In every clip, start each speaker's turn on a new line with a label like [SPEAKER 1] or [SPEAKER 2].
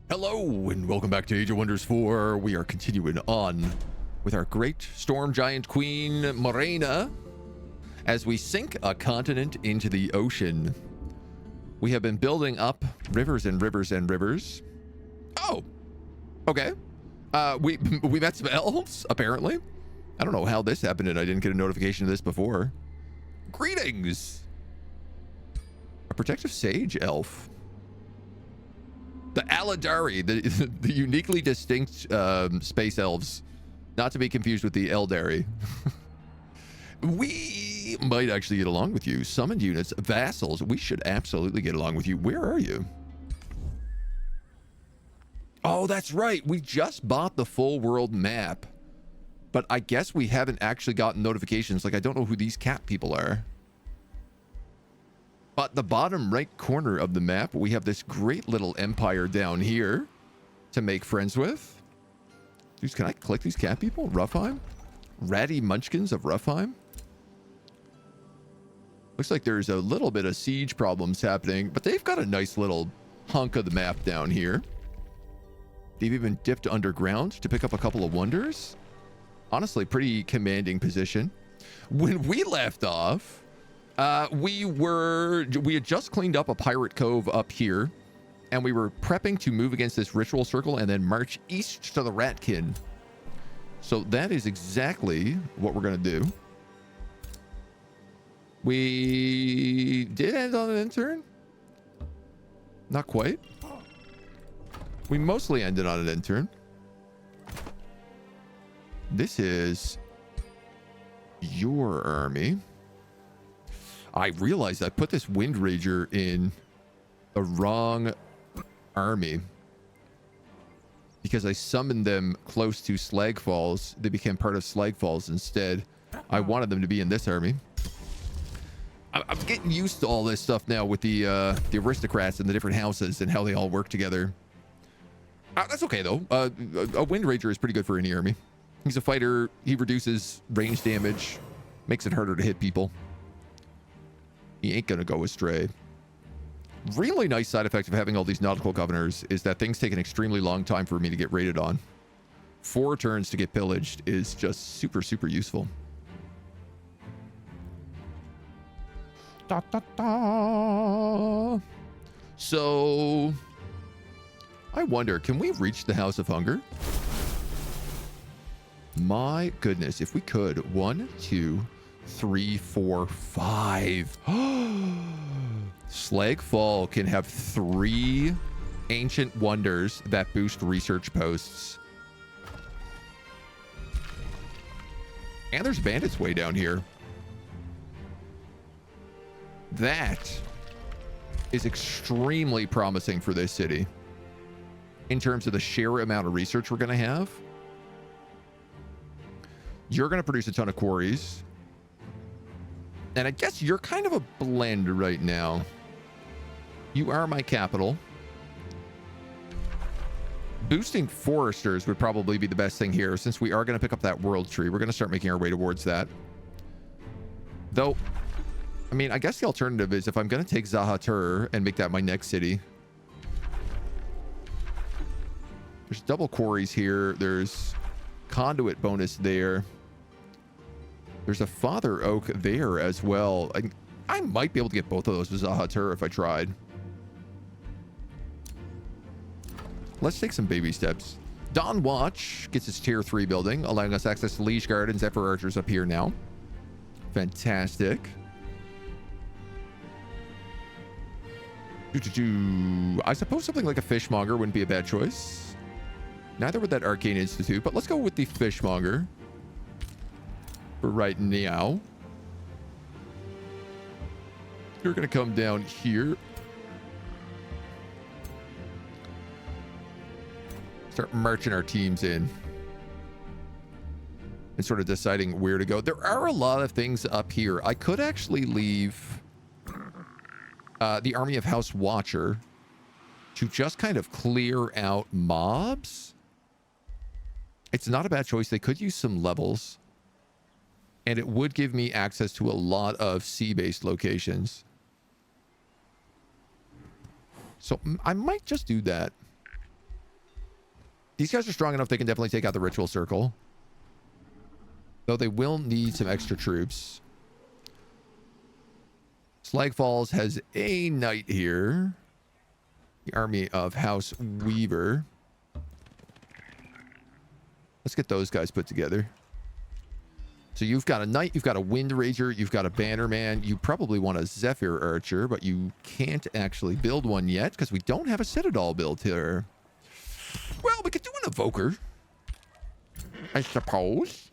[SPEAKER 1] Hello and welcome back to Age of Wonders 4. We are continuing on with our great storm giant queen Morena as we sink a continent into the ocean. We have been building up rivers and rivers and rivers. Oh, okay. We met some elves apparently. I don't know how this happened and I didn't get a notification of this before. Greetings. A protective sage elf. The Aladari, the uniquely distinct space elves, not to be confused with the Eldari. We might actually get along with you. Summoned units, vassals, we should absolutely get along with you. Where are you? Oh, that's right. We just bought the full world map, but I guess we haven't actually gotten notifications. Like, I don't know who these cat people are. But the bottom right corner of the map, we have this great little empire down here to make friends with. Dude, can I click these cat people? Roughheim? Ratty Munchkins of Roughheim? Looks like there's a little bit of siege problems happening, but they've got a nice little hunk of the map down here. They've even dipped underground to pick up a couple of wonders. Honestly, pretty commanding position. When we left off, we had just cleaned up a pirate cove up here, and we were prepping to move against this ritual circle and then march east to the Ratkin. So that is exactly what we're going to do. We did end on an intern. Not quite. We mostly ended on an intern. This is your army. I realized I put this Wind Rager in the wrong army because I summoned them close to Slag Falls. They became part of Slag Falls instead. I wanted them to be in this army. I'm getting used to all this stuff now with the aristocrats and the different houses and how they all work together. That's okay though. A Wind Rager is pretty good for any army. He's a fighter. He reduces range damage, makes it harder to hit people. He ain't gonna go astray. Really nice side effect of having all these nautical governors is that things take an extremely long time for me to get rated on. 4 turns to get pillaged is just super, super useful. Da, da, da. So, I wonder, can we reach the House of Hunger? My goodness, if we could. 1, 2, 3, 4, 5. Slag Fall can have 3 ancient wonders that boost research posts. And there's bandits way down here. That is extremely promising for this city in terms of the sheer amount of research we're going to have. You're going to produce a ton of quarries. And I guess you're kind of a blend right now. You are my capital. Boosting foresters would probably be the best thing here, since we are going to pick up that world tree. We're going to start making our way towards that. Though, I mean, I guess the alternative is if I'm going to take Zahatur and make that my next city. There's double quarries here. There's conduit bonus there. There's a Father Oak there as well. I might be able to get both of those with Zahatur if I tried. Let's take some baby steps. Dawn Watch gets its tier 3 building, allowing us access to Liege Guard and Zephyr Archers up here now. Fantastic. I suppose something like a Fishmonger wouldn't be a bad choice. Neither would that Arcane Institute, but let's go with the Fishmonger for right now. You're going to come down here. Start marching our teams in. And sort of deciding where to go. There are a lot of things up here. I could actually leave the army of House Watcher to just kind of clear out mobs. It's not a bad choice. They could use some levels. And it would give me access to a lot of sea-based locations. So I might just do that. These guys are strong enough they can definitely take out the ritual circle. Though they will need some extra troops. Slag Falls has a knight here. The army of House Weaver. Let's get those guys put together. So you've got a knight, you've got a wind rager, you've got a bannerman. You probably want a Zephyr archer, but you can't actually build one yet because we don't have a citadel built here. Well, we could do an evoker, I suppose.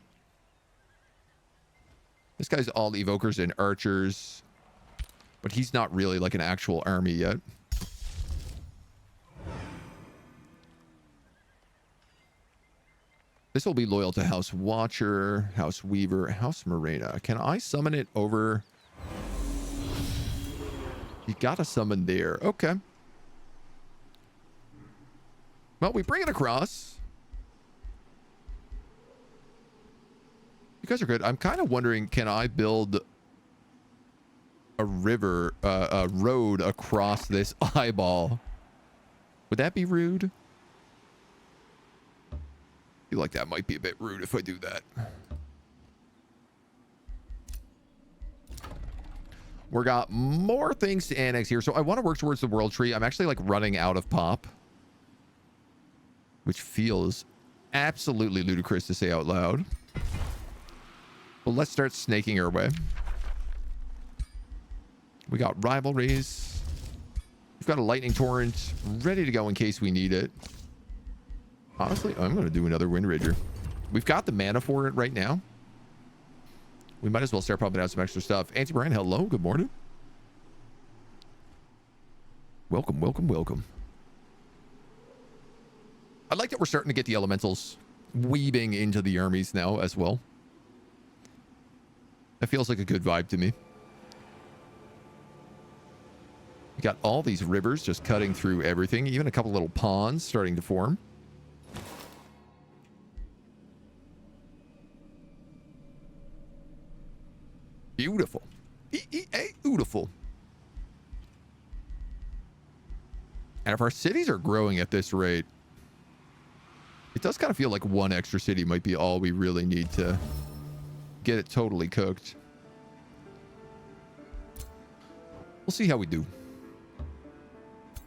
[SPEAKER 1] This guy's all evokers and archers, but he's not really like an actual army yet. This will be loyal to House Watcher, House Weaver, House Morena. Can I summon it over? You gotta summon there. Okay. Well, we bring it across. You guys are good. I'm kind of wondering, can I build a river, a road across this eyeball? Would that be rude? I feel like that might be a bit rude if I do that. We got more things to annex here. So I want to work towards the world tree. I'm actually like running out of pop, which feels absolutely ludicrous to say out loud. Well, let's start snaking our way. We got rivalries. We've got a lightning torrent ready to go in case we need it. Honestly, I'm going to do another Wind Rager. We've got the mana for it right now. We might as well start pumping out some extra stuff. Auntie Brian, hello. Good morning. Welcome, welcome, welcome. I like that we're starting to get the elementals weaving into the armies now as well. That feels like a good vibe to me. We got all these rivers just cutting through everything. Even a couple little ponds starting to form. Beautiful. Beautiful. And if our cities are growing at this rate, it does kind of feel like one extra city might be all we really need to get it totally cooked. We'll see how we do.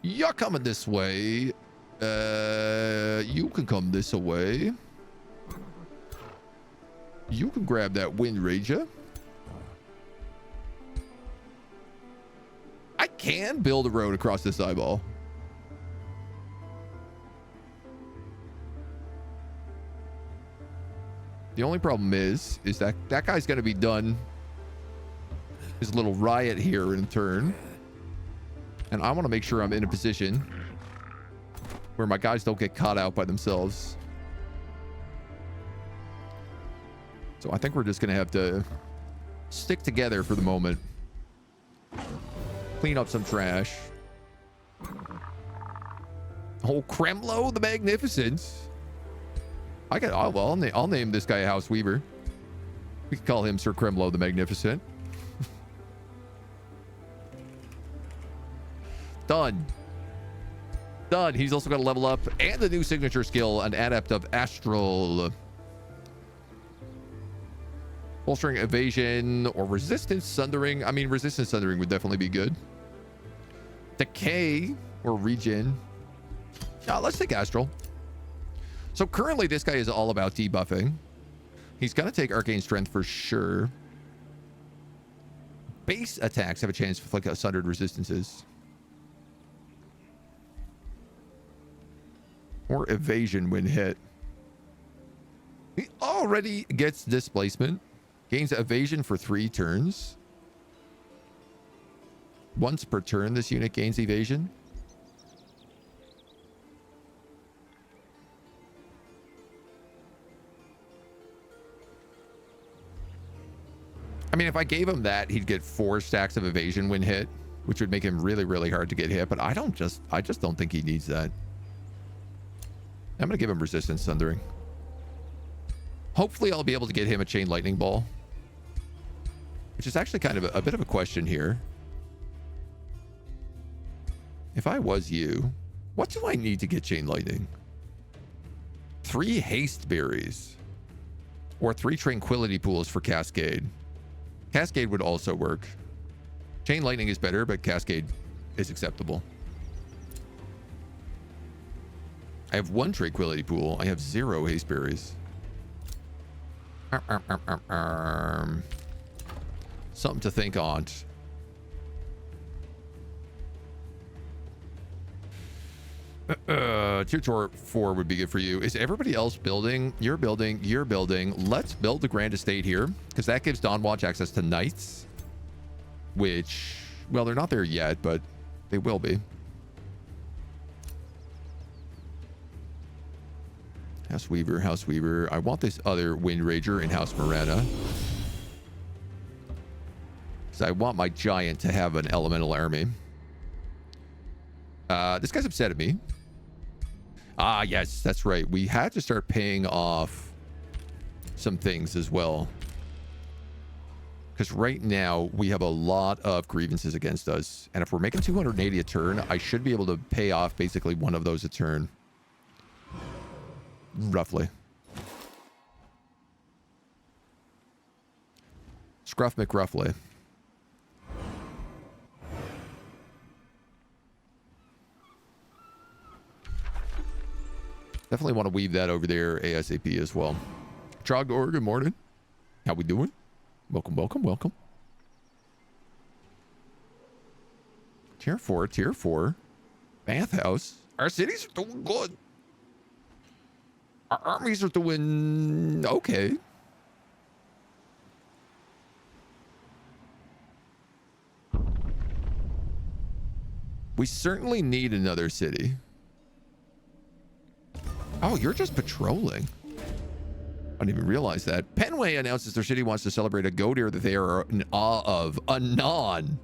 [SPEAKER 1] You're coming this way. You can come this way. You can grab that Wind Rager. I can build a road across this eyeball. The only problem is that that guy's going to be done his little riot here in turn. And I want to make sure I'm in a position where my guys don't get caught out by themselves. So I think we're just going to have to stick together for the moment. Clean up some trash. Oh, Kremlo the Magnificent. I'll name this guy House Weaver. We can call him Sir Kremlo the Magnificent. Done. Done. He's also got to level up and the new signature skill, an Adept of Astral. Bolstering evasion or resistance sundering. I mean, resistance sundering would definitely be good. Decay or regen. Let's take Astral. So currently this guy is all about debuffing. He's going to take Arcane Strength for sure. Base attacks have a chance with like sundered resistances. Or evasion when hit. He already gets displacement. Gains evasion for 3 turns. Once per turn, this unit gains evasion. I mean, if I gave him that, he'd get 4 stacks of evasion when hit, which would make him really, really hard to get hit. But I just don't think he needs that. I'm going to give him resistance sundering. Hopefully I'll be able to get him a chain lightning ball, which is actually kind of a bit of a question here. If I was you, what do I need to get chain lightning? 3 haste berries. Or 3 tranquility pools for Cascade. Cascade would also work. Chain lightning is better, but Cascade is acceptable. I have 1 tranquility pool. I have 0 haste berries. Something to think on. Tier 4 would be good for you. Is everybody else building? You're building. You're building. Let's build the Grand Estate here, because that gives Dawnwatch access to knights, which, well, they're not there yet, but they will be. House Weaver, House Weaver. I want this other Wind Rager in House Morena, because I want my giant to have an elemental army. This guy's upset at me. Ah, yes, that's right. We had to start paying off some things as well, because right now we have a lot of grievances against us. And if we're making 280 a turn, I should be able to pay off basically one of those a turn. Roughly. Scruff McRuffly. Definitely want to weave that over there ASAP as well. Trogdor, good morning. How we doing? Welcome, welcome, welcome. Tier 4, Tier 4. Bathhouse. Our cities are doing good. Our armies are doing okay. We certainly need another city. Oh, you're just patrolling. I didn't even realize that. Penway announces their city wants to celebrate a goateer that they are in awe of. Anon.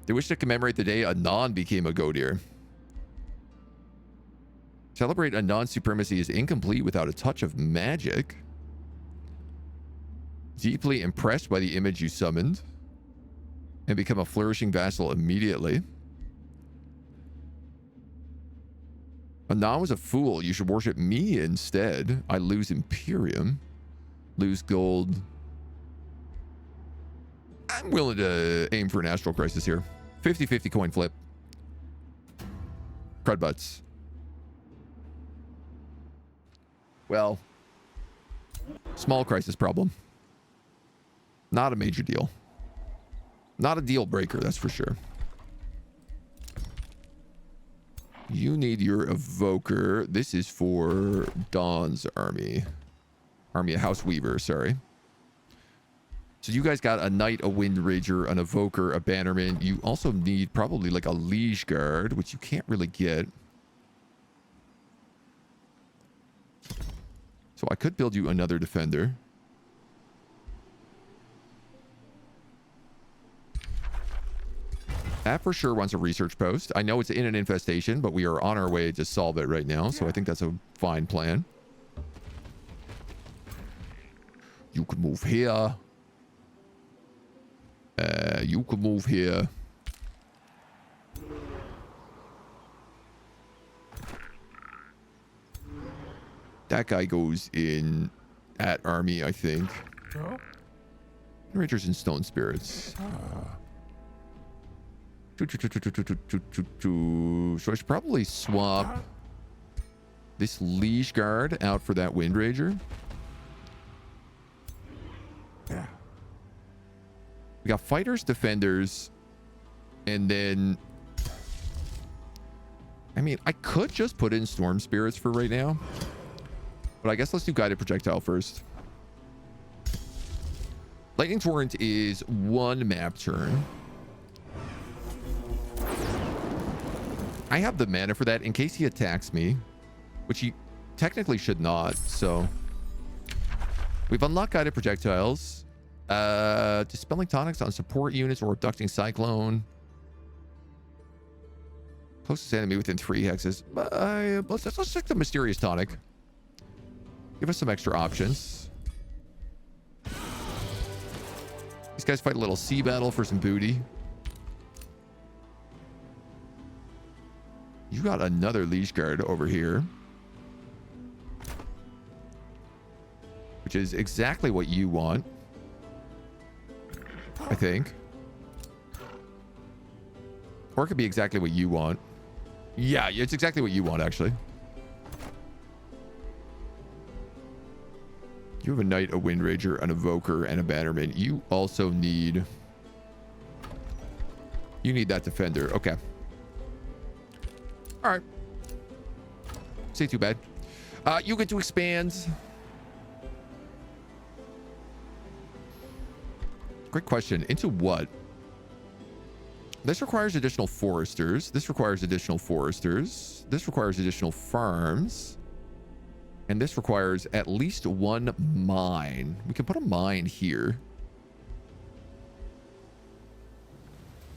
[SPEAKER 1] They wish to commemorate the day Anon became a goateer. Celebrate Anon supremacy is incomplete without a touch of magic. Deeply impressed by the image you summoned. And become a flourishing vassal immediately. Anon was a fool. You should worship me instead. I lose Imperium. Lose gold. I'm willing to aim for an Astral Crisis here. 50-50 coin flip. Crud butts. Well, small crisis problem. Not a major deal. Not a deal breaker, that's for sure. You need your evoker. This is for Dawn's army. Army of House Weaver, sorry. So you guys got a knight, a wind rager, an evoker, a bannerman. You also need probably like a liege guard, which you can't really get. So I could build you another defender. That for sure wants a research post. I know it's in an infestation, but we are on our way to solve it right now. So I think that's a fine plan. You can move here. You can move here. That guy goes in at army, I think. Oh. Rangers and Stone Spirits. So I should probably swap this Liege Guard out for that Wind Rager. Yeah. We got fighters, defenders, and then... I mean, I could just put in Storm Spirits for right now. But I guess let's do Guided Projectile first. Lightning Torrent is 1 map turn. I have the mana for that in case he attacks me, which he technically should not. So we've unlocked Guided Projectiles. Dispelling Tonics on support units or Abducting Cyclone. Closest enemy within 3 hexes. Let's check the Mysterious Tonic. Give us some extra options. These guys fight a little sea battle for some booty. You got another Liege Guard over here. which is exactly what you want, I think. Or it could be exactly what you want. Yeah, it's exactly what you want, actually. You have a knight, a wind rager, an evoker, and a bannerman. You also need... You need that defender. Okay. All right. Say too bad. You get to expand. Great question. Into what? This requires additional foresters. This requires additional foresters. This requires additional farms. And this requires at least one mine. We can put a mine here.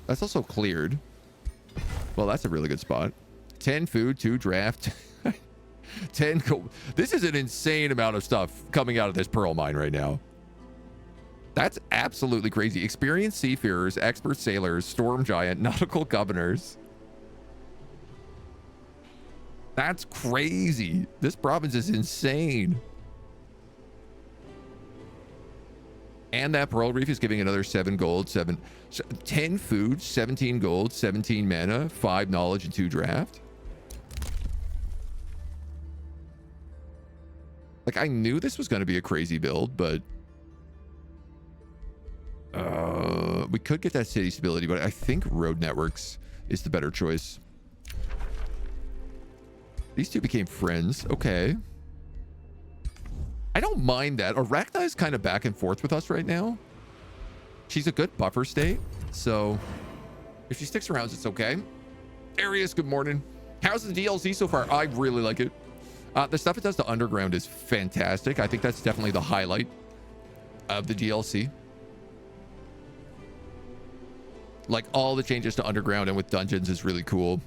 [SPEAKER 1] That's also cleared. Well, that's a really good spot. 10 food, 2 draft, 10 gold. This is an insane amount of stuff coming out of this pearl mine right now. That's absolutely crazy. Experienced seafarers, expert sailors, storm giant, nautical governors. That's crazy. This province is insane. And that pearl reef is giving another 7 gold, 10 food, 17 gold, 17 mana, 5 knowledge, and 2 draft. Like, I knew this was going to be a crazy build, but we could get that city stability, but I think road networks is the better choice. These two became friends. Okay. I don't mind that. Arachna is kind of back and forth with us right now. She's a good buffer state, so if she sticks around, it's okay. Arius, good morning. How's the DLC so far? I really like it. The stuff it does to Underground is fantastic. I think that's definitely the highlight of the DLC. Like, all the changes to Underground and with dungeons is really cool.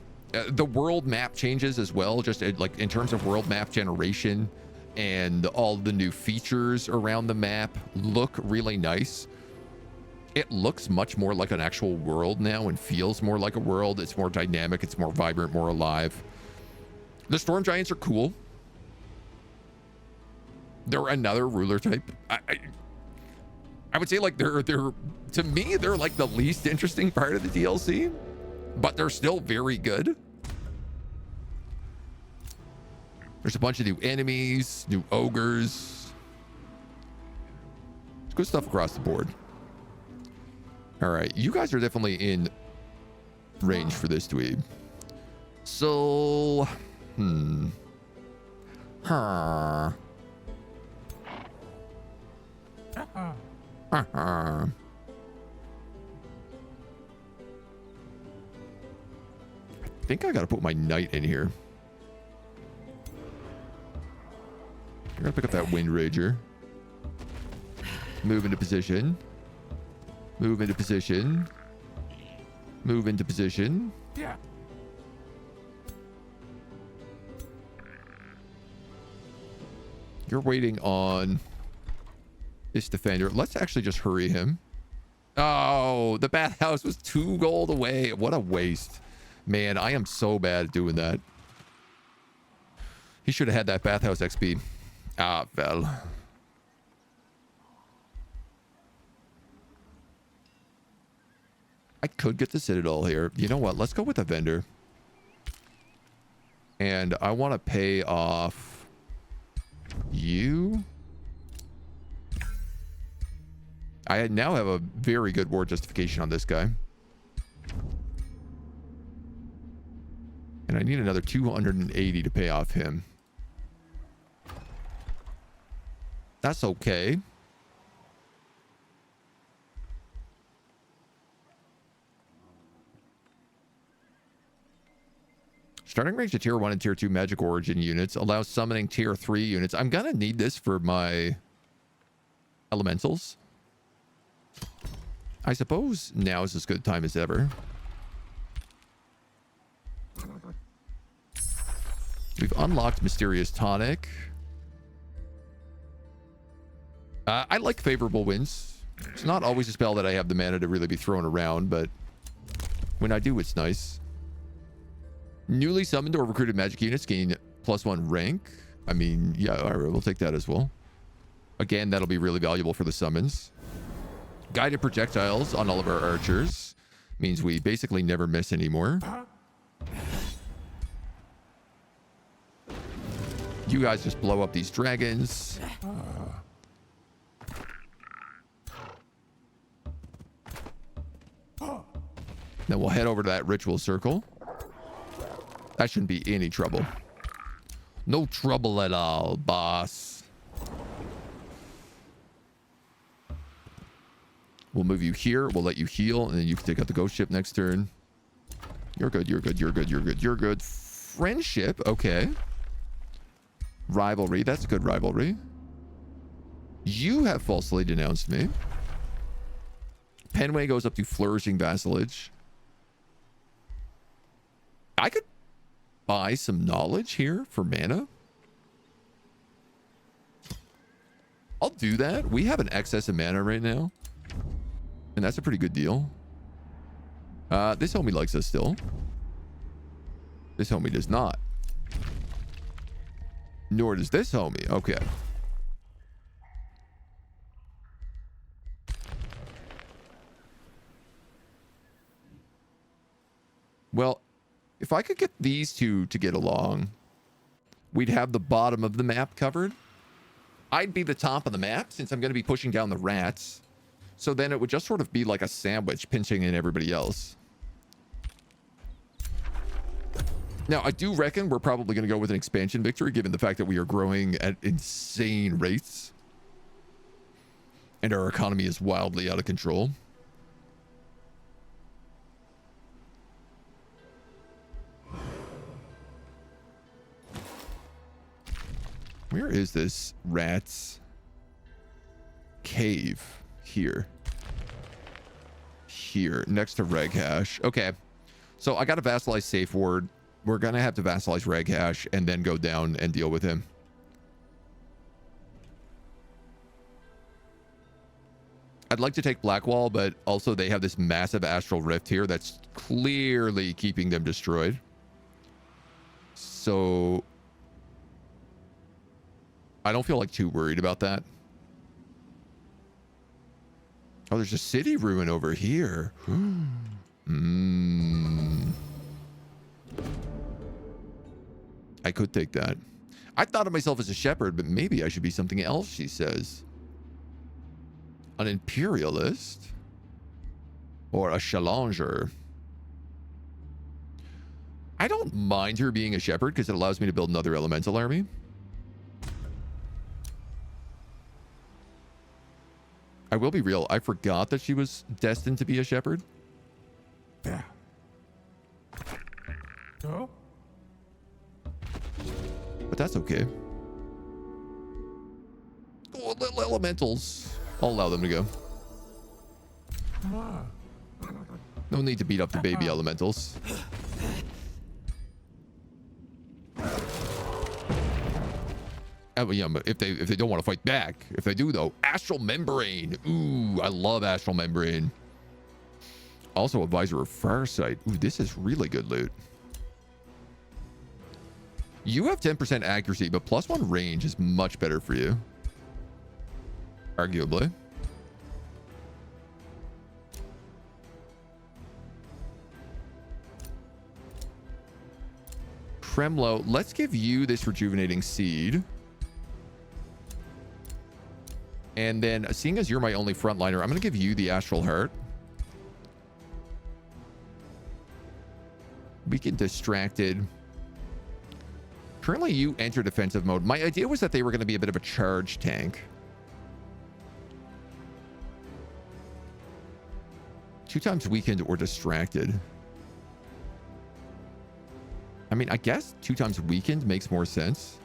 [SPEAKER 1] The world map changes as well, just like in terms of world map generation, and all the new features around the map look really nice. It looks much more like an actual world now and feels more like a world. It's more dynamic, it's more vibrant, more alive. The storm giants are cool. They're another ruler type. I would say, like, they're to me, they're like the least interesting part of the DLC, but they're still very good. There's a bunch of new enemies, new ogres. It's good stuff across the board. All right, you guys are definitely in range for this dweeb. So, I think I gotta put my knight in here. I'm gonna pick up that wind rager. Move into position. Move into position. Move into position.
[SPEAKER 2] Yeah.
[SPEAKER 1] You're waiting on this defender. Let's actually just hurry him. Oh, the bathhouse was 2 gold away. What a waste. Man, I am so bad at doing that. He should have had that bathhouse XP. Ah, well. I could get the Citadel here. You know what? Let's go with a vendor. And I want to pay off you. I now have a very good war justification on this guy. And I need another 280 to pay off him. That's okay. Starting range to tier 1 and tier 2 magic origin units allows summoning tier 3 units. I'm gonna need this for my elementals. I suppose now is as good a time as ever. We've unlocked Mysterious Tonic. I like favorable winds. It's not always a spell that I have the mana to really be thrown around, but when I do, it's nice. Newly summoned or recruited magic units gain +1 rank. I mean, yeah, all right, we'll take that as well. Again, that'll be really valuable for the summons. Guided projectiles on all of our archers means we basically never miss anymore. You guys just blow up these dragons. Then we'll head over to that ritual circle. That shouldn't be any trouble. No trouble at all, boss. We'll move you here. We'll let you heal, and then you can take out the ghost ship next turn. You're good. You're good. You're good. You're good. You're good. Friendship. Okay. Rivalry. That's a good rivalry. You have falsely denounced me. Penway goes up to flourishing vassalage. I could buy some knowledge here for mana. I'll do that. We have an excess of mana right now. And that's a pretty good deal. This homie likes us still. This homie does not. Nor does this homie. Okay. Well, if I could get these two to get along, we'd have the bottom of the map covered. I'd be the top of the map since I'm going to be pushing down the rats. So then it would just sort of be like a sandwich pinching in everybody else. Now, I do reckon we're probably going to go with an expansion victory, given the fact that we are growing at insane rates. And our economy is wildly out of control. Where is this rat's cave? Here. Here, next to Reghash. Okay, so I got a vassalize safe ward. We're going to have to vassalize Reghash and then go down and deal with him. I'd like to take Blackwall, but also they have this massive astral rift here that's clearly keeping them destroyed. So I don't feel like too worried about that. Oh, there's a city ruin over here. I could take that. I thought of myself as a shepherd, but maybe I should be something else, she says. An imperialist? Or a challenger? I don't mind her being a shepherd because it allows me to build another elemental army. I will be real. I forgot that she was destined to be a shepherd.
[SPEAKER 2] Yeah. Oh?
[SPEAKER 1] But that's okay. Oh, little elementals. I'll allow them to go. No need to beat up the baby elementals. Yeah, but if they don't want to fight back. If they do, though, astral membrane. Ooh, I love astral membrane. Also, advisor of Farsight. Ooh, this is really good loot. You have 10% accuracy, but +1 range is much better for you. Arguably. Kremlo, let's give you this rejuvenating seed. And then, seeing as you're my only frontliner, I'm going to give you the Astral Heart. We get distracted. Currently, you enter defensive mode. My idea was that they were going to be a bit of a charge tank. 2 times weakened or distracted. I mean, I guess 2 times weakened makes more sense.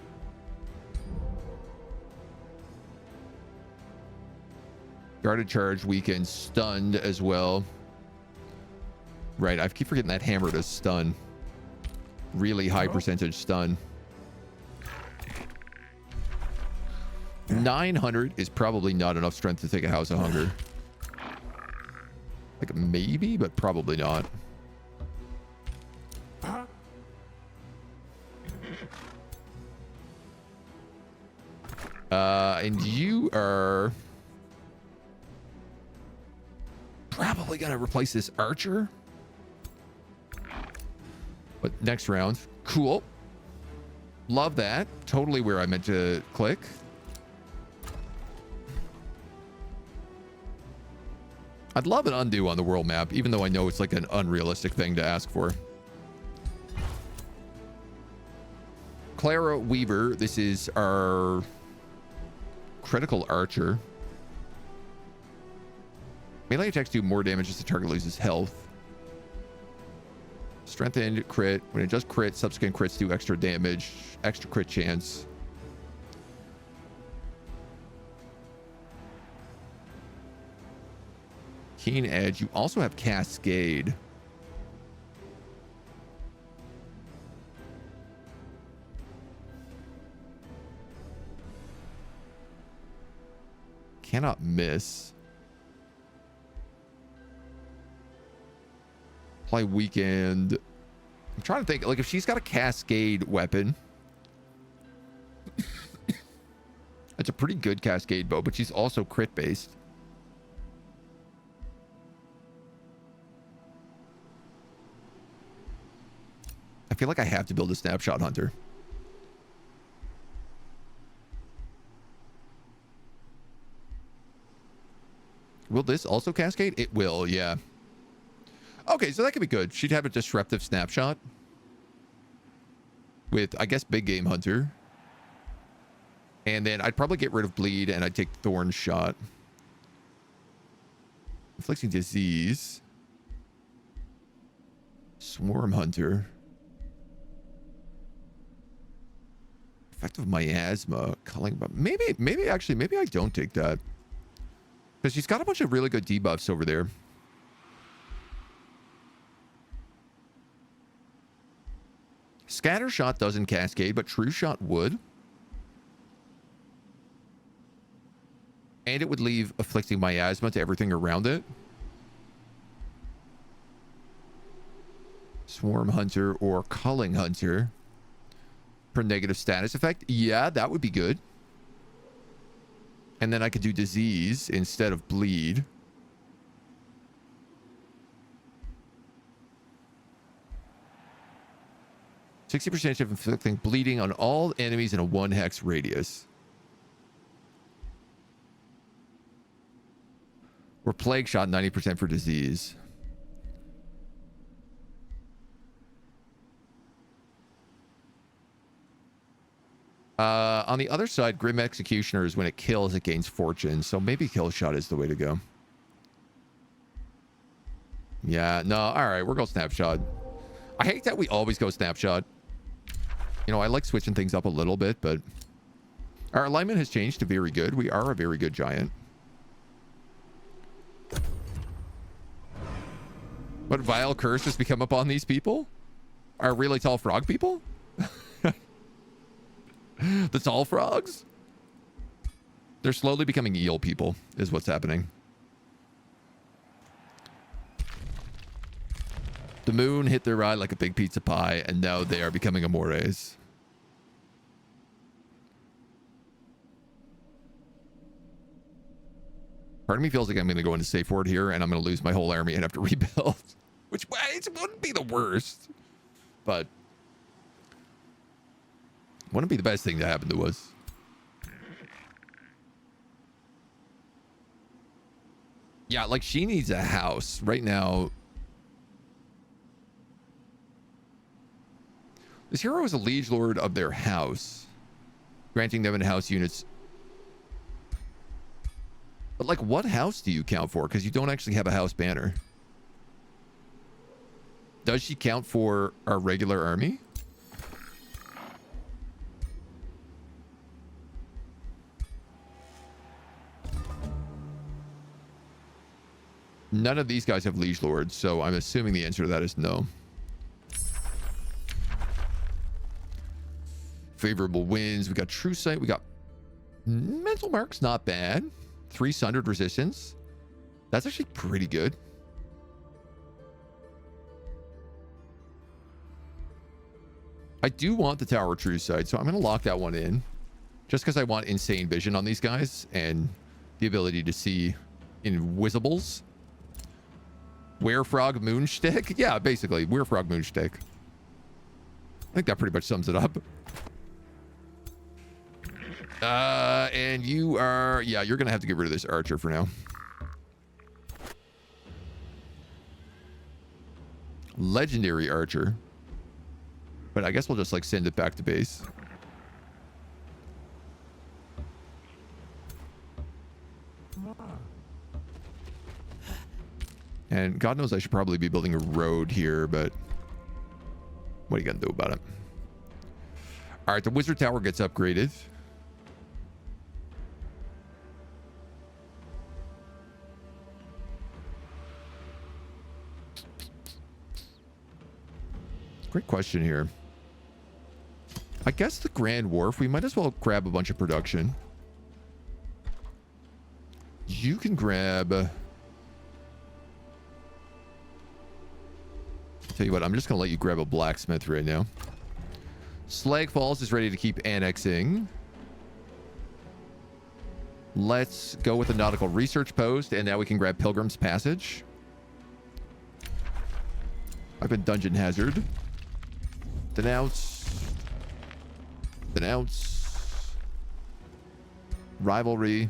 [SPEAKER 1] Guarded charge, weakened, stunned as well. Right, I keep forgetting that hammer does stun. Really high percentage stun. 900 is probably not enough strength to take a House of Hunger. Like maybe, but probably not. And you are probably gonna replace this archer. But next round. Cool. Love that. Totally where I meant to click. I'd love an undo on the world map, even though I know it's like an unrealistic thing to ask for. Clara Weaver. This is our critical archer. Melee attacks do more damage as the target loses health. Strengthened crit. When it does crit, subsequent crits do extra damage, extra crit chance. Keen Edge. You also have Cascade. Cannot miss. Play weekend. I'm trying to think, like, if she's got a Cascade weapon. It's a pretty good Cascade bow, but she's also crit based. I feel like I have to build a snapshot hunter. Will this also cascade? It will, yeah. Okay, so that could be good. She'd have a disruptive snapshot with, I guess, big game hunter. And then I'd probably get rid of bleed and I'd take thorn shot. Inflicting disease. Swarm hunter. Effective miasma. Culling, but maybe I don't take that. Because she's got a bunch of really good debuffs over there. Scatter shot doesn't cascade, but true shot would. And it would leave afflicting miasma to everything around it. Swarm hunter or culling hunter. For negative status effect. Yeah, that would be good. And then I could do disease instead of bleed. %60 of inflicting bleeding on all enemies in a 1 hex radius. Or plague shot 90% for disease. On the other side, Grim Executioner is when it kills, it gains fortune. So maybe kill shot is the way to go. Yeah, no, all right, we're going snapshot. I hate that we always go snapshot. You know, I like switching things up a little bit, but our alignment has changed to very good. We are a very good giant. What vile curse has become upon these people? Our really tall frog people? The tall frogs? They're slowly becoming eel people, is what's happening. The moon hit their eye like a big pizza pie, and now they are becoming amores. Part of me feels like I'm going to go into safe ward here, and I'm going to lose my whole army and have to rebuild. Which, it wouldn't be the worst. But wouldn't be the best thing to happen to us. Yeah, like, she needs a house. Right now, this hero is a liege lord of their house, granting them in-house units. But, like, what house do you count for? Because you don't actually have a house banner. Does she count for our regular army? None of these guys have liege lords, so I'm assuming the answer to that is no. Favorable winds. We got true sight. We got mental marks. Not bad. 3 sundered resistance. That's actually pretty good. I do want the tower true sight, so I'm going to lock that one in. Just because I want insane vision on these guys and the ability to see invisibles. Werefrog Moonstick? Yeah, basically. Werefrog Moonstick. I think that pretty much sums it up. And you are... Yeah, you're going to have to get rid of this archer for now. Legendary archer. But I guess we'll just, like, send it back to base. And God knows I should probably be building a road here, but what are you going to do about it? All right, the wizard tower gets upgraded. Great question here. I guess the Grand Wharf, we might as well grab a bunch of production. You can grab... Tell you what, I'm just going to let you grab a blacksmith right now. Slag Falls is ready to keep annexing. Let's go with the Nautical Research Post, and now we can grab Pilgrim's Passage. I've been Dungeon Hazard. Denounce. Denounce. Rivalry.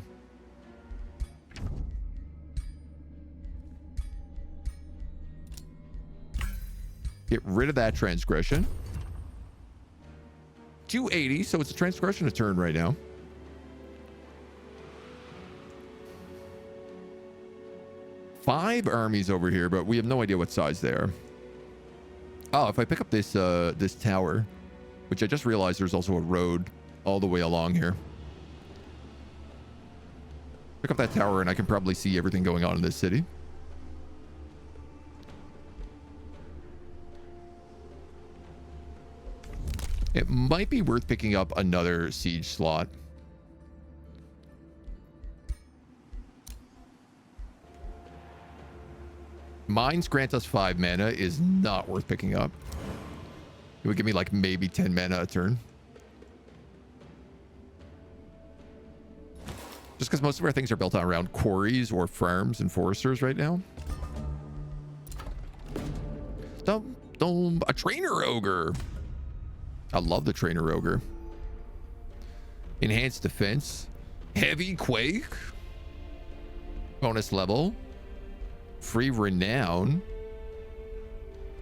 [SPEAKER 1] Get rid of that transgression. 280, so it's a transgression a turn right now. Five armies over here, but we have no idea what size they are. Oh, if I pick up this this tower, which I just realized there's also a road all the way along here. Pick up that tower and I can probably see everything going on in this city. It might be worth picking up another siege slot. Mines grant us 5 mana is not worth picking up. It would give me like maybe 10 mana a turn. Just because most of our things are built around quarries or farms and foresters right now. A trainer ogre. I love the trainer ogre. Enhanced defense. Heavy quake. Bonus level. Free renown.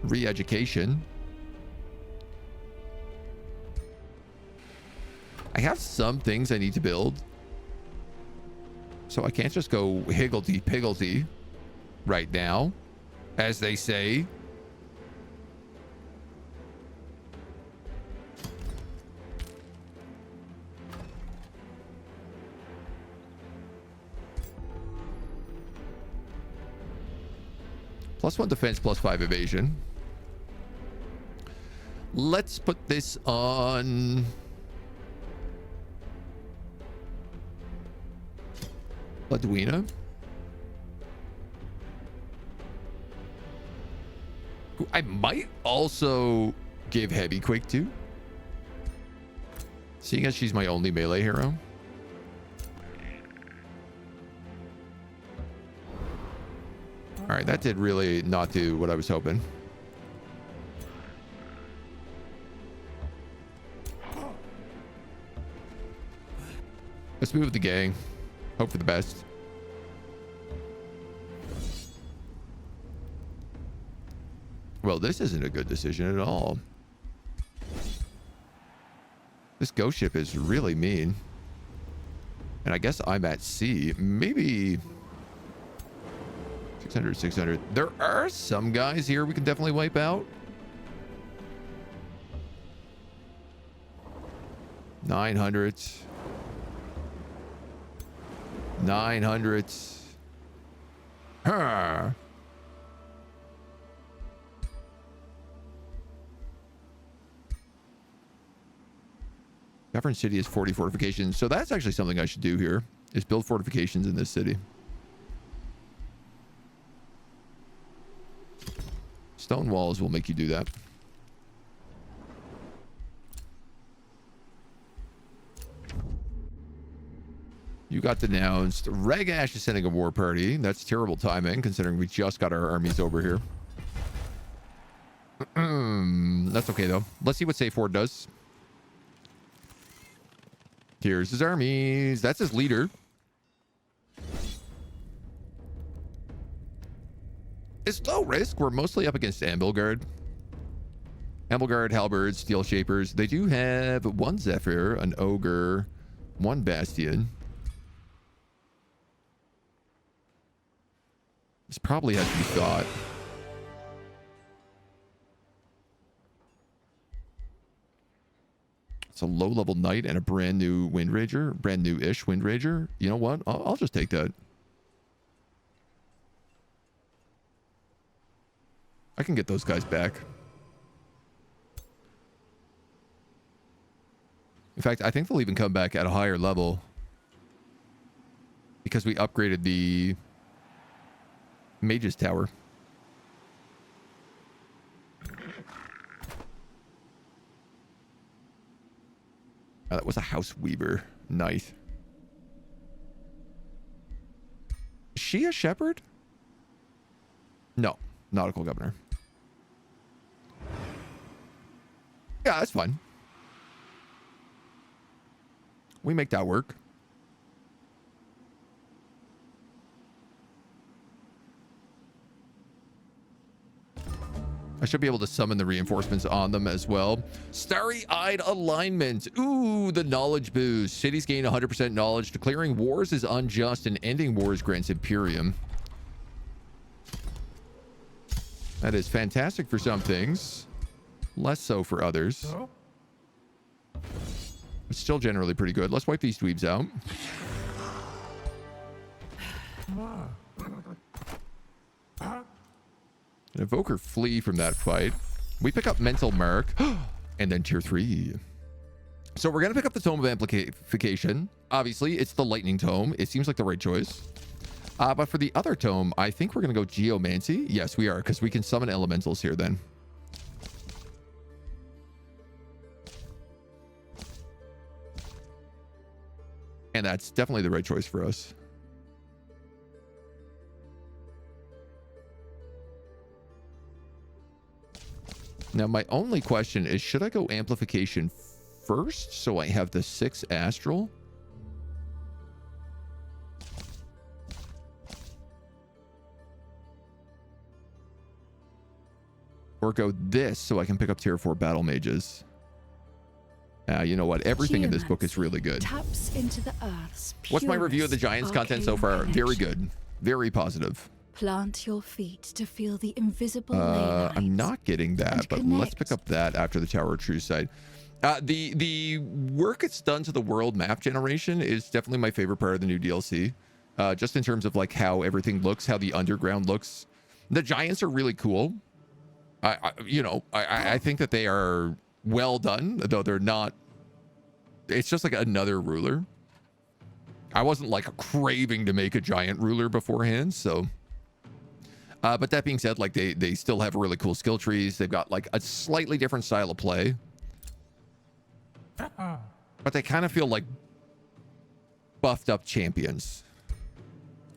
[SPEAKER 1] Re-education. I have some things I need to build. So I can't just go higgledy-piggledy right now, as they say. +1 defense, +5 evasion. Let's put this on... Ladwina. Who I might also give Heavy Quake to. Seeing as she's my only melee hero. All right, that did really not do what I was hoping. Let's move the gang. Hope for the best. Well, this isn't a good decision at all. This ghost ship is really mean. And I guess I'm at sea. Maybe 600, 600. There are some guys here we can definitely wipe out. 900. 900. Huh. Governed city is 40 fortifications. So that's actually something I should do here, is build fortifications in this city. Stone walls will make you do that. You got denounced. Regash is sending a war party. That's terrible timing, considering we just got our armies over here. That's okay, though. Let's see what Safe Ward does. Here's his armies. That's his leader. It's low risk. We're mostly up against Ambilgard. Ambilgard, Halberds, Steel Shapers. They do have one Zephyr, an Ogre, one Bastion. This probably has to be thought. It's a low-level Knight and a brand new Wind Rager. Brand new-ish Wind Rager. You know what? I'll just take that. I can get those guys back. In fact, I think they'll even come back at a higher level. Because we upgraded the Mage's Tower. That was a House Weaver Knight. Is she a shepherd? No. Nautical Governor. Yeah, that's fine. We make that work. I should be able to summon the reinforcements on them as well. Starry-eyed alignment. Ooh, the knowledge boost. Cities gain 100% knowledge. Declaring wars is unjust and ending wars grants Imperium. That is fantastic for some things. Less so for others. It's still generally pretty good. Let's wipe these dweebs out. An evoker flee from that fight. We pick up mental mark and then tier 3. So we're gonna pick up the Tome of Amplification. Obviously, it's the lightning tome. It seems like the right choice. But for the other tome, I think we're gonna go Geomancy. Yes, we are, because we can summon elementals here then. And that's definitely the right choice for us. Now, my only question is, should I go Amplification first so I have the 6 Astral? Or go this so I can pick up tier 4 Battle Mages? You know what? Everything in this book is really good.
[SPEAKER 2] Taps into the earth's
[SPEAKER 1] What's my review of the Giants content so far?
[SPEAKER 2] arcane
[SPEAKER 1] Very good. Very positive.
[SPEAKER 2] Plant your feet to feel the invisible ley lines.
[SPEAKER 1] I'm not getting that,
[SPEAKER 2] and
[SPEAKER 1] but let's pick up that after the Tower of True Sight. The work it's done to the world map generation is definitely my favorite part of the new DLC. Just in terms of like how everything looks, how the underground looks. The Giants are really cool. I think that they are well done, though they're not. It's just like another ruler. I wasn't like craving to make a giant ruler beforehand, so. But that being said, like they still have really cool skill trees. They've got like a slightly different style of play. But they kind of feel like buffed up champions.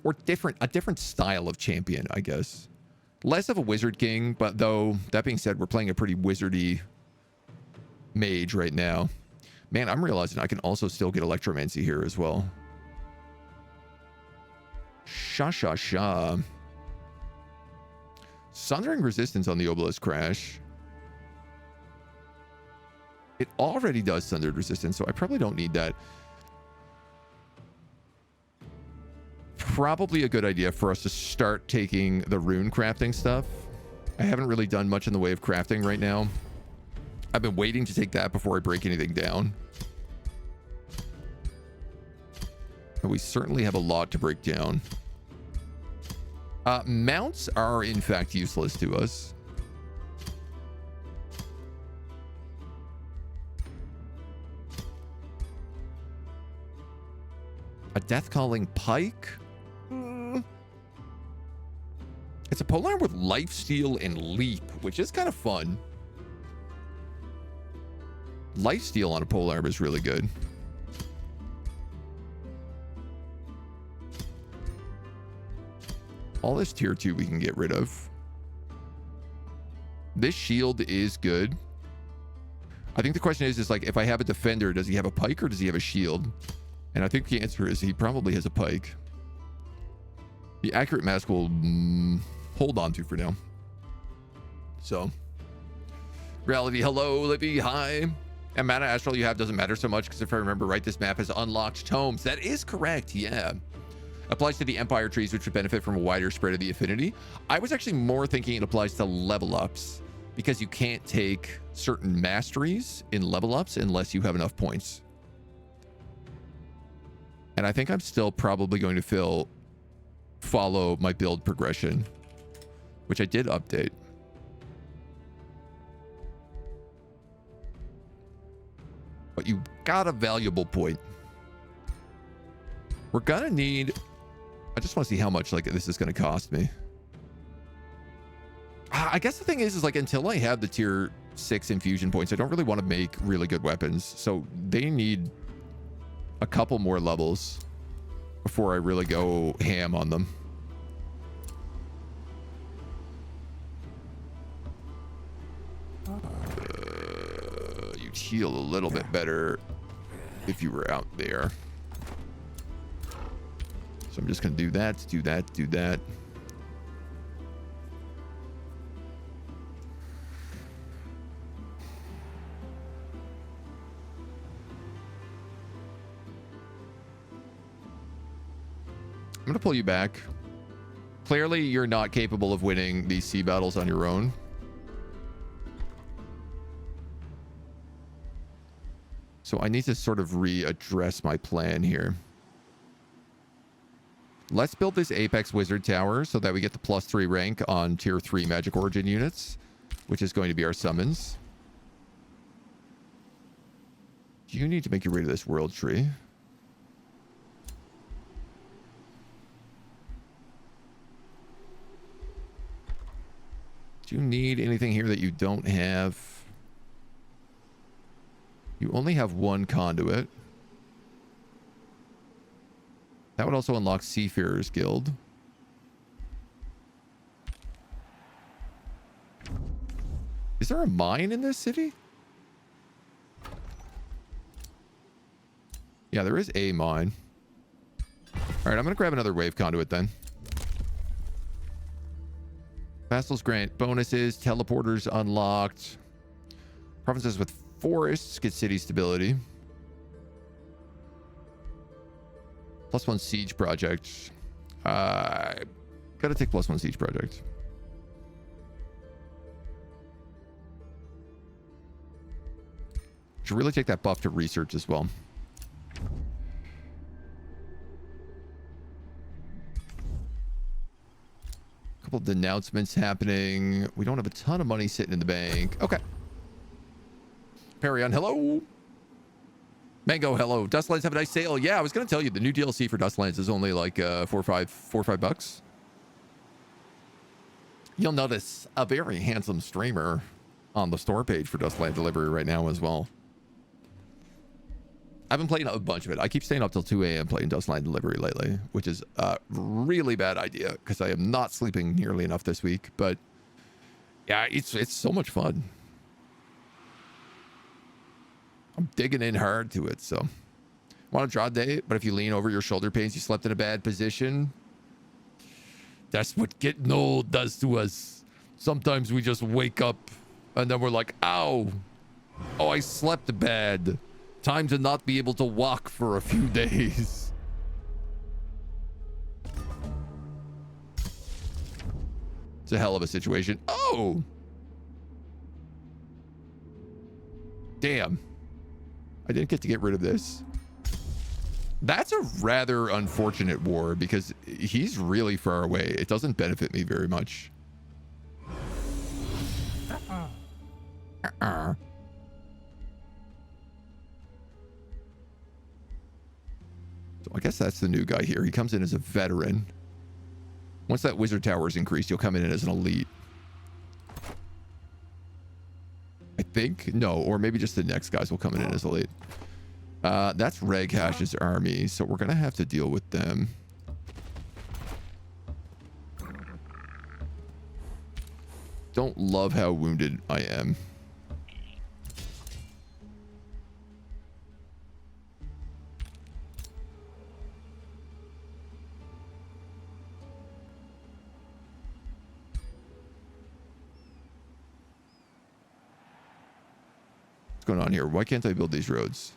[SPEAKER 1] Or a different style of champion, I guess. Less of a wizard king, but though, that being said, we're playing a pretty wizardy mage right now. Man, I'm realizing I can also still get electromancy here as well. Sha. Sundering resistance on the obelisk crash. It already does sundered resistance, so I probably don't need that. Probably a good idea for us to start taking the rune crafting stuff. I haven't really done much in the way of crafting right now. I've been waiting to take that before I break anything down. But we certainly have a lot to break down. Mounts are in fact useless to us. A Death Calling Pike? It's a polearm with lifesteal and leap, which is kind of fun. Lifesteal on a polearm is really good. All this tier 2 we can get rid of. This shield is good. I think the question is like, if I have a defender, does he have a pike or does he have a shield? And I think the answer is he probably has a pike. The accurate mask will hold on to for now. So, reality, hello, Libby, hi. And mana astral you have doesn't matter so much because if I remember right, this map has unlocked tomes. That is correct, yeah. Applies to the empire trees, which would benefit from a wider spread of the affinity. I was actually more thinking it applies to level ups because you can't take certain masteries in level ups unless you have enough points. And I think I'm still probably going to follow my build progression, which I did update. But you got a valuable point. We're gonna need, I just want to see how much like this is going to cost me. I guess the thing is like until I have the tier 6 infusion points, I don't really want to make really good weapons. So they need a couple more levels before I really go ham on them. You'd heal a little bit better if you were out there. So I'm just going to do that, do that, do that. I'm going to pull you back. Clearly, you're not capable of winning these sea battles on your own. So I need to sort of readdress my plan here. Let's build this Apex Wizard Tower so that we get the +3 rank on tier 3 Magic Origin units, which is going to be our summons. You need to make your way to this world tree. Do you need anything here that you don't have? You only have one conduit. That would also unlock Seafarers Guild. Is there a mine in this city? Yeah, there is a mine. All right, I'm going to grab another wave conduit then. Vassals grant bonuses. Teleporters unlocked. Provinces with forests get city stability. +1 siege project. Gotta take +1 siege project. Should really take that buff to research as well. Couple of denouncements happening. We don't have a ton of money sitting in the bank. Okay. Perion, hello. Mango, hello. Dustlands have a nice sale. Yeah, I was gonna tell you the new DLC for Dustlands is only like $4 or $5. You'll notice a very handsome streamer on the store page for Dustland Delivery right now as well. I've been playing a bunch of it. I keep staying up till 2 a.m. playing Dustland Delivery lately, which is a really bad idea because I am not sleeping nearly enough this week. But yeah, it's so much fun. I'm digging in hard to it. So want to draw day, but if you lean over your shoulder pains, you slept in a bad position. That's what getting old does to us. Sometimes we just wake up and then we're like, ow, oh, I slept bad. Time to not be able to walk for a few days. It's a hell of a situation. Oh! Damn. I didn't get to get rid of this. That's a rather unfortunate war because he's really far away. It doesn't benefit me very much. So I guess that's the new guy here. He comes in as a veteran. Once that wizard tower is increased, you'll come in as an elite. I think. No, or maybe just the next guys will come in as elite. That's Reghash's army, so we're going to have to deal with them. don't love how wounded I am. What's going on here? Why can't I build these roads?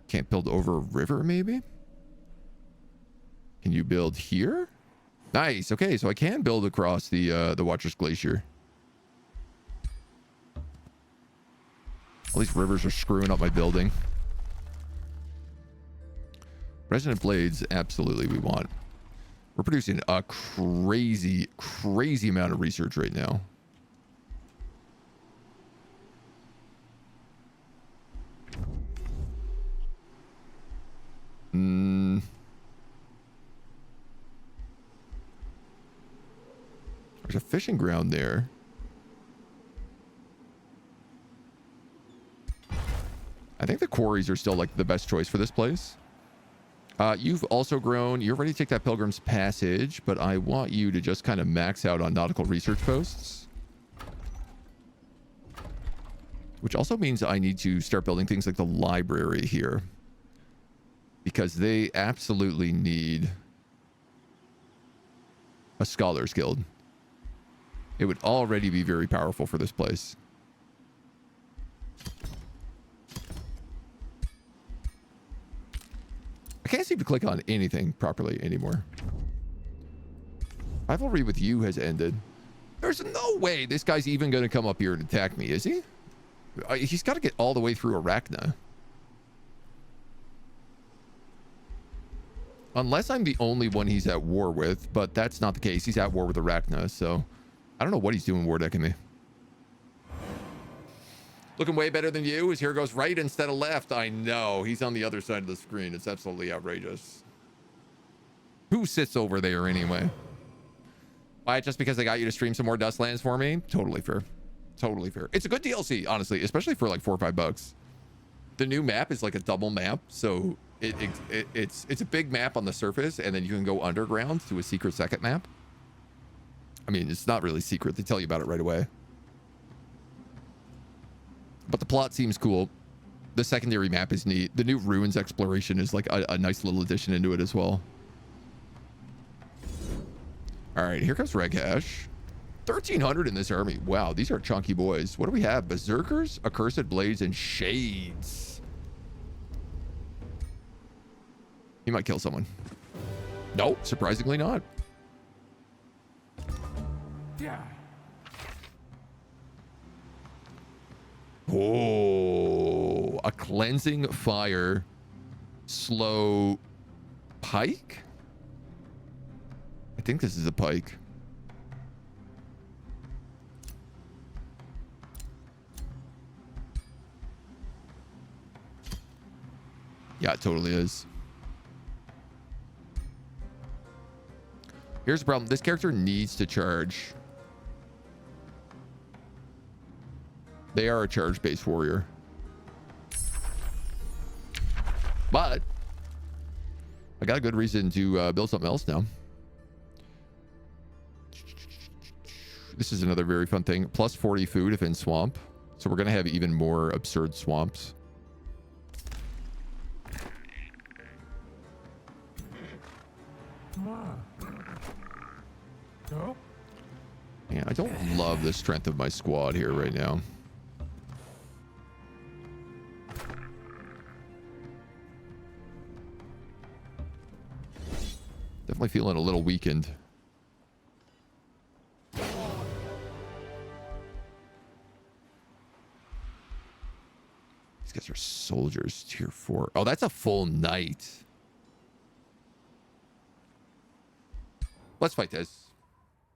[SPEAKER 1] Can't build over a river, maybe? Can you build here? Nice. Okay, so I can build across the Watcher's Glacier. All these rivers are screwing up my building. Resonant blades, absolutely we want. We're producing a crazy, crazy amount of research right now. There's a fishing ground there. I think the quarries are still like the best choice for this place. You've also grown. You're ready to take that Pilgrim's Passage, but I want you to just kind of max out on nautical research posts. Which also means I need to start building things like the library here. Because they absolutely need a Scholars Guild. It would already be very powerful for this place. I can't seem to click on anything properly anymore. Rivalry with you has ended. There's no way this guy's even going to come up here and attack me, is he? He's got to get all the way through Arachna. Unless I'm the only one he's at war with, but that's not the case. He's at war with Arachna, so I don't know what he's doing war decking me. Looking way better than you. His hair goes right instead of left. I know. He's on the other side of the screen. It's absolutely outrageous. Who sits over there anyway? Why? Just because I got you to stream some more Dustlands for me? Totally fair. Totally fair. It's a good DLC, honestly, especially for like $4 or $5. The new map is like a double map, so it's a big map on the surface, and then you can go underground to a secret second map. I mean, it's not really secret. They tell you about it right away. But the plot seems cool. The secondary map is neat. The new ruins exploration is like a nice little addition into it as well. All right, here comes Reghash. 1,300 in this army. Wow, these are chunky boys. What do we have? Berserkers, Accursed Blades, and Shades. He might kill someone. Nope, surprisingly not.
[SPEAKER 3] Yeah.
[SPEAKER 1] Oh, a cleansing fire slow pike? I think this is a pike. Yeah, it totally is. Here's the problem. This character needs to charge. They are a charge-based warrior. But I got a good reason to build something else now. This is another very fun thing. Plus 40 food if in swamp. So we're going to have even more absurd swamps. Yeah, I don't love the strength of my squad here right now. Definitely feeling a little weakened. These guys are soldiers, tier 4. Oh, that's a full knight. Let's fight this.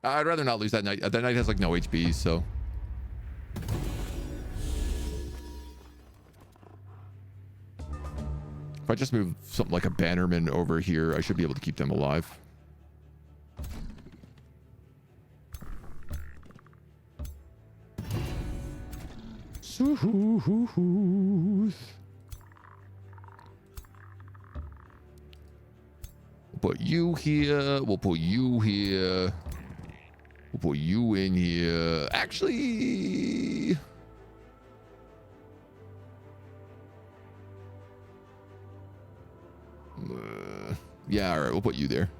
[SPEAKER 1] I'd rather not lose that knight. That knight has like no HP, so. If I just move something like a bannerman over here, I should be able to keep them alive. you here. We'll put you here. We'll put you in here. Actually... yeah, all right, we'll put you there.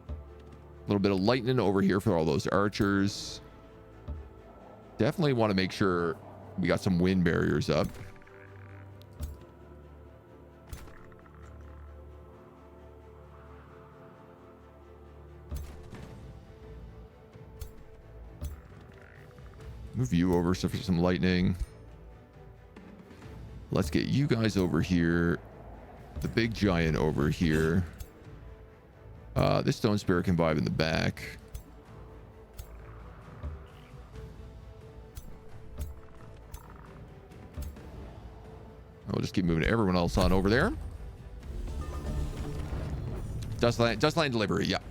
[SPEAKER 1] A little bit of lightning over here for all those archers. Definitely want to make sure we got some wind barriers up. Move you over so for some lightning. Let's get you guys over here. The big giant over here. This stone spirit can vibe in the back. I'll just keep moving everyone else on over there. Dustland delivery. Yep.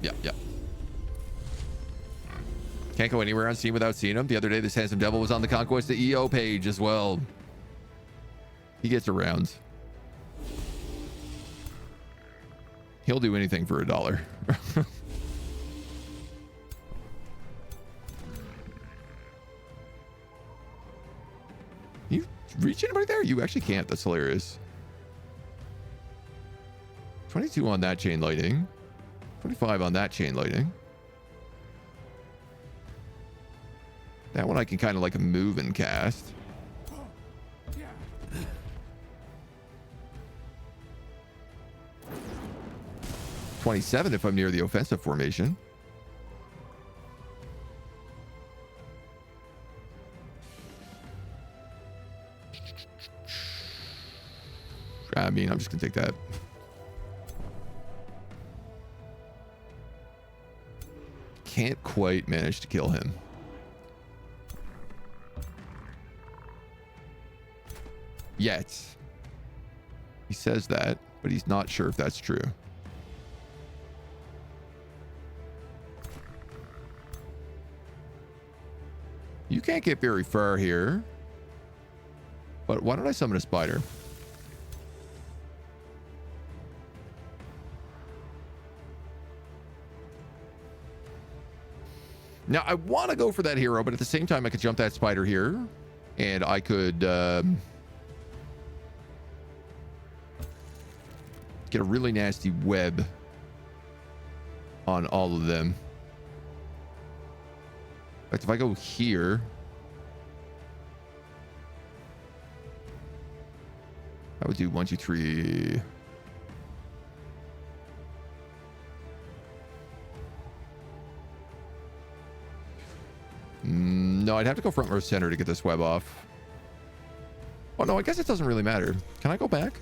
[SPEAKER 1] Can't go anywhere on Steam without seeing him. The other day, this handsome devil was on the Conquest of EO page as well. He gets around. He'll do anything for $1. You reach anybody there? You actually can't. That's hilarious. 22 on that chain lightning. 25 on that chain lightning. That one I can kind of like move and cast. 27 if I'm near the offensive formation. I mean, I'm just gonna take that. Can't quite manage to kill him. Yet. He says that, but he's not sure if that's true. You can't get very far here. But why don't I summon a spider? Now, I want to go for that hero, but at the same time, I could jump that spider here. And I could get a really nasty web on all of them. In fact, if I go here, I would do 1, 2, 3. No, I'd have to go front row center to get this web off. Oh, no, I guess it doesn't really matter. Can I go back?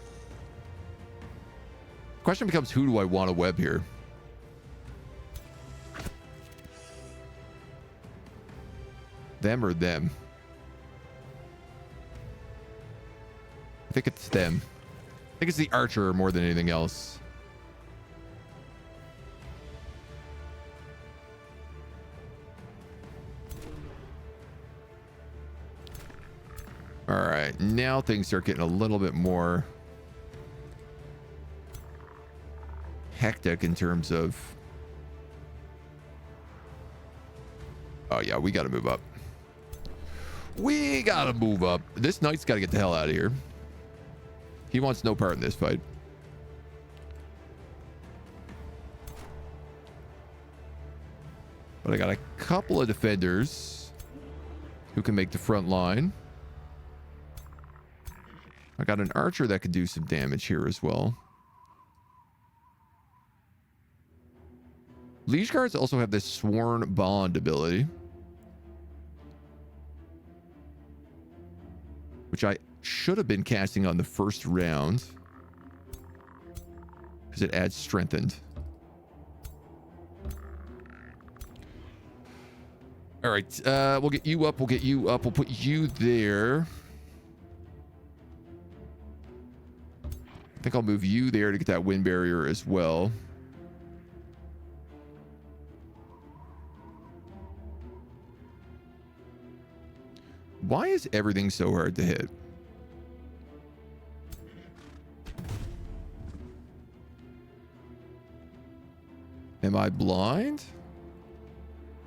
[SPEAKER 1] Question becomes, who do I want to web here? Them or them? I think it's them. I think it's the archer more than anything else. All right, now things start getting a little bit more hectic in terms of... Oh yeah, we gotta move up. We gotta move up. This knight's gotta get the hell out of here. He wants no part in this fight. But I got a couple of defenders who can make the front line. I got an archer that could do some damage here as well. Liege guards also have this sworn bond ability, which I should have been casting on the first round because it adds strengthened. All right, we'll get you up. We'll get you up. We'll put you there. I think I'll move you there to get that wind barrier as well. Why is everything so hard to hit? Am I blind?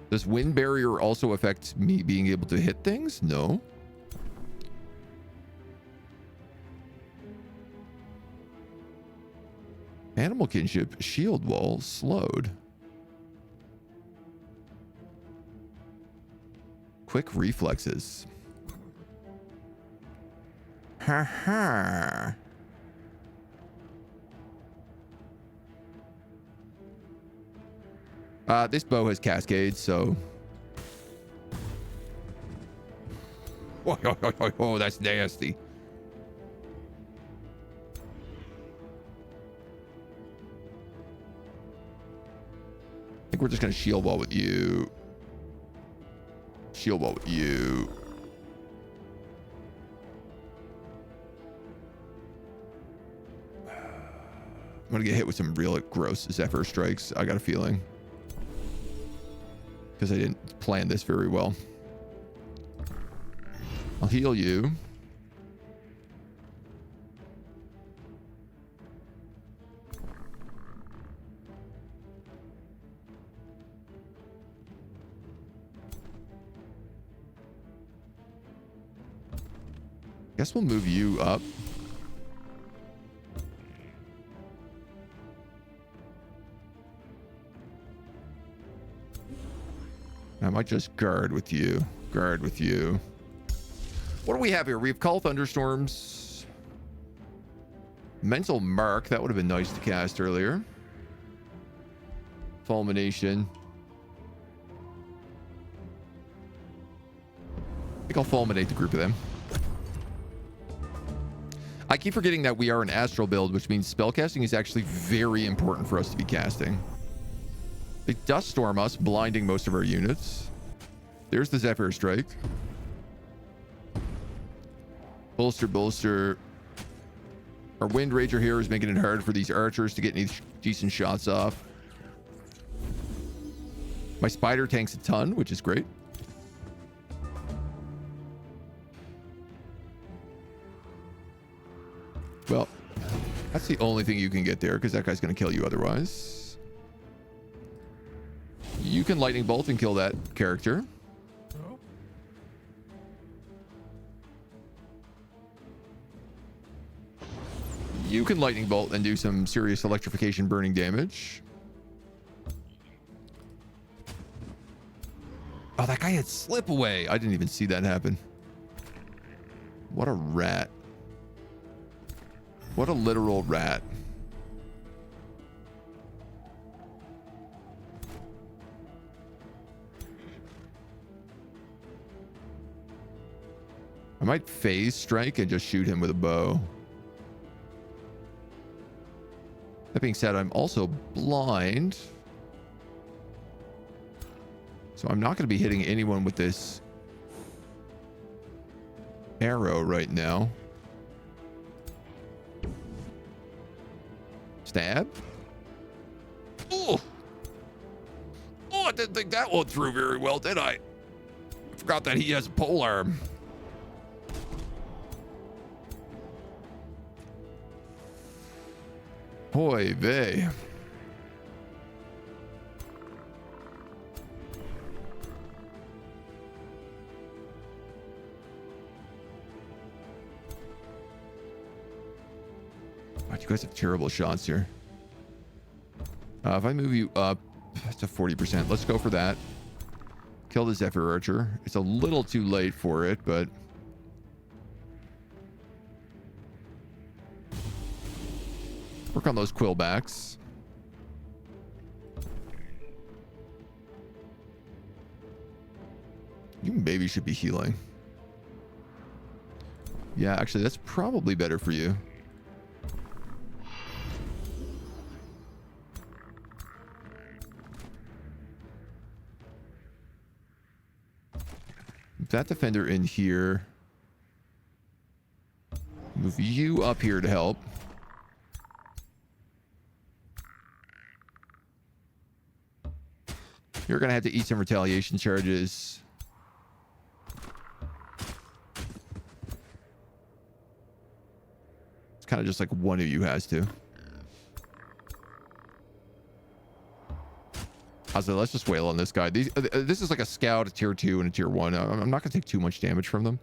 [SPEAKER 1] Does wind barrier also affect me being able to hit things? No. Animal kinship, shield wall, slowed. Quick reflexes. Ha ha. This bow has cascades, so. Oh, that's nasty. I think we're just gonna shield wall with you. Shield wall with you. I'm gonna get hit with some real gross Zephyr strikes. I got a feeling. Because I didn't plan this very well. I'll heal you. Guess we'll move you up. I might just guard with you. Guard with you. What do we have here? We have Call Thunderstorms. Mental Mark. That would have been nice to cast earlier. Fulmination. I think I'll fulminate the group of them. I keep forgetting that we are an astral build, which means spellcasting is actually very important for us to be casting. They dust storm us, blinding most of our units. There's the Zephyr Strike. Bolster, bolster. Our Wind Rager here is making it hard for these archers to get any decent shots off. My spider tanks a ton, which is great. Well, that's the only thing you can get there, because that guy's going to kill you otherwise. You can lightning bolt and kill that character. You can lightning bolt and do some serious electrification burning damage. Oh, that guy had slip away. I didn't even see that happen. What a rat. What a literal rat. I might phase strike and just shoot him with a bow. That being said, I'm also blind. So I'm not going to be hitting anyone with this arrow right now. Stab. Oh! Oh, I didn't think that one through very well, did I? I forgot that he has a pole arm. Boy, vey. God, you guys have terrible shots here. If I move you up to 40%, let's go for that. Kill the Zephyr Archer. It's a little too late for it, but... work on those quillbacks. You maybe should be healing. Yeah, actually, that's probably better for you. That defender in here. Move you up here to help. You're going to have to eat some retaliation charges. It's kind of just like one of you has to. positive. Let's just wail on this guy. This is like a scout, a tier 2, and a tier 1. I'm not going to take too much damage from them.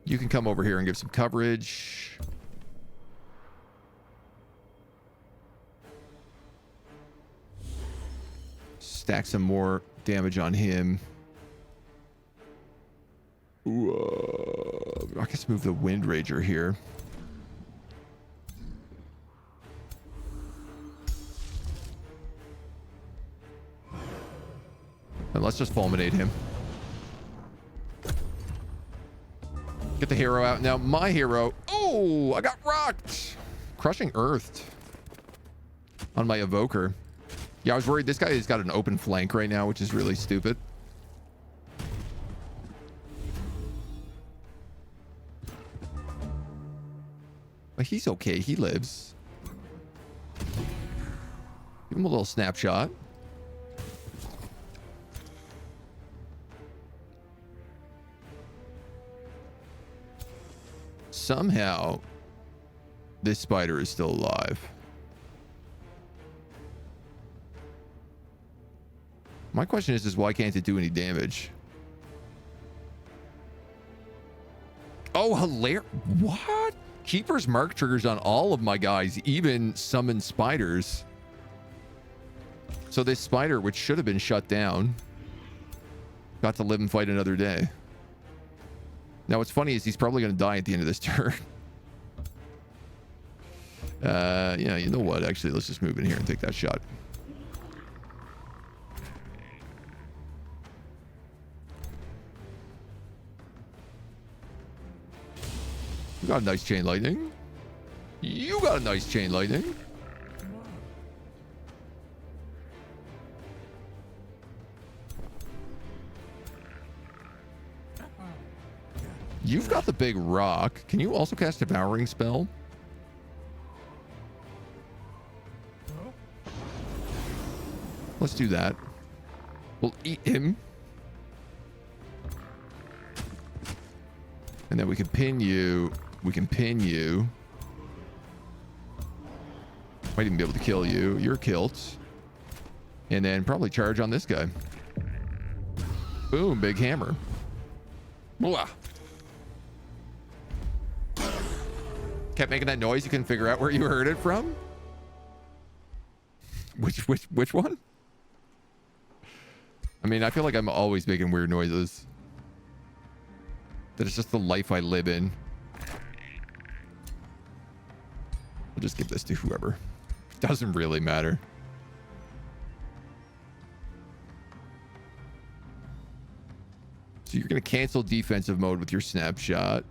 [SPEAKER 1] You can come over here and give some coverage. Stack some more damage on him. Ooh, I guess move the Wind Rager here. And let's just fulminate him. Get the hero out. Now, my hero... Oh, I got rocked. Crushing Earthed on my Evoker. Yeah, I was worried. This guy has got an open flank right now, which is really stupid. But he's okay. He lives. Give him a little snapshot. Somehow, this spider is still alive. My question is why can't it do any damage? Oh, hilarious. What? Keeper's Mark triggers on all of my guys, even summon spiders. So this spider, which should have been shut down, got to live and fight another day. Now, what's funny is he's probably going to die at the end of this turn. Yeah, you know what? Actually, let's just move in here and take that shot. You got a nice chain lightning. You got a nice chain lightning. You've got the big rock. Can you also cast a Devouring spell? Let's do that. We'll eat him. And then we can pin you. We can pin you. Might even be able to kill you. You're killed. And then probably charge on this guy. Boom, big hammer. Blah. Kept making that noise. You couldn't figure out where you heard it from? Which one? I mean, I feel like I'm always making weird noises. That it's just the life I live in. I'll just give this to whoever. Doesn't really matter. So you're going to cancel defensive mode with your snapshot,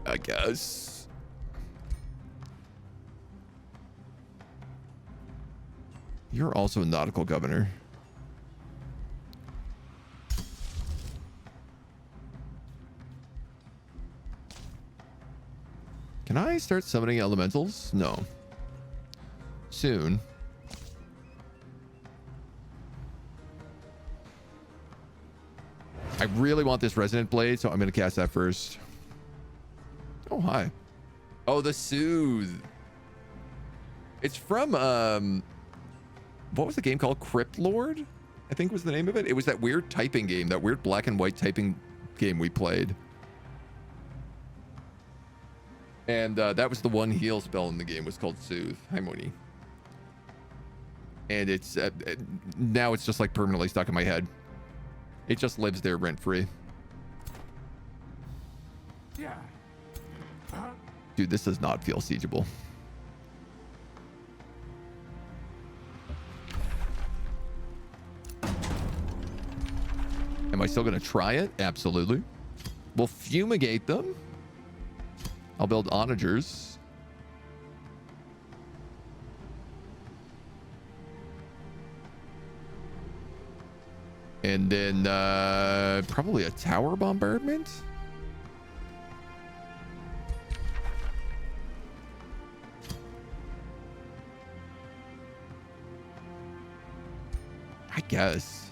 [SPEAKER 1] I guess. You're also a nautical governor. Can I start summoning elementals? No. Soon. I really want this Resonant Blade, so I'm going to cast that first. Oh, hi. Oh, the Soothe. It's from, what was the game called? Crypt Lord, I think was the name of it. It was that weird typing game, that weird black and white typing game we played. And that was the one heal spell in the game, was called Soothe. Hi, Moni. And it's now it's just like permanently stuck in my head. It just lives there rent free. Yeah. Dude, this does not feel siegeable. Am I still going to try it? Absolutely. We'll fumigate them. I'll build onagers. And then probably a tower bombardment. I guess.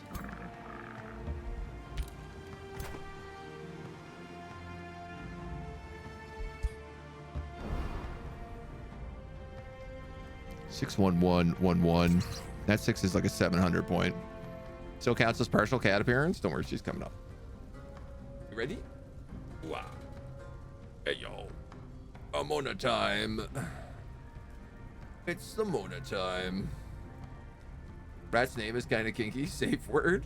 [SPEAKER 1] 61111. That 6 is like a 700 point. Still counts as partial cat appearance. Don't worry, she's coming up. You ready? Wow. Hey yo. Mona time. It's the Mona time. Rat's name is kind of kinky. Safe word.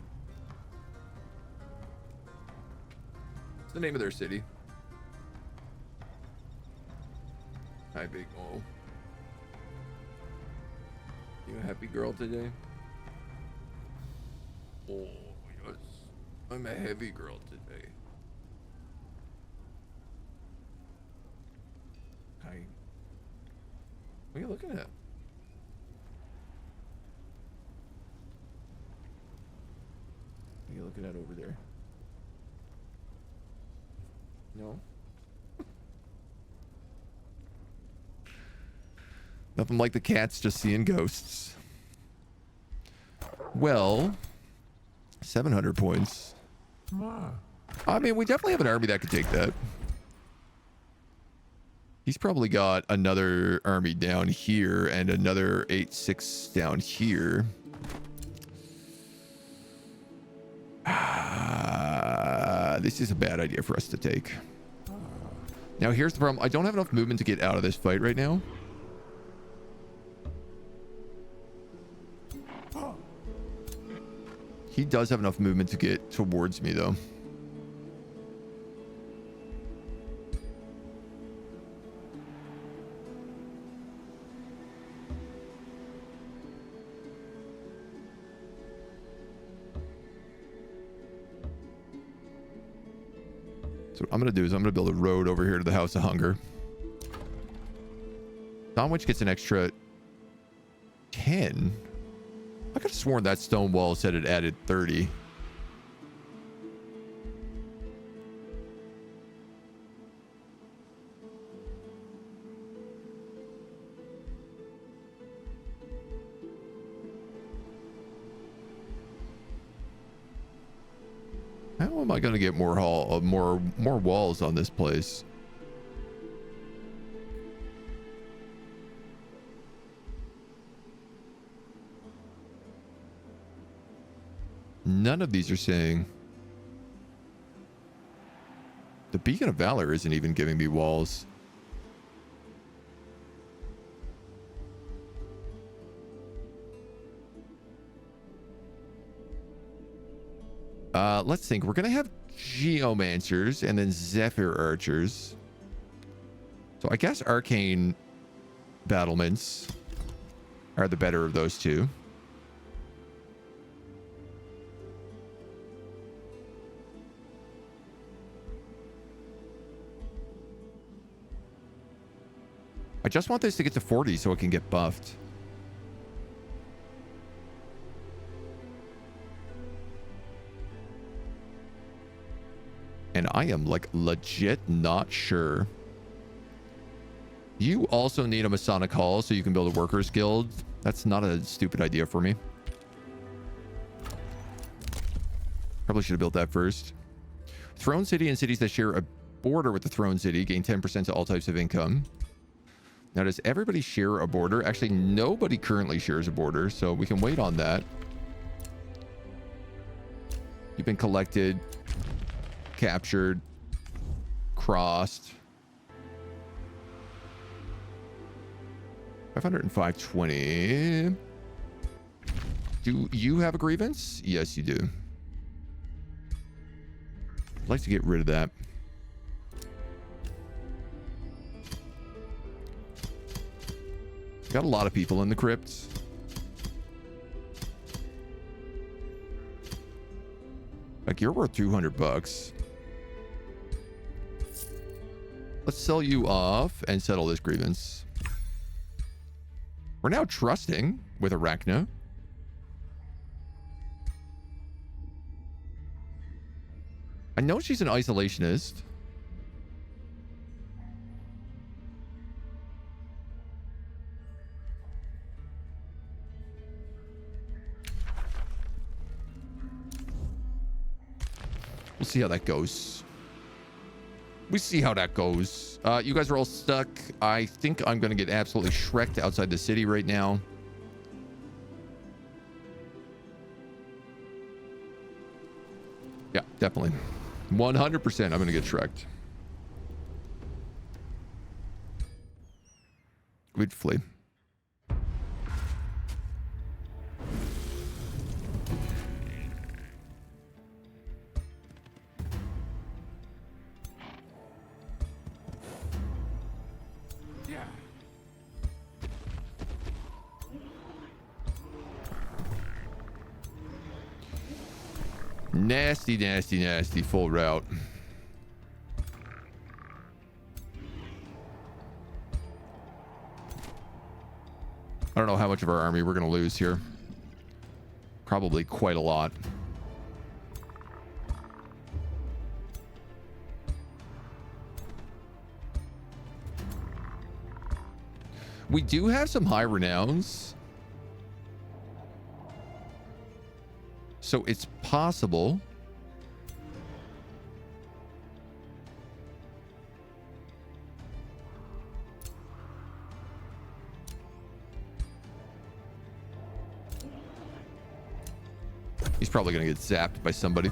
[SPEAKER 1] What's the name of their city? Hi, Big O. You a happy girl today? Oh, yes. I'm a heavy girl today. Hi. What are you looking at? What are you looking at over there? No? Nothing like the cats just seeing ghosts. Well, 700 points. I mean, we definitely have an army that could take that. He's probably got another army down here and another 8-6 down here. This is a bad idea for us to take. Now, here's the problem. I don't have enough movement to get out of this fight right now. He does have enough movement to get towards me, though. So what I'm going to do is I'm going to build a road over here to the House of Hunger. Donwich gets an extra 10. I could have sworn that stone wall said it added 30. How am I going to get more walls on this place? None of these are saying. The Beacon of Valor isn't even giving me walls. Let's think. We're going to have Geomancers and then Zephyr Archers. So I guess Arcane Battlements are the better of those two. I just want this to get to 40 so it can get buffed. And I am like legit not sure. You also need a Masonic Hall so you can build a workers guild. That's not a stupid idea for me. Probably should have built that first. Throne City and cities that share a border with the Throne City gain 10% to all types of income. Now, does everybody share a border? Actually, nobody currently shares a border, so we can wait on that. You've been collected, captured, crossed. 505.20. Do you have a grievance? Yes, you do. I'd like to get rid of that. Got a lot of people in the crypts. Like, you're worth 200 bucks. Let's sell you off and settle this grievance. We're now trusting with Arachna. I know she's an isolationist. We'll see how that goes. We see how that goes. You guys are all stuck. I think I'm going to get absolutely shreked outside the city right now. Yeah, definitely. 100% I'm going to get shreked. We'd flee. Nasty, nasty, nasty full route. I don't know how much of our army we're going to lose here. Probably quite a lot. We do have some high renowns. So it's possible. He's probably going to get zapped by somebody.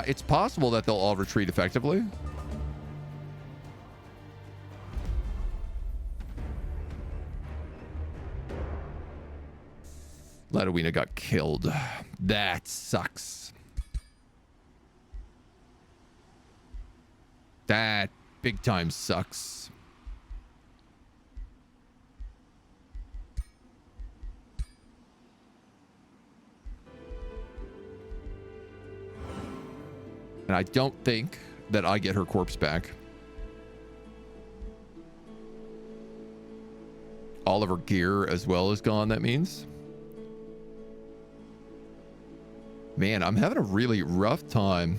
[SPEAKER 1] It's possible that they'll all retreat effectively. Ladowina got killed. That sucks. That big time sucks. And I don't think that I get her corpse back. All of her gear as well is gone, that means. Man, I'm having a really rough time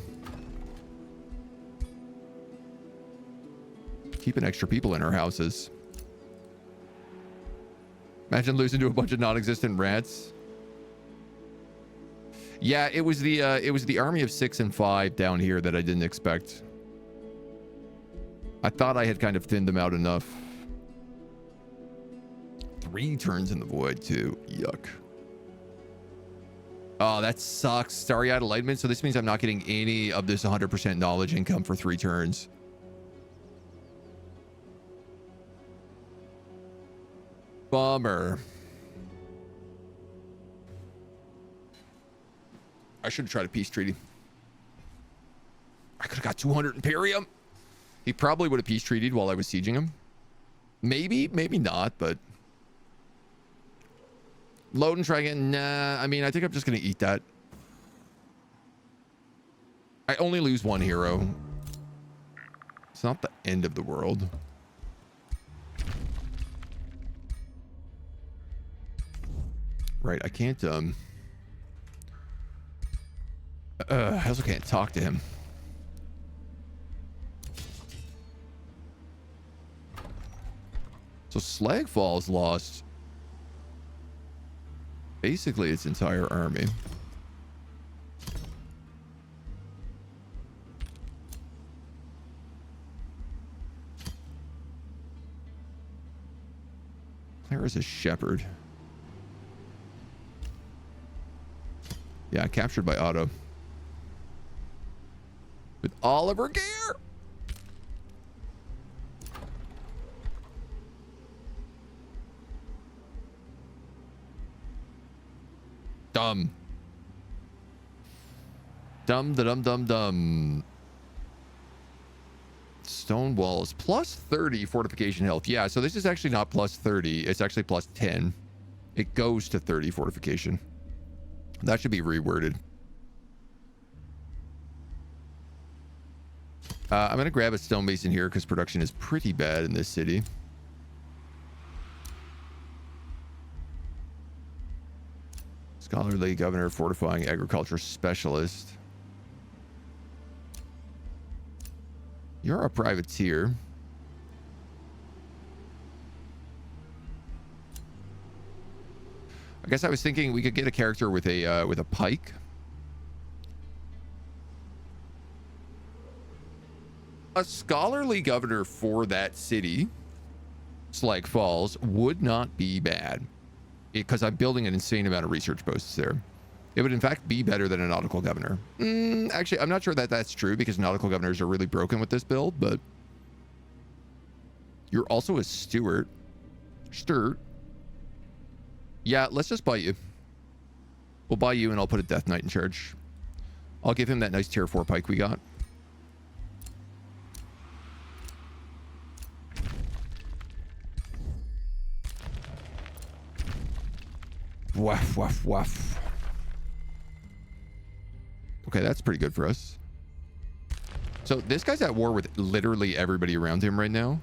[SPEAKER 1] keeping extra people in our houses. Imagine losing to a bunch of non-existent rats. Yeah, it was the army of 6 and 5 down here that I didn't expect. I thought I had kind of thinned them out enough. 3 turns in the void too. Yuck. Oh, that sucks. Starry Eyed Enlightenment. So this means I'm not getting any of this 100% knowledge income for 3 turns. Bummer. I should have tried a peace treaty. I could have got 200 Imperium. He probably would have peace treated while I was sieging him. Maybe, maybe not, but... Load and try again. Nah, I mean, I think I'm just going to eat that. I only lose 1 hero. It's not the end of the world. Right, I can't, I also can't talk to him. So Slagfall's lost basically its entire army. There is a shepherd. Yeah, captured by Otto. With all of her gear. Dumb. Dumb. Stone walls. Plus 30 fortification health. Yeah, so this is actually not plus 30. It's actually plus 10. It goes to 30 fortification. That should be reworded. I'm going to grab a stonemason here because production is pretty bad in this city. Scholarly governor, fortifying agriculture specialist. You're a privateer. I guess I was thinking we could get a character with a pike. a scholarly governor for that city, Slag Falls, would not be bad, because I'm building an insane amount of research posts there. It would in fact be better than a nautical governor. Actually, I'm not sure that that's true, because nautical governors are really broken with this build, but you're also a steward. Yeah, let's just buy you. We'll buy you and I'll put a Death Knight in charge. I'll give him that nice tier 4 pike we got. Waff, waff, waff. Okay, that's pretty good for us. So this guy's at war with literally everybody around him right now.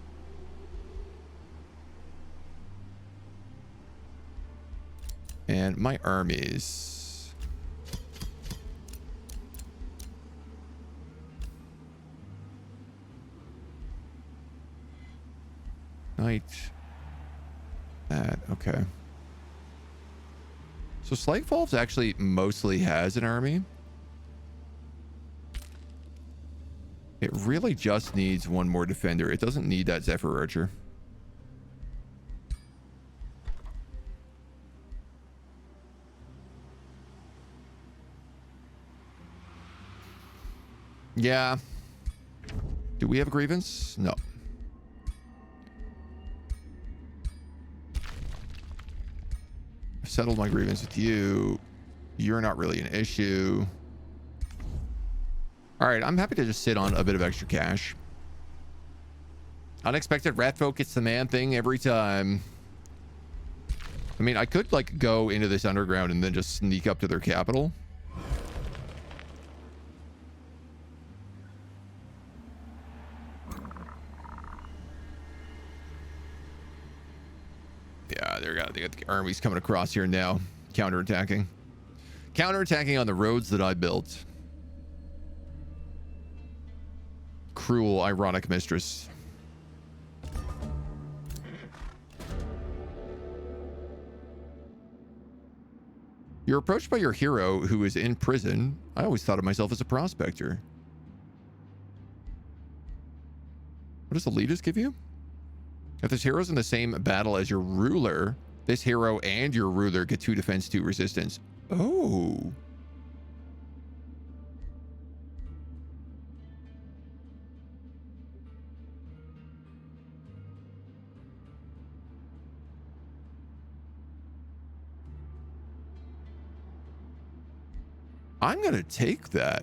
[SPEAKER 1] And my armies. Knight. That, okay. So Slag Falls actually mostly has an army. It really just needs one more defender. It doesn't need that Zephyr Archer. Yeah. Do we have a grievance? No. I've settled my grievance with you. You're not really an issue. All right, I'm happy to just sit on a bit of extra cash. Unexpected rat folk, it's the man thing every time. I mean, I could like go into this underground and then just sneak up to their capital. Yeah, they got the armies coming across here now. Counterattacking. Counterattacking on the roads that I built. Cruel, ironic mistress. You're approached by your hero who is in prison. I always thought of myself as a prospector. What does Elitist give you? If this hero's in the same battle as your ruler, this hero and your ruler get 2 defense, 2 resistance. Oh. I'm going to take that.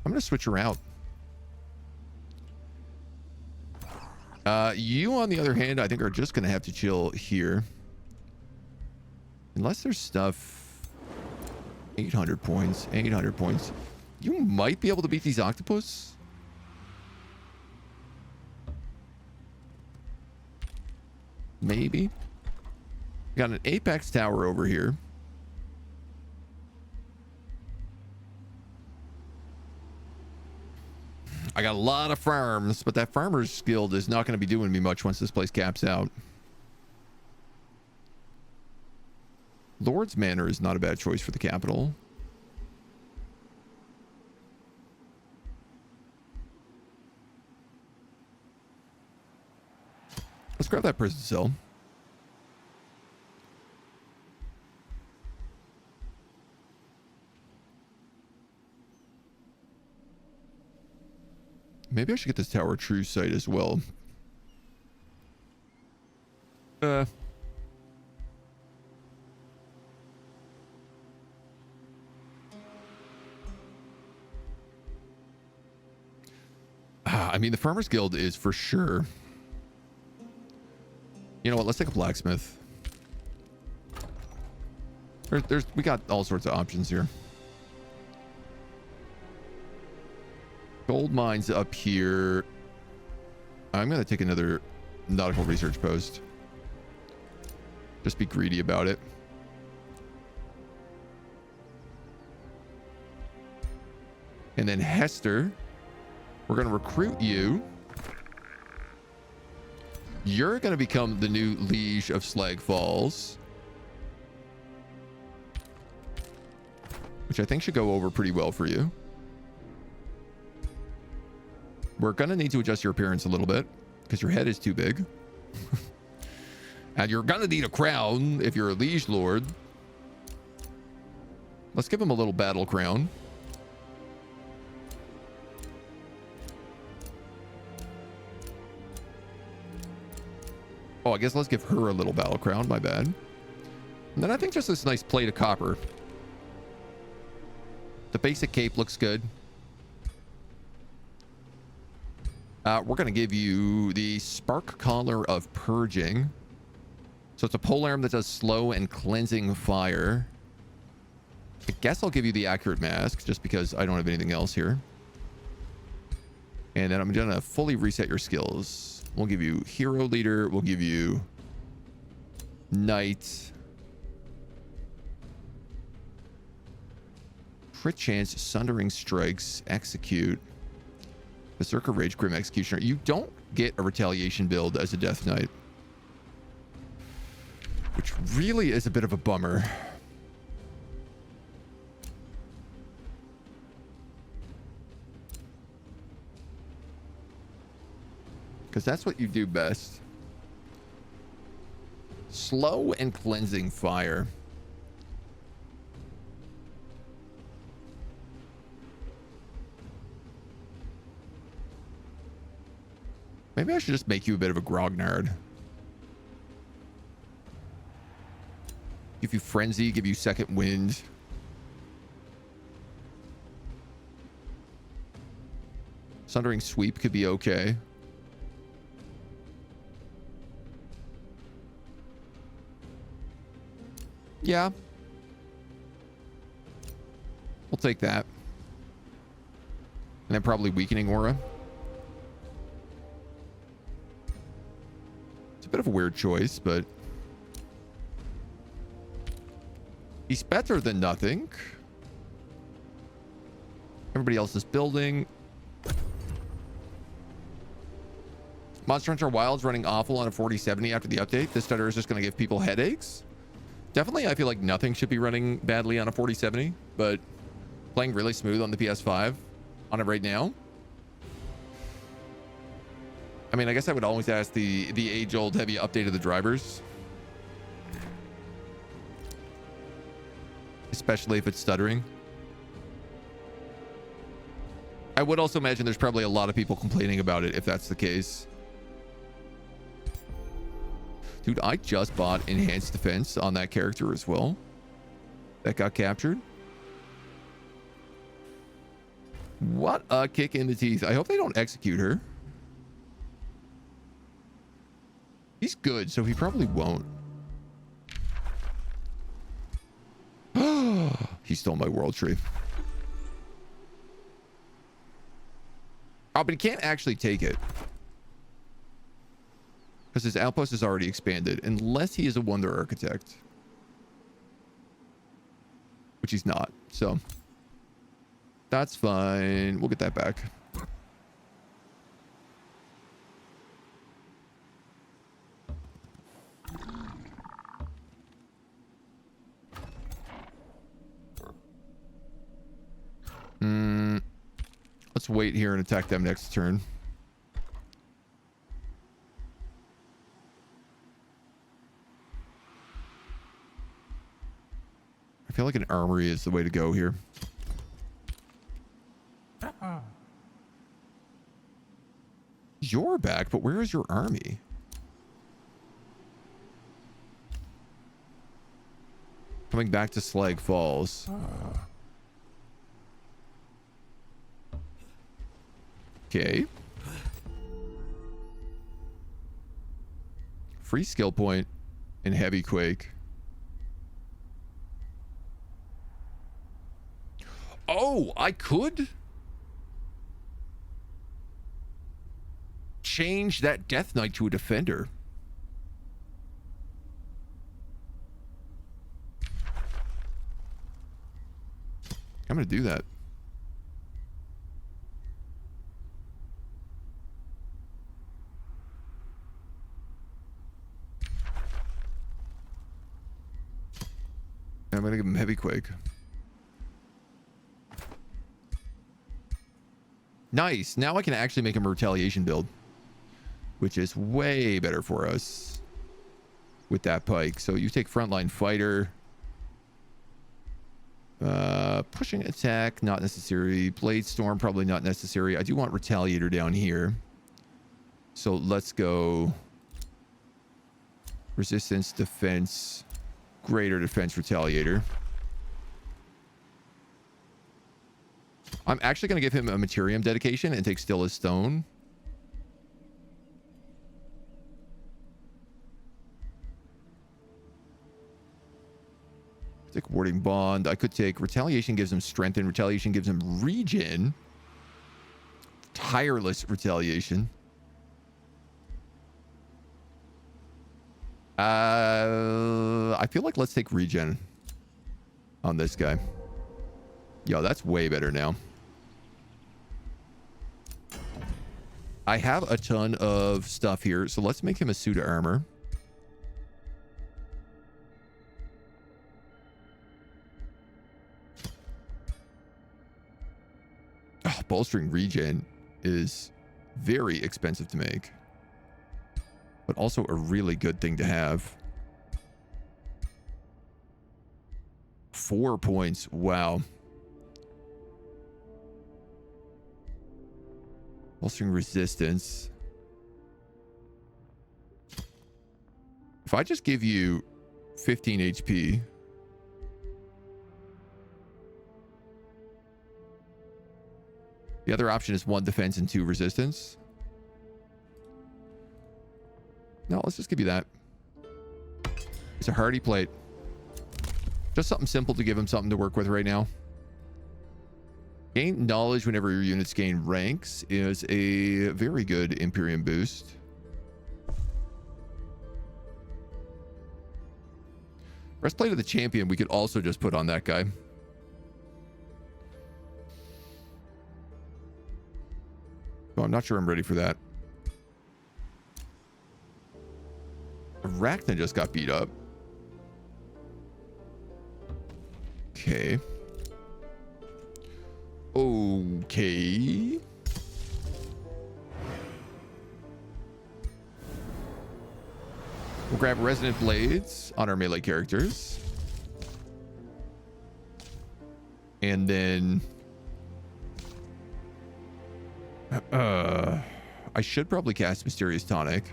[SPEAKER 1] I'm going to switch her out. You, on the other hand, I think are just going to have to chill here. Unless there's stuff... 800 points. 800 points. You might be able to beat these octopus. Maybe. Got an Apex tower over here. I got a lot of farms, but that farmer's guild is not going to be doing me much once this place caps out. Lord's Manor is not a bad choice for the capital. Let's grab that prison cell. Maybe I should get this tower true site as well. I mean, the Farmers Guild is for sure. You know what? Let's take a blacksmith. We got all sorts of options here. Gold mines up here. I'm going to take another nautical research post. Just be greedy about it. And then Hester, we're going to recruit you. You're going to become the new liege of Slag Falls. which I think should go over pretty well for you. We're going to need to adjust your appearance a little bit because your head is too big. And you're going to need a crown if you're a liege lord. Let's give him a little battle crown. Oh, I guess let's give her a little battle crown. My bad. And then I think just this nice plate of copper. The basic cape looks good. We're going to give you the Spark Collar of Purging. So it's a polearm that does slow and cleansing fire. I guess I'll give you the Accurate Mask just because I don't have anything else here. And then I'm going to fully reset your skills. We'll give you Hero Leader. We'll give you Knight. Crit Chance, Sundering Strikes, Execute. Berserker Rage, Grim Executioner. You don't get a retaliation build as a Death Knight, which really is a bit of a bummer. Because that's what you do best. Slow and cleansing fire. Maybe I should just make you a bit of a grognard. Give you frenzy, give you second wind. Sundering sweep could be okay. Yeah. We'll take that. And then probably weakening aura. It's a bit of a weird choice, but he's better than nothing. Everybody else is building. Monster Hunter Wilds running awful on a 4070 after the update. This stutter is just going to give people headaches. Definitely, I feel like nothing should be running badly on a 4070, but playing really smooth on the PS5 on it right now. I mean, I guess I would always ask the age-old have you updated the drivers? Especially if it's stuttering. I would also imagine there's probably a lot of people complaining about it if that's the case. Dude, I just bought enhanced defense on that character as well. That got captured. What a kick in the teeth. I hope they don't execute her. He's good, so he probably won't. He stole my world tree. Oh, but he can't actually take it. Because his outpost is already expanded, unless he is a Wonder Architect. Which he's not, so that's fine. We'll get that back. Let's wait here and attack them next turn. I feel like an armory is the way to go here. You're back, but where is your army? Coming back to Slag Falls. Okay. Free skill point in Heavy Quake. Oh, I could change that Death Knight to a defender. I'm going to do that. I'm going to give him Heavy Quake. Nice. Now I can actually make him a retaliation build, which is way better for us with that pike. So you take frontline fighter. Pushing attack, not necessary. Blade storm, probably not necessary. I do want retaliator down here. So let's go resistance, defense, greater defense, retaliator. I'm actually going to give him a Materium dedication and take Still as Stone. Take Warding Bond. I could take Retaliation, gives him strength, and Retaliation gives him regen. Tireless Retaliation. I feel like let's take regen on this guy. Yo, that's way better now. I have a ton of stuff here, so let's make him a suit of armor. Oh, bolstering regen is very expensive to make, but also a really good thing to have. 4 points. Wow. Bolstering resistance. If I just give you 15 HP, the other option is 1 defense and 2 resistance. No, let's just give you that. It's a hardy plate. Just something simple to give him something to work with right now. Gain knowledge whenever your units gain ranks is a very good Imperium boost. Breastplate of the Champion we could also just put on that guy. Oh, I'm not sure I'm ready for that. Arachna just got beat up. Okay. Okay. We'll grab Resonant Blades on our melee characters. And then... I should probably cast Mysterious Tonic.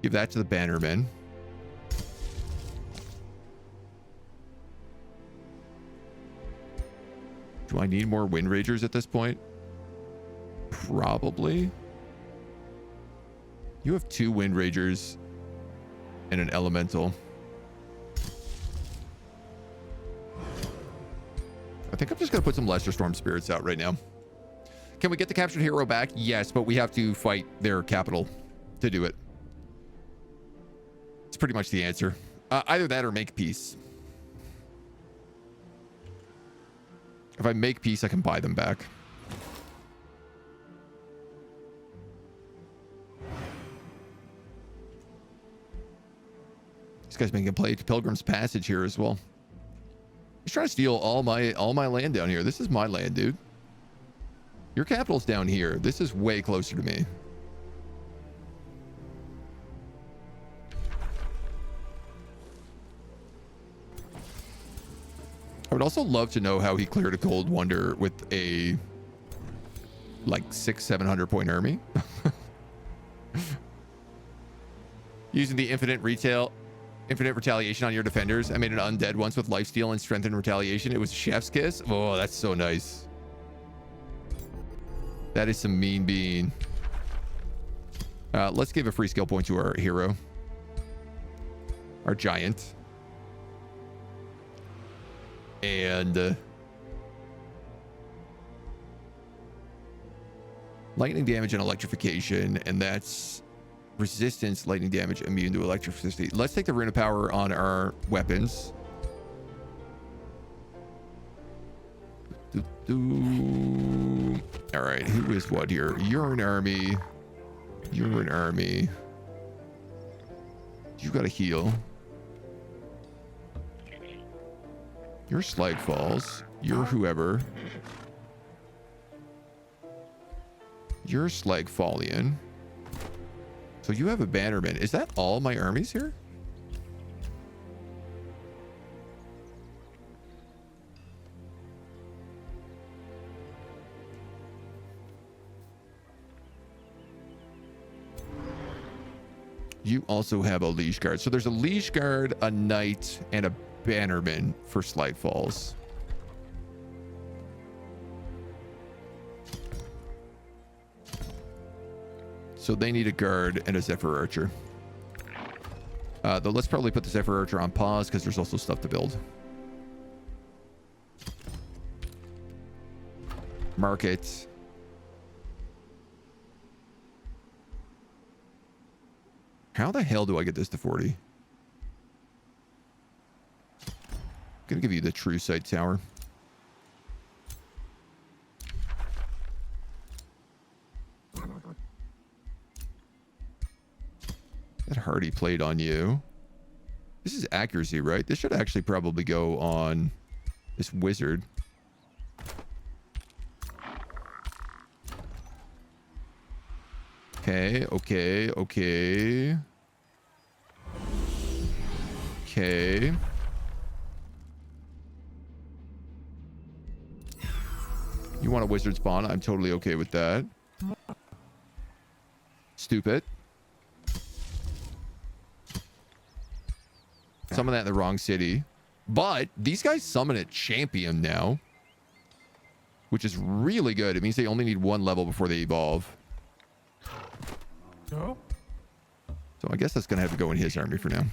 [SPEAKER 1] Give that to the Bannermen. Do I need more Wind Ragers at this point? Probably. You have 2 Wind Ragers and an Elemental. I think I'm just going to put some Lesser Storm Spirits out right now. Can we get the captured hero back? Yes, but we have to fight their capital to do it. It's pretty much the answer. Either that or make peace. If I make peace, I can buy them back. This guy's making a play to Pilgrim's Passage here as well. He's trying to steal all my land down here. This is my land, dude. Your capital's down here. This is way closer to me. I would also love to know how he cleared a Cold Wonder with a like 600-700 point army. Using the infinite retaliation on your defenders. I made an undead once with lifesteal and strength and retaliation. It was chef's kiss. Oh, that's so nice. That is some mean bean. Let's give a free skill point to our hero. Our giant. And lightning damage and electrification, and that's resistance, lightning damage, immune to electricity. Let's take the Rune of Power on our weapons. All right, who is what here? You're an army. You're an army. You gotta heal. You're Slag Falls. You're whoever. You're Slag Fallian. So you have a bannerman. Is that all my armies here? You also have a Liege Guard. So there's a Liege Guard, a Knight, and a Bannerman for Slag Falls. So they need a Guard and a Zephyr Archer. Though let's probably put the Zephyr Archer on pause because there's also stuff to build. Market. How the hell do I get this to 40? I'm gonna give you the True Sight Tower. That Hardy played on you. This is accuracy, right? This should actually probably go on this wizard. Okay, okay, okay. Okay. You want a wizard spawn? I'm totally okay with that. Stupid. Summon that in the wrong city. But these guys summon at champion now, which is really good. It means they only need one level before they evolve.
[SPEAKER 3] No.
[SPEAKER 1] So I guess that's going to have to go in his army for now.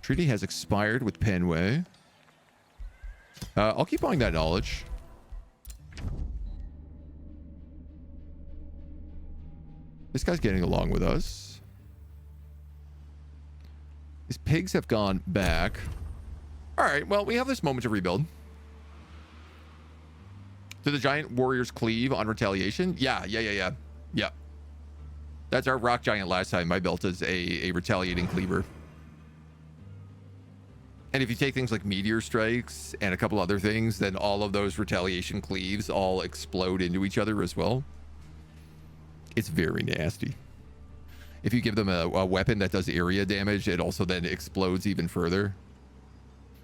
[SPEAKER 1] Treaty has expired with Penway. I'll keep buying that knowledge. This guy's getting along with us. His pigs have gone back. All right, well, we have this moment to rebuild. Do the giant warriors cleave on retaliation? Yeah. That's our rock giant last time I built as a retaliating cleaver. And if you take things like meteor strikes and a couple other things, then all of those retaliation cleaves all explode into each other as well. It's very nasty. If you give them a weapon that does area damage, it also then explodes even further.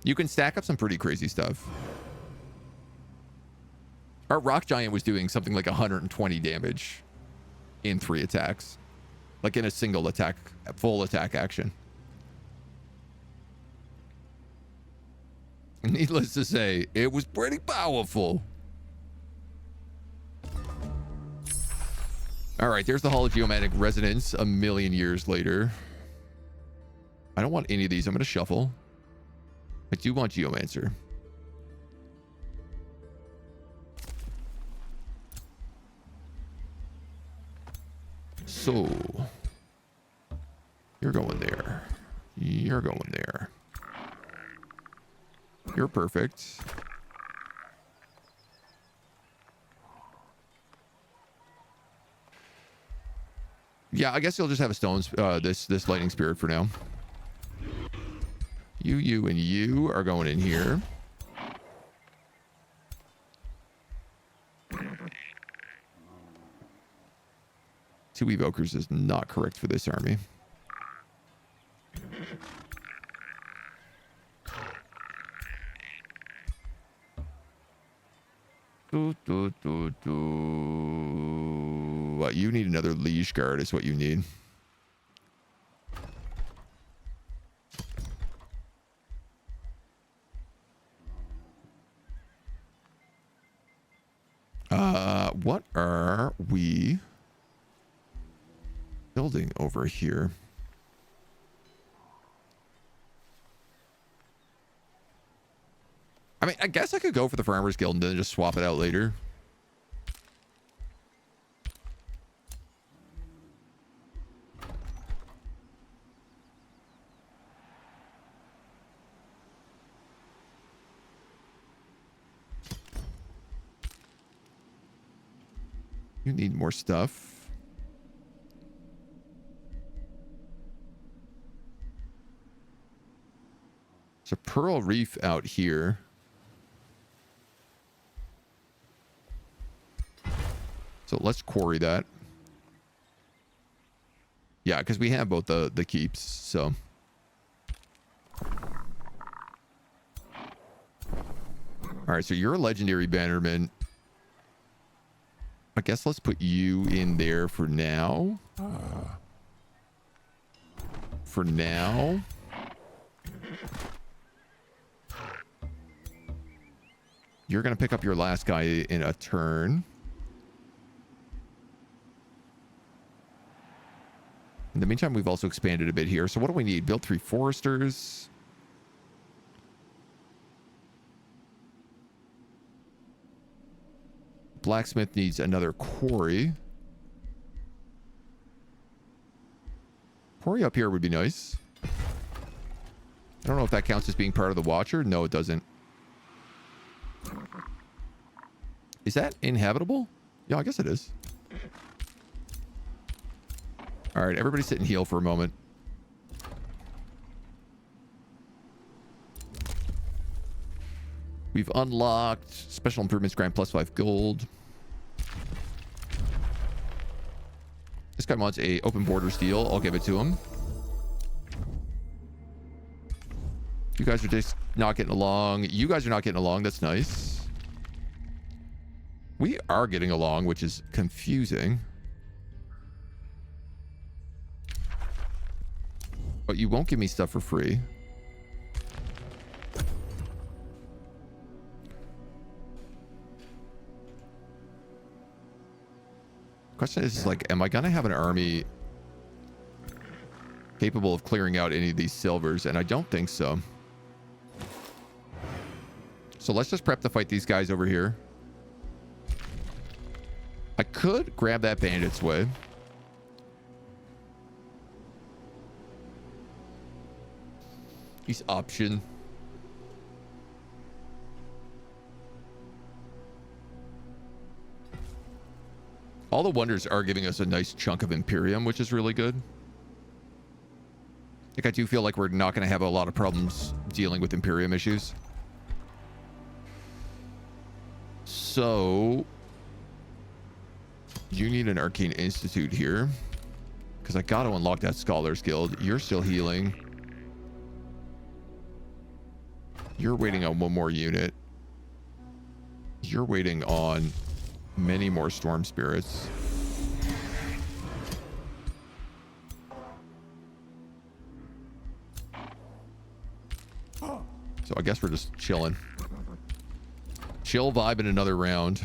[SPEAKER 1] You can stack up some pretty crazy stuff. Our rock giant was doing something like 120 damage in 3 attacks. Like in a single attack, full attack action. Needless to say, it was pretty powerful. All right, there's the Hall of Geomantic Resonance a million years later. I don't want any of these. I'm going to shuffle. I do want Geomancer. So, you're going there. You're going there. You're perfect. Yeah, I guess you'll just have a stone, this lightning spirit for now. You, and you are going in here. Two evokers is not correct for this army. What, you need another Liege Guard is what you need. What are we building over here? I mean, I guess I could go for the Farmers Guild and then just swap it out later. You need more stuff. There's a pearl reef out here. So let's quarry that. Yeah, because we have both the keeps, so. All right, so you're a legendary bannerman. I guess let's put you in there for now. For now. You're going to pick up your last guy in a turn. In the meantime, we've also expanded a bit here. So what do we need? Build 3 foresters. Blacksmith needs another quarry. Quarry up here would be nice. I don't know if that counts as being part of the Watcher. No, it doesn't. Is that inhabitable? Yeah, I guess it is. All right, everybody sit and heal for a moment. We've unlocked special improvements grant +5 gold. This guy wants a open borders deal. I'll give it to him. You guys are just not getting along. You guys are not getting along. That's nice. We are getting along, which is confusing. But you won't give me stuff for free. Question is, like, am I gonna have an army capable of clearing out any of these silvers? And I don't think so. So let's just prep to fight these guys over here. I could grab that bandit's way. He's option. All the wonders are giving us a nice chunk of Imperium, which is really good. Like, I do feel like we're not going to have a lot of problems dealing with Imperium issues. So, you need an Arcane Institute here. Because I got to unlock that Scholar's Guild. You're still healing. You're waiting on one more unit. You're waiting on many more Storm Spirits. So I guess we're just chilling. Chill vibe in another round.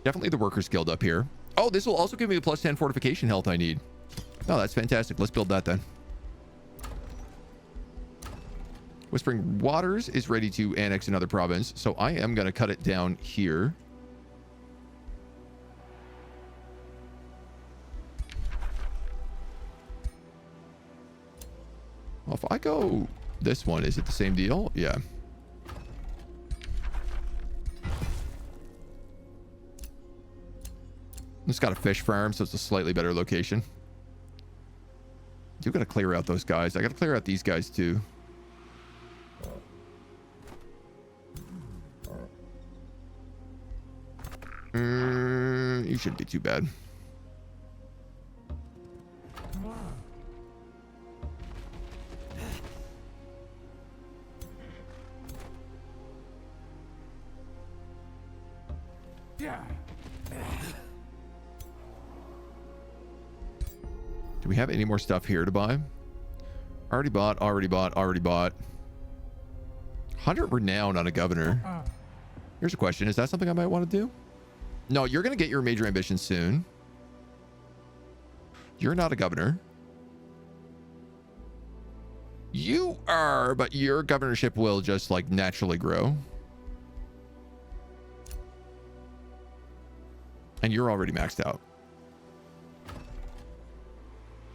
[SPEAKER 1] Definitely the Workers Guild up here. Oh, this will also give me the +10 fortification health I need. Oh, that's fantastic. Let's build that then. Whispering Waters is ready to annex another province, so I am going to cut it down here. Well, if I go this one, is it the same deal? Yeah. It's got a fish farm, so it's a slightly better location. Do got to clear out those guys. I got to clear out these guys too. You shouldn't be too bad.
[SPEAKER 3] Yeah.
[SPEAKER 1] Do we have any more stuff here to buy? Already bought, already bought, already bought. 100 renown on a governor. Here's a question. Is that something I might want to do? No, you're going to get your major ambition soon. You're not a governor. You are, but your governorship will just like naturally grow. And you're already maxed out.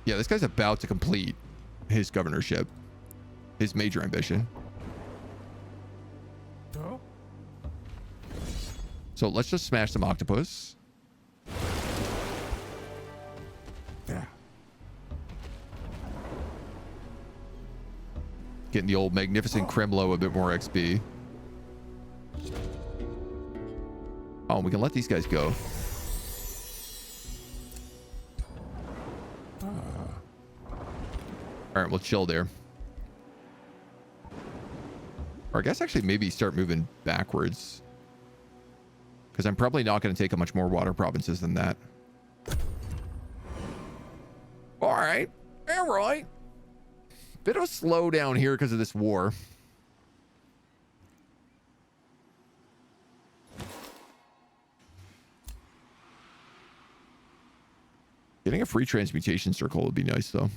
[SPEAKER 1] Yeah, this guy's about to complete his governorship. His major ambition.
[SPEAKER 3] Oh.
[SPEAKER 1] So let's just smash some octopus. Getting the old magnificent Kremlo a bit more XP. Oh, we can let these guys go. All right, we'll chill there. Or I guess actually maybe start moving backwards. Because I'm probably not going to take up much more water provinces than that. All right. All right. Bit of a slowdown here because of this war. Getting a free transmutation circle would be nice, though.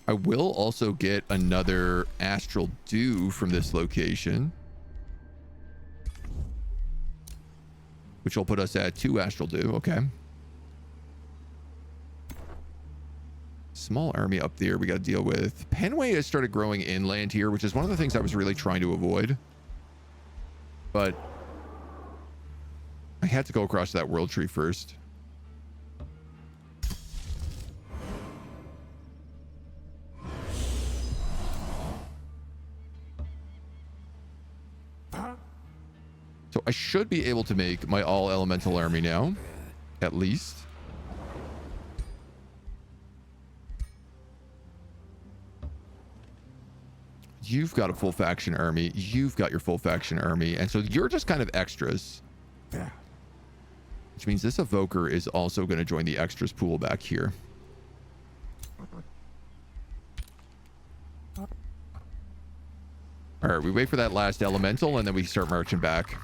[SPEAKER 1] I will also get another astral dew from this location, which will put us at 2 astral dew. Okay. Small army up there we got to deal with. Penway has started growing inland here, which is one of the things I was really trying to avoid. But I had to go across that world tree first. So I should be able to make my all elemental army now, at least. You've got a full faction army. You've got your full faction army. And so you're just kind of extras. Which means this evoker is also going to join the extras pool back here. All right, we wait for that last elemental and then we start marching back.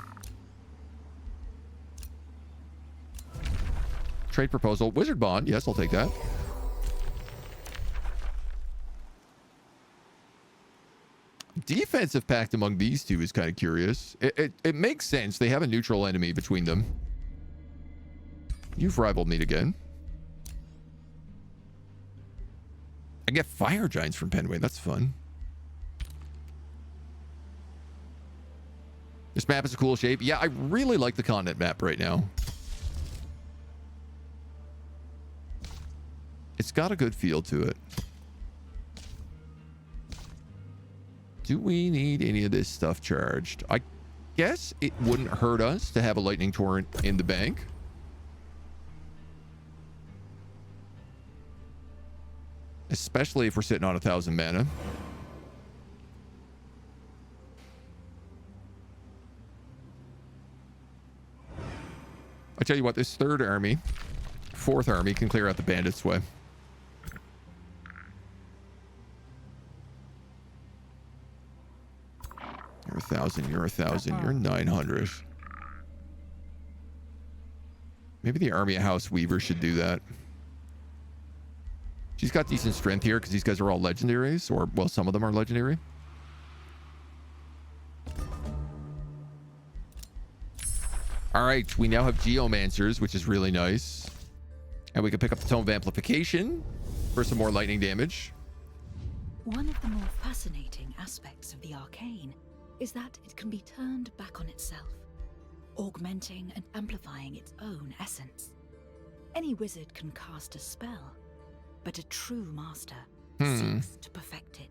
[SPEAKER 1] Trade proposal. Wizard bond. Yes, I'll take that. Defensive pact among these two is kind of curious. It makes sense. They have a neutral enemy between them. You've rivaled me again. I get fire giants from Penway. That's fun. This map is a cool shape. Yeah, I really like the continent map right now. It's got a good feel to it. Do we need any of this stuff charged? I guess it wouldn't hurt us to have a lightning torrent in the bank. Especially if we're sitting on 1,000 mana. I tell you what, this third army, fourth army can clear out the bandits' way. You're 1,000, you're 1,000, you're 900. Maybe the army of House Weaver should do that. She's got decent strength here because these guys are all legendaries, or, well, some of them are legendary. All right, we now have Geomancers, which is really nice. And we can pick up the Tome of Amplification for some more lightning damage.
[SPEAKER 2] One of the more fascinating aspects of the arcane is that it can be turned back on itself, augmenting and amplifying its own essence. Any wizard can cast a spell, but a true master seeks to perfect it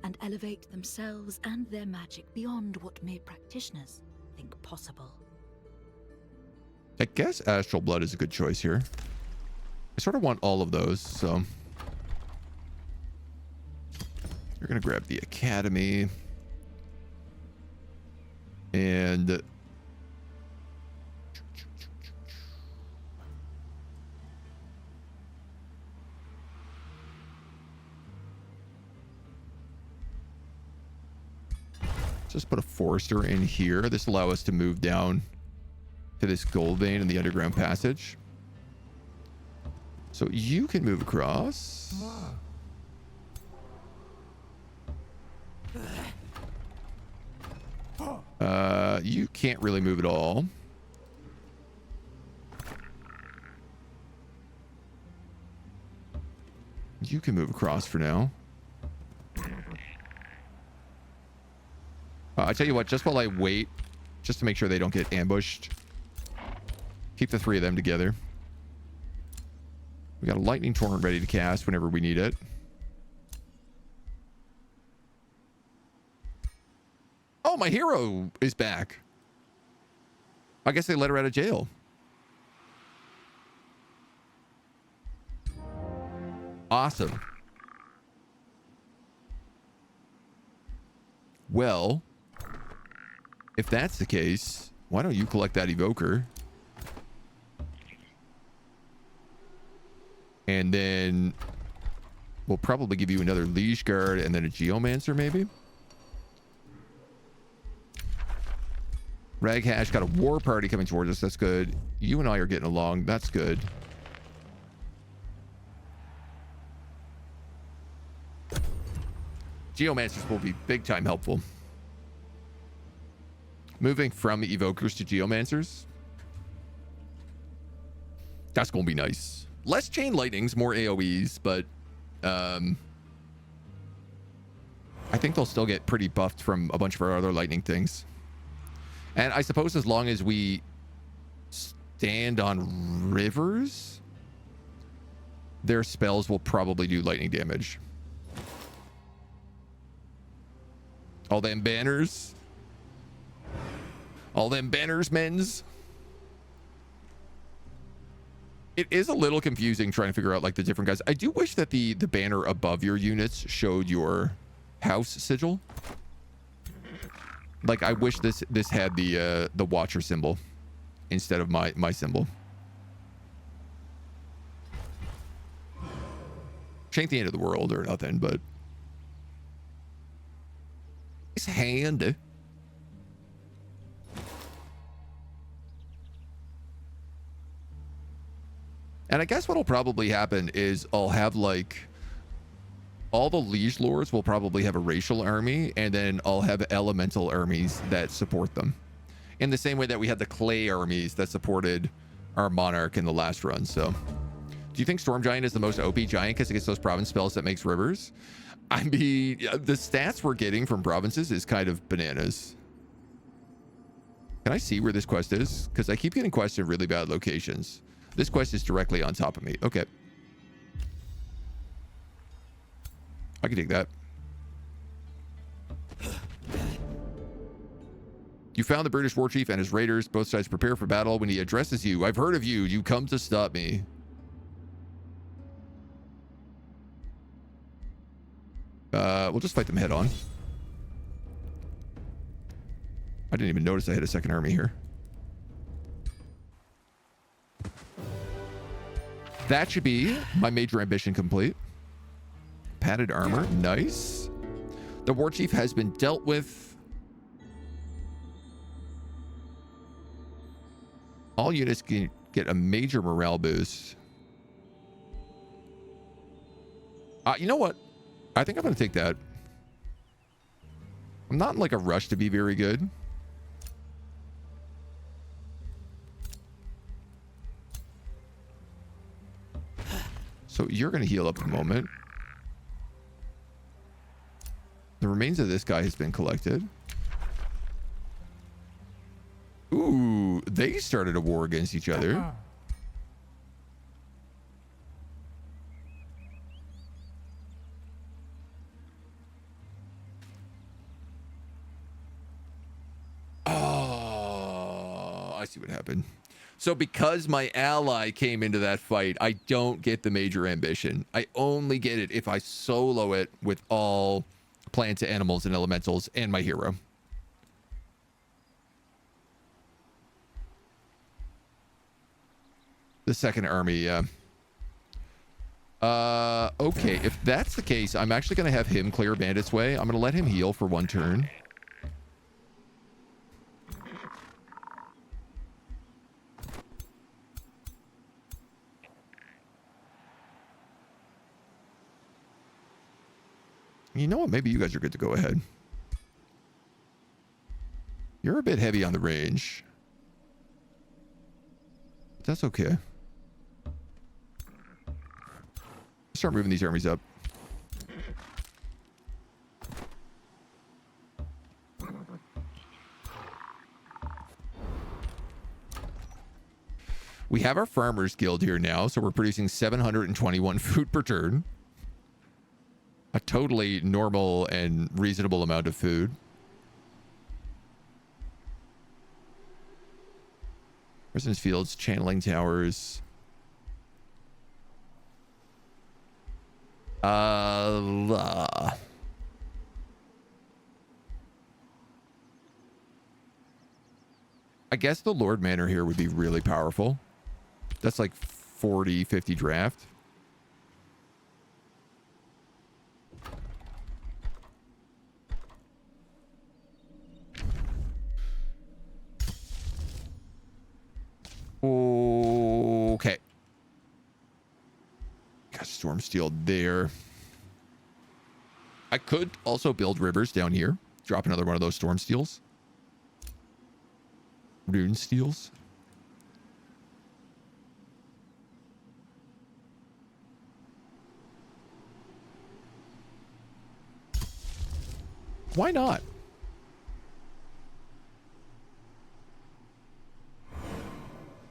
[SPEAKER 2] and elevate themselves and their magic beyond what mere practitioners think possible.
[SPEAKER 1] I guess Astral Blood is a good choice here. I sort of want all of those, so... You're going to grab the Academy. And... just put a Forester in here. This will allow us to move down to this gold vein in the underground passage. So you can move across. You can't really move at all. You can move across for now. I tell you what, just while I wait just to make sure they don't get ambushed. Keep the 3 of them together. We got a lightning torrent ready to cast whenever we need it. Oh, my hero is back. I guess they let her out of jail. Awesome. Well, if that's the case, why don't you collect that evoker? And then we'll probably give you another liege guard and then a geomancer maybe. Raghash got a war party coming towards us. That's good. You and I are getting along. That's good. Geomancers will be big time helpful. Moving from evokers to geomancers. That's going to be nice. Less chain lightnings, more AoEs, but I think they'll still get pretty buffed from a bunch of our other lightning things. And I suppose as long as we stand on rivers, their spells will probably do lightning damage. All them banners. All them banners, men's. It is a little confusing trying to figure out like the different guys. I do wish that the banner above your units showed your house sigil. Like I wish this had the watcher symbol instead of my symbol. Which ain't the end of the world or nothing, but it's handy. And I guess what'll probably happen is I'll have like all the liege lords will probably have a racial army, and then I'll have elemental armies that support them. In the same way that we had the clay armies that supported our monarch in the last run. So do you think Storm Giant is the most OP giant because it gets those province spells that makes rivers? I mean, the stats we're getting from provinces is kind of bananas. Can I see where this quest is? Because I keep getting quests in really bad locations. This quest is directly on top of me. Okay. I can take that. You found the British war chief and his raiders. Both sides prepare for battle. When he addresses you, I've heard of you. You come to stop me. We'll just fight them head on. I didn't even notice I had a second army here. That should be my major ambition complete. Padded armor. Nice. The war chief has been dealt with. All units can get a major morale boost. You know what? I think I'm going to take that. I'm not in like a rush to be very good. So you're going to heal up a moment. The remains of this guy has been collected. Ooh, they started a war against each other. Oh, I see what happened. So because my ally came into that fight, I don't get the major ambition. I only get it if I solo it with all plants, animals, and elementals and my hero. The second army, yeah. Okay, if that's the case, I'm actually going to have him clear Bandit's way. I'm going to let him heal for 1 turn. You know what? Maybe you guys are good to go ahead. You're a bit heavy on the range. But that's okay. Start moving these armies up. We have our Farmers Guild here now, so we're producing 721 food per turn. A totally normal and reasonable amount of food. Residence fields, channeling towers. I guess the Lord Manor here would be really powerful. That's like 40, 50 draft. Okay. Got Storm Steel there. I could also build rivers down here. Drop another one of those Storm Steels. Rune Steels. Why not?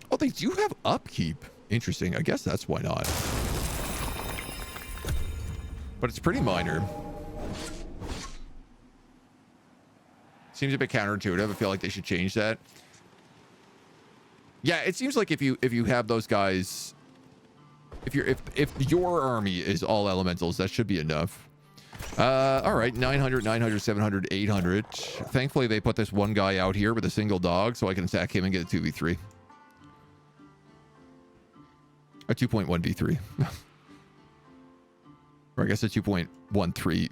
[SPEAKER 1] Oh, they do have upkeep. Interesting. I guess that's why not. But it's pretty minor. Seems a bit counterintuitive. I feel like they should change that. Yeah, it seems like if you have those guys, if your army is all elementals, that should be enough. All right, 900, 900, 700, 800. Thankfully, they put this one guy out here with a single dog, so I can attack him and get a 2v3. A 2.1 v3. Or I guess a 2.13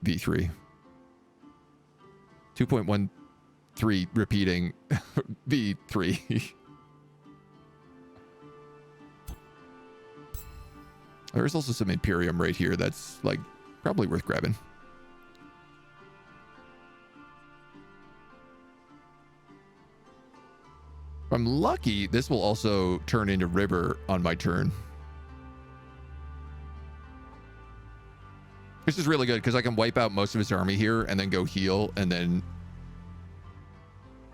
[SPEAKER 1] v3. 2.13 repeating v3. There's also some Imperium right here that's like probably worth grabbing. If I'm lucky, this will also turn into river on my turn. This is really good because I can wipe out most of his army here and then go heal and then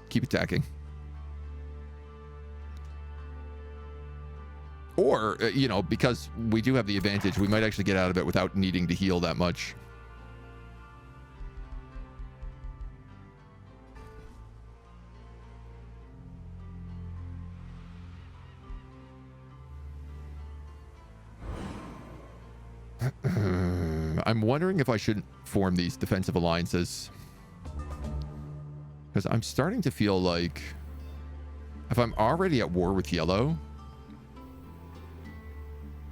[SPEAKER 1] keep attacking. Or, you know, because we do have the advantage, we might actually get out of it without needing to heal that much. I'm wondering if I should form these defensive alliances. Because I'm starting to feel like if I'm already at war with yellow,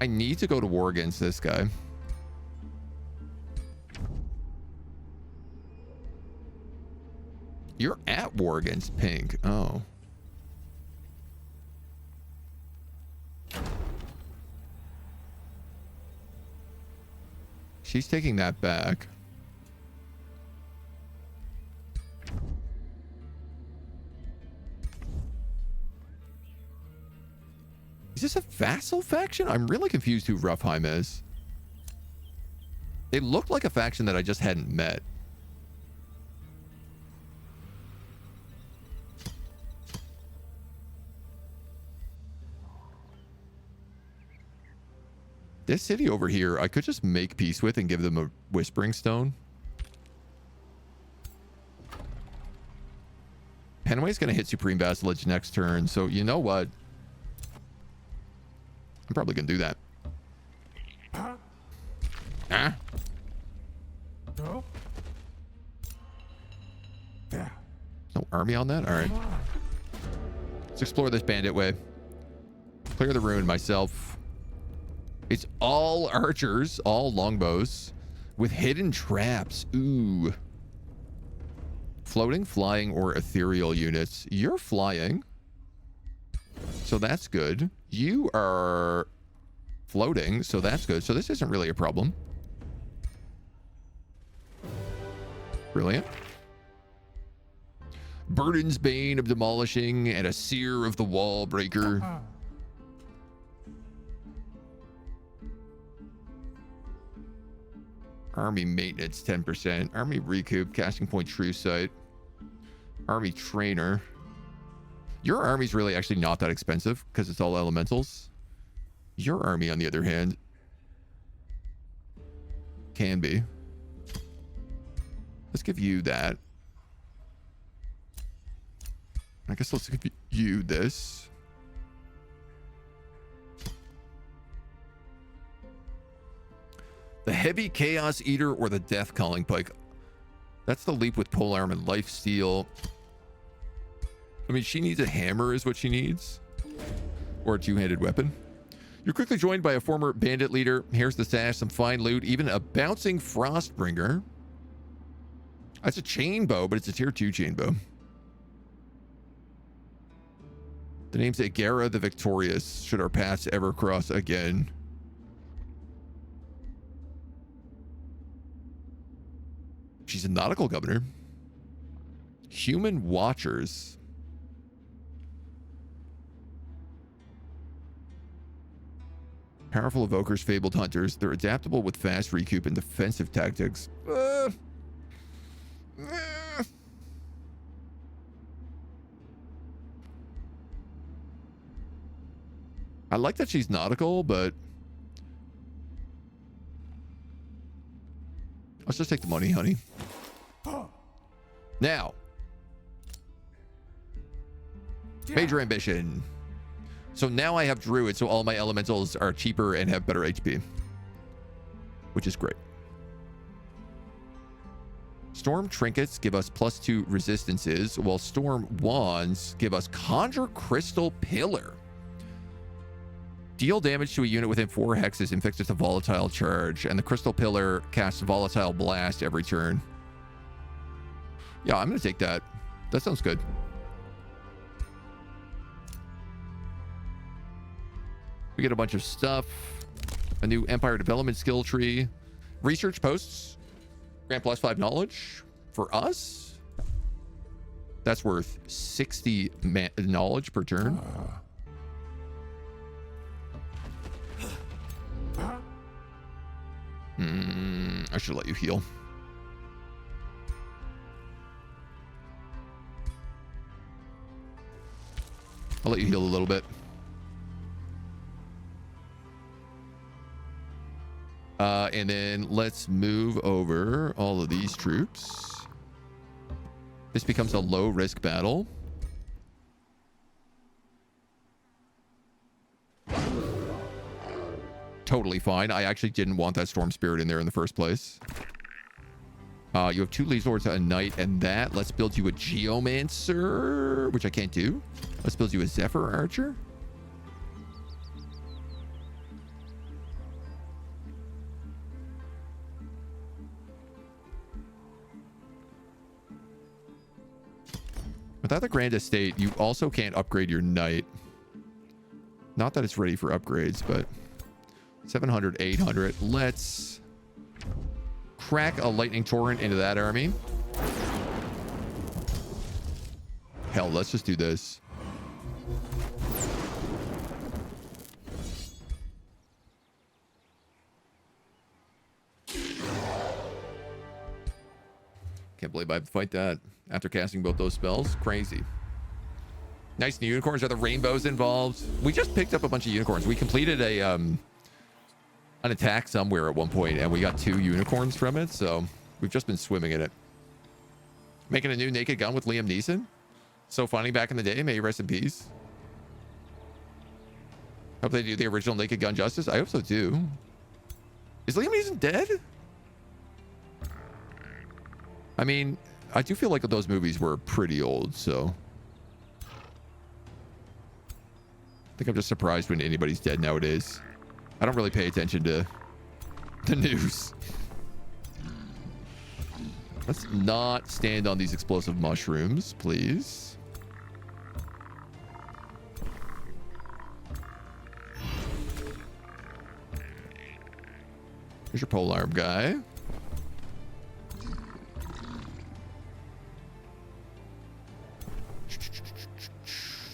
[SPEAKER 1] I need to go to war against this guy. You're at war against pink. Oh. She's taking that back. Is this a vassal faction? I'm really confused who Roughheim is. They look like a faction that I just hadn't met. This city over here, I could just make peace with and give them a Whispering Stone. Penway's going to hit Supreme Vassalage next turn, so you know what? I'm probably going to do that. Huh? No army on that? All right. Let's explore this bandit way. Clear the ruin myself. It's all archers, all longbows, with hidden traps. Ooh. Floating, flying, or ethereal units. You're flying. So that's good. You are floating, so that's good. So this isn't really a problem. Brilliant. Burden's Bane of Demolishing and a Seer of the Wall Breaker. Army Maintenance 10%. Army Recoup. Casting Point True Sight. Army Trainer. Your army's really actually not that expensive because it's all elementals. Your army, on the other hand, can be. Let's give you that. I guess let's give you this. The Heavy Chaos Eater or the Death Calling Pike. That's the leap with polearm and lifesteal. I mean, she needs a hammer is what she needs. Or a two-handed weapon. You're quickly joined by a former bandit leader. Here's the stash, some fine loot, even a bouncing Frostbringer. That's a chain bow, but it's a tier 2 chain bow. The name's Agara the Victorious, should our paths ever cross again. She's a nautical governor. Human Watchers. Powerful evokers, fabled hunters. They're adaptable with fast recoup and defensive tactics. I like that she's nautical, but let's just take the money, honey. Now, major ambition. So now I have Druid, so all my elementals are cheaper and have better HP, which is great. Storm trinkets give us +2 resistances, while storm wands give us Conjure Crystal Pillar. Deal damage to a unit within 4 hexes inflicted with a volatile charge, and the Crystal Pillar casts Volatile Blast every turn. Yeah, I'm going to take that. That sounds good. We get a bunch of stuff. A new Empire Development skill tree. Research posts. Grant +5 knowledge. For us, that's worth 60 knowledge per turn. I should let you heal. I'll let you heal a little bit. And then let's move over all of these troops. This becomes a low-risk battle. Totally fine. I actually didn't want that Storm Spirit in there in the first place. You have 2 Liege Lords, a Knight, and that. Let's build you a Geomancer, which I can't do. Let's build you a Zephyr Archer. Without the Grand Estate, you also can't upgrade your Knight. Not that it's ready for upgrades, but 700, 800. Let's crack a Lightning Torrent into that army. Hell, let's just do this. Can't believe I have to fight that after casting both those spells. Crazy. Nice new unicorns. Are the rainbows involved? We just picked up a bunch of unicorns. We completed a an attack somewhere at one point, and we got 2 unicorns from it, so we've just been swimming in it. Making a new Naked Gun with Liam Neeson. So funny back in the day. May you rest in peace. Hope they do the original Naked Gun justice. I hope so too. Is Liam Neeson dead? I mean, I do feel like those movies were pretty old, so I think I'm just surprised when anybody's dead nowadays. I don't really pay attention to the news. Let's not stand on these explosive mushrooms, please. Here's your polearm guy.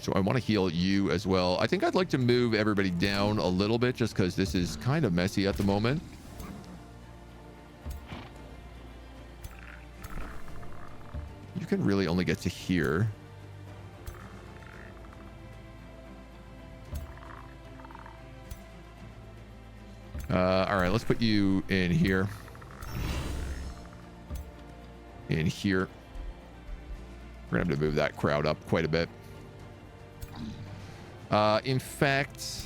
[SPEAKER 1] So I want to heal you as well. I think I'd like to move everybody down a little bit just because this is kind of messy at the moment. You can really only get to here. All right, let's put you in here. In here. We're gonna have to move that crowd up quite a bit. In fact,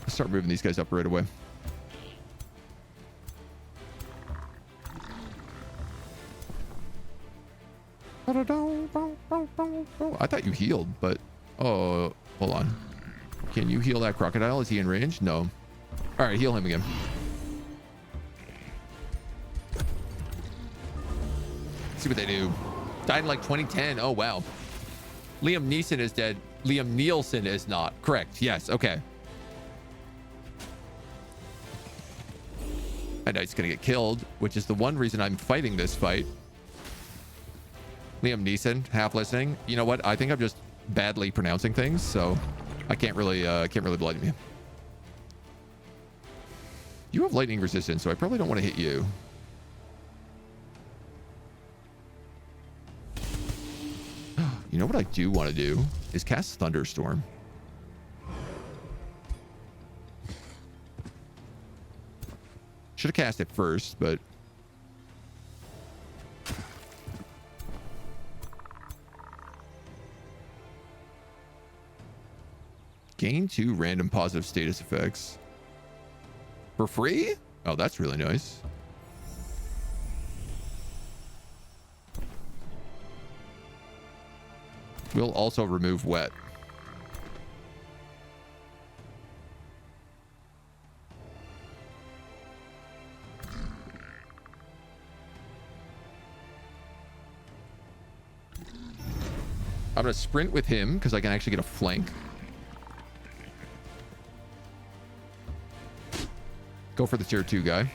[SPEAKER 1] let's start moving these guys up right away. I thought you healed, but oh, hold on. Can you heal that crocodile? Is he in range? No. All right, heal him again. Let's see what they do. Died in like 2010. Oh, wow. Liam Neeson is dead. Liam Nielsen is not. Correct. Yes. Okay. That knight's going to get killed, which is the one reason I'm fighting this fight. Liam Neeson, half listening. You know what? I think I'm just badly pronouncing things, so I can't really blame you. You have lightning resistance, so I probably don't want to hit you. You know what I do want to do is cast Thunderstorm. Should have cast it first, but gain 2 random positive status effects for free. Oh, that's really nice. We'll also remove wet. I'm going to sprint with him because I can actually get a flank. Go for the tier 2 guy.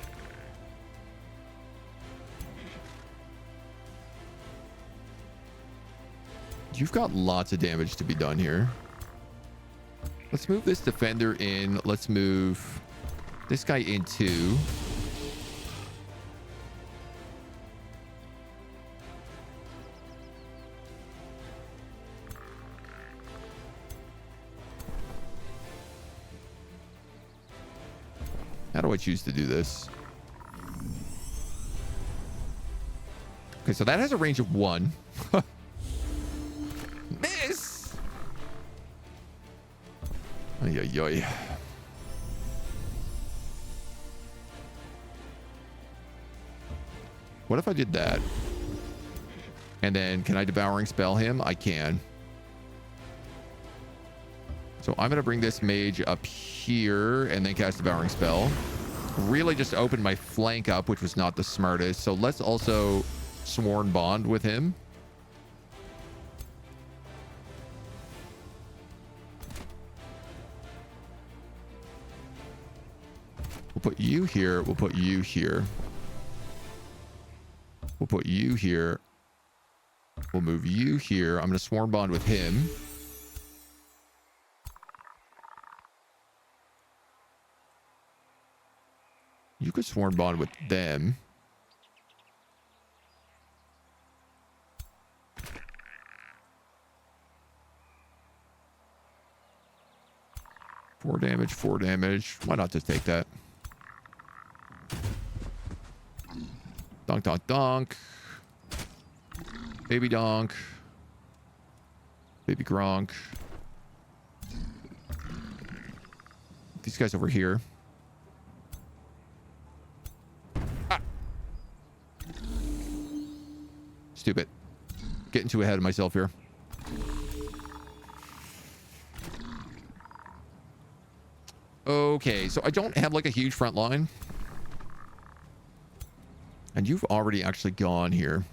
[SPEAKER 1] You've got lots of damage to be done here. Let's move this defender in. Let's move this guy in too. How do I choose to do this? Okay, so that has a range of 1. Miss! Ay, ay, ay. What if I did that? And then can I devouring spell him? I can. So I'm going to bring this mage up here and then cast devouring spell. Really just opened my flank up, which was not the smartest. So let's also sworn bond with him. We'll put you here. We'll put you here. We'll put you here. We'll move you here. I'm going to sworn bond with him. You could sworn bond with them. Four damage, 4 damage. Why not just take that? Donk, donk, donk. Baby donk. Baby gronk. These guys over here. Ah. Stupid. Getting too ahead of myself here. Okay, so I don't have like a huge front line. And you've already actually gone here.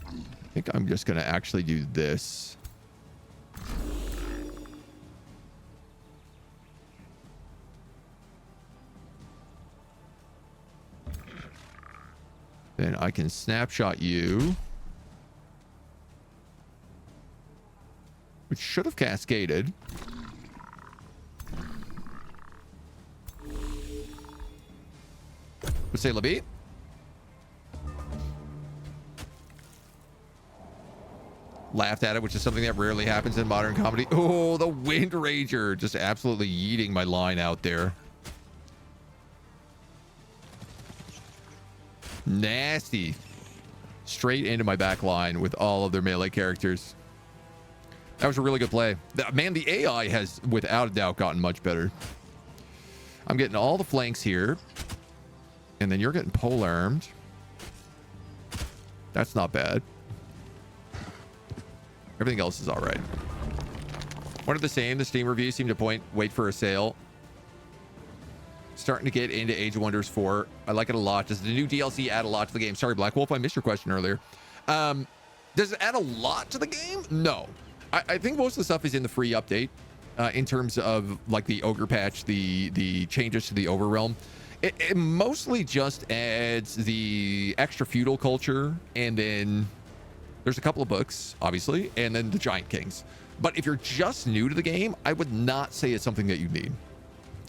[SPEAKER 1] I think I'm just going to actually do this. Then I can snapshot you. which should have cascaded. Would say Labie. Laughed at it, which is something that rarely happens in modern comedy. Oh, the Wind Rager just absolutely yeeting my line out there. Nasty. Straight into my back line with all of their melee characters. That was a really good play. Man, the AI has without a doubt gotten much better. I'm getting all the flanks here. And then you're getting pole-armed. That's not bad. Everything else is all right. One of the same. The Steam reviews seem to wait for a sale. Starting to get into Age of Wonders 4. I like it a lot. Does the new DLC add a lot to the game? Sorry, Black Wolf, I missed your question earlier. Does it add a lot to the game? No. I think most of the stuff is in the free update. In terms of like the Ogre patch, the changes to the Overrealm. It mostly just adds the extra feudal culture, and then there's a couple of books, obviously, and then the Giant Kings. But if you're just new to the game, I would not say it's something that you need.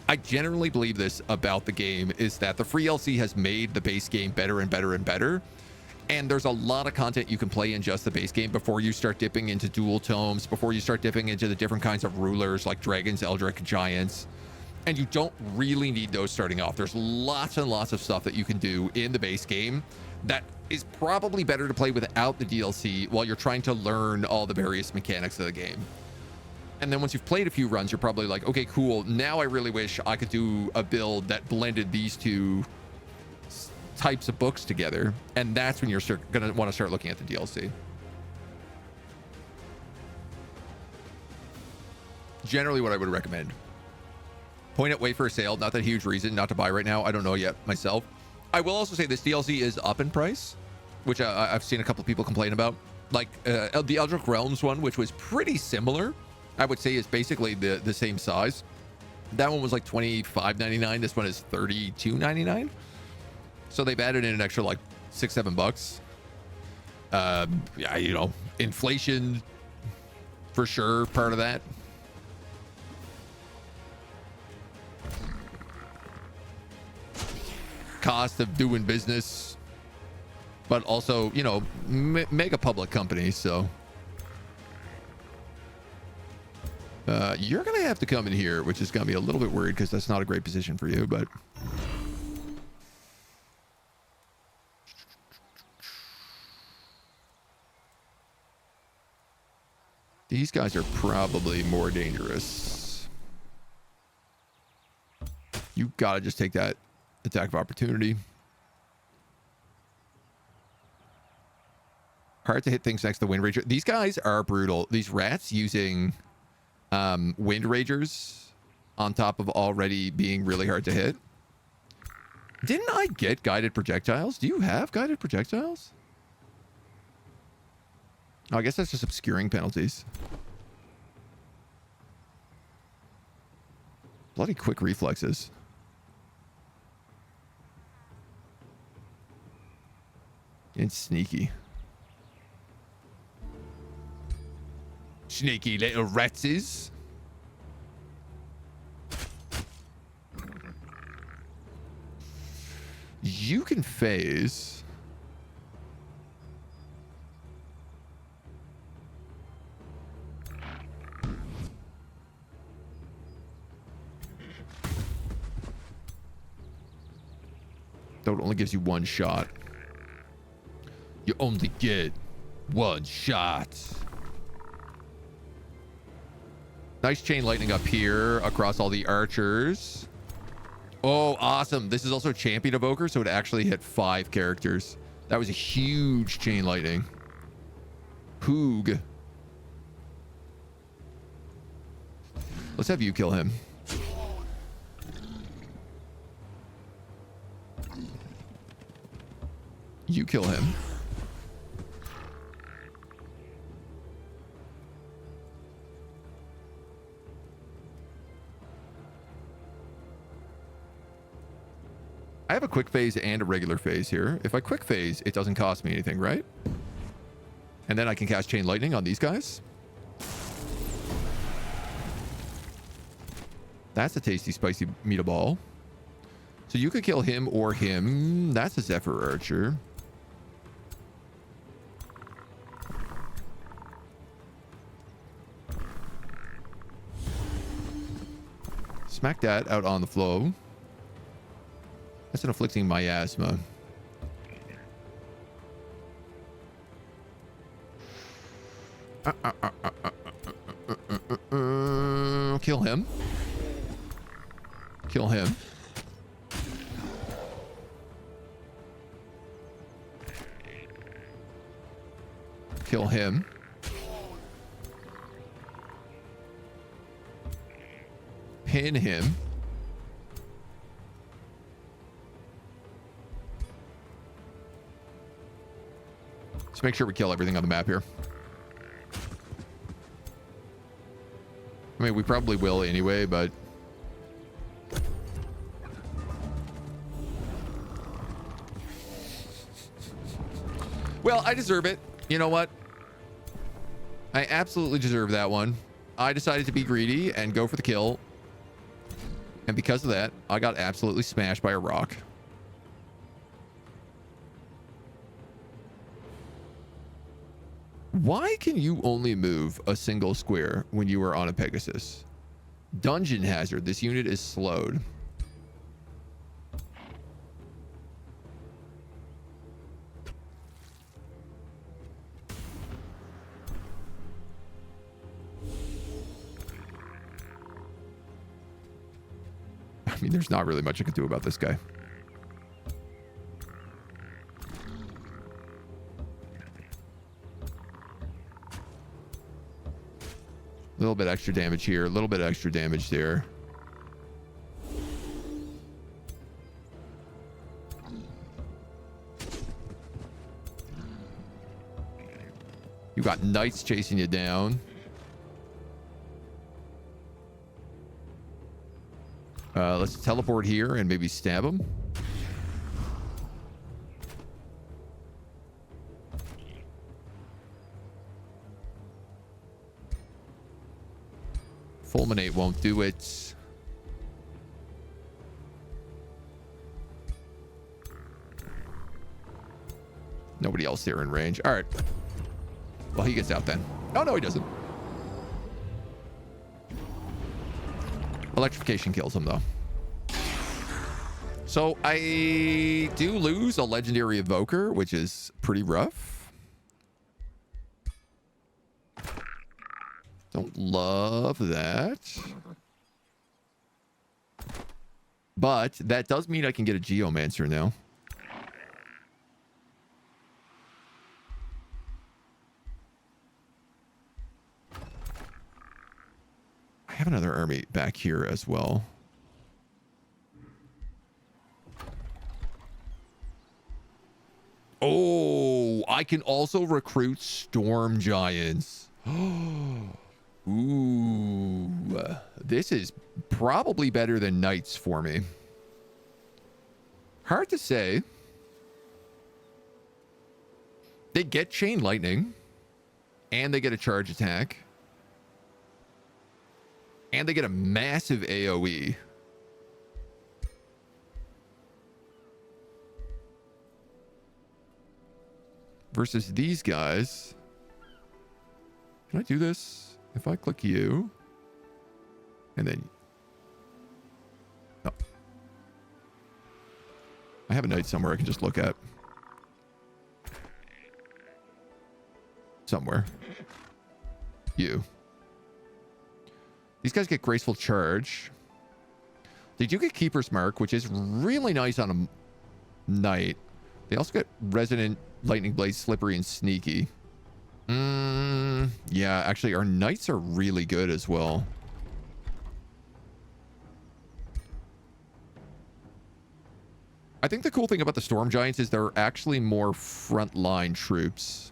[SPEAKER 1] I generally believe this about the game, is that the free LC has made the base game better and better and better. And there's a lot of content you can play in just the base game before you start dipping into dual tomes, before you start dipping into the different kinds of rulers like dragons, eldritch, giants. And you don't really need those starting off. There's lots and lots of stuff that you can do in the base game that is probably better to play without the DLC while you're trying to learn all the various mechanics of the game. And then once you've played a few runs, you're probably like, okay, cool. Now I really wish I could do a build that blended these two types of books together. And that's when you're going to want to start looking at the DLC. Generally what I would recommend. Point it, wait for a sale. Not that huge reason not to buy right now. I don't know yet myself. I will also say this DLC is up in price, which I've seen a couple people complain about. Like the Eldritch Realms one, which was pretty similar. I would say is basically the same size. That one was like $25.99. This one is $32.99. So they've added in an extra like $6-7. Yeah, you know, inflation for sure, part of that. Cost of doing business, but also, you know, mega public company. So you're gonna have to come in here, which is gonna be a little bit worried because that's not a great position for you. But these guys are probably more dangerous. You gotta just take that attack of opportunity. Hard to hit things next to the Wind Rager. These guys are brutal. These rats using Wind Ragers on top of already being really hard to hit. Didn't I get guided projectiles? Do you have guided projectiles? Oh, I guess that's just obscuring penalties. Bloody quick reflexes. And sneaky. Sneaky little ratses. You can phase. Though it only gives you one shot. You only get one shot. Nice chain lightning up here across all the archers. Oh, awesome. This is also champion evoker, so it actually hit 5 characters. That was a huge chain lightning. Hoog. Let's have you kill him. You kill him. I have a quick phase and a regular phase here. If I quick phase, it doesn't cost me anything, right? And then I can cast Chain Lightning on these guys. That's a tasty, spicy meatball. So you could kill him or him. That's a Zephyr Archer. Smack that out on the flow. That's an afflicting miasma. Kill him. Kill him. Kill him. Pin him. Let's make sure we kill everything on the map here. I mean, we probably will anyway, but... Well, I deserve it. You know what? I absolutely deserve that one. I decided to be greedy and go for the kill. And because of that, I got absolutely smashed by a rock. Why can you only move a single square when you are on a Pegasus? Dungeon hazard. This unit is slowed. I mean, there's not really much I can do about this guy. A little bit extra damage here, a little bit extra damage there. You got knights chasing you down. Let's teleport here and maybe stab him. Fulminate won't do it. Nobody else there in range. All right. Well, he gets out then. Oh, no, he doesn't. Electrification kills him, though. So I do lose a legendary evoker, which is pretty rough. Don't love that. But that does mean I can get a Geomancer now. I have another army back here as well. Oh, I can also recruit Storm Giants. Ooh, this is probably better than Knights for me. Hard to say. They get Chain Lightning, and they get a charge attack, and they get a massive AoE. Versus these guys. Can I do this? If I click you, and then... Oh. I have a knight somewhere I can just look at. Somewhere. You. These guys get Graceful Charge. They do get Keeper's Mark, which is really nice on a knight. They also get Resonant Lightning Blade, Slippery, and Sneaky. Yeah, actually, our knights are really good as well. I think the cool thing about the Storm Giants is they're actually more frontline troops.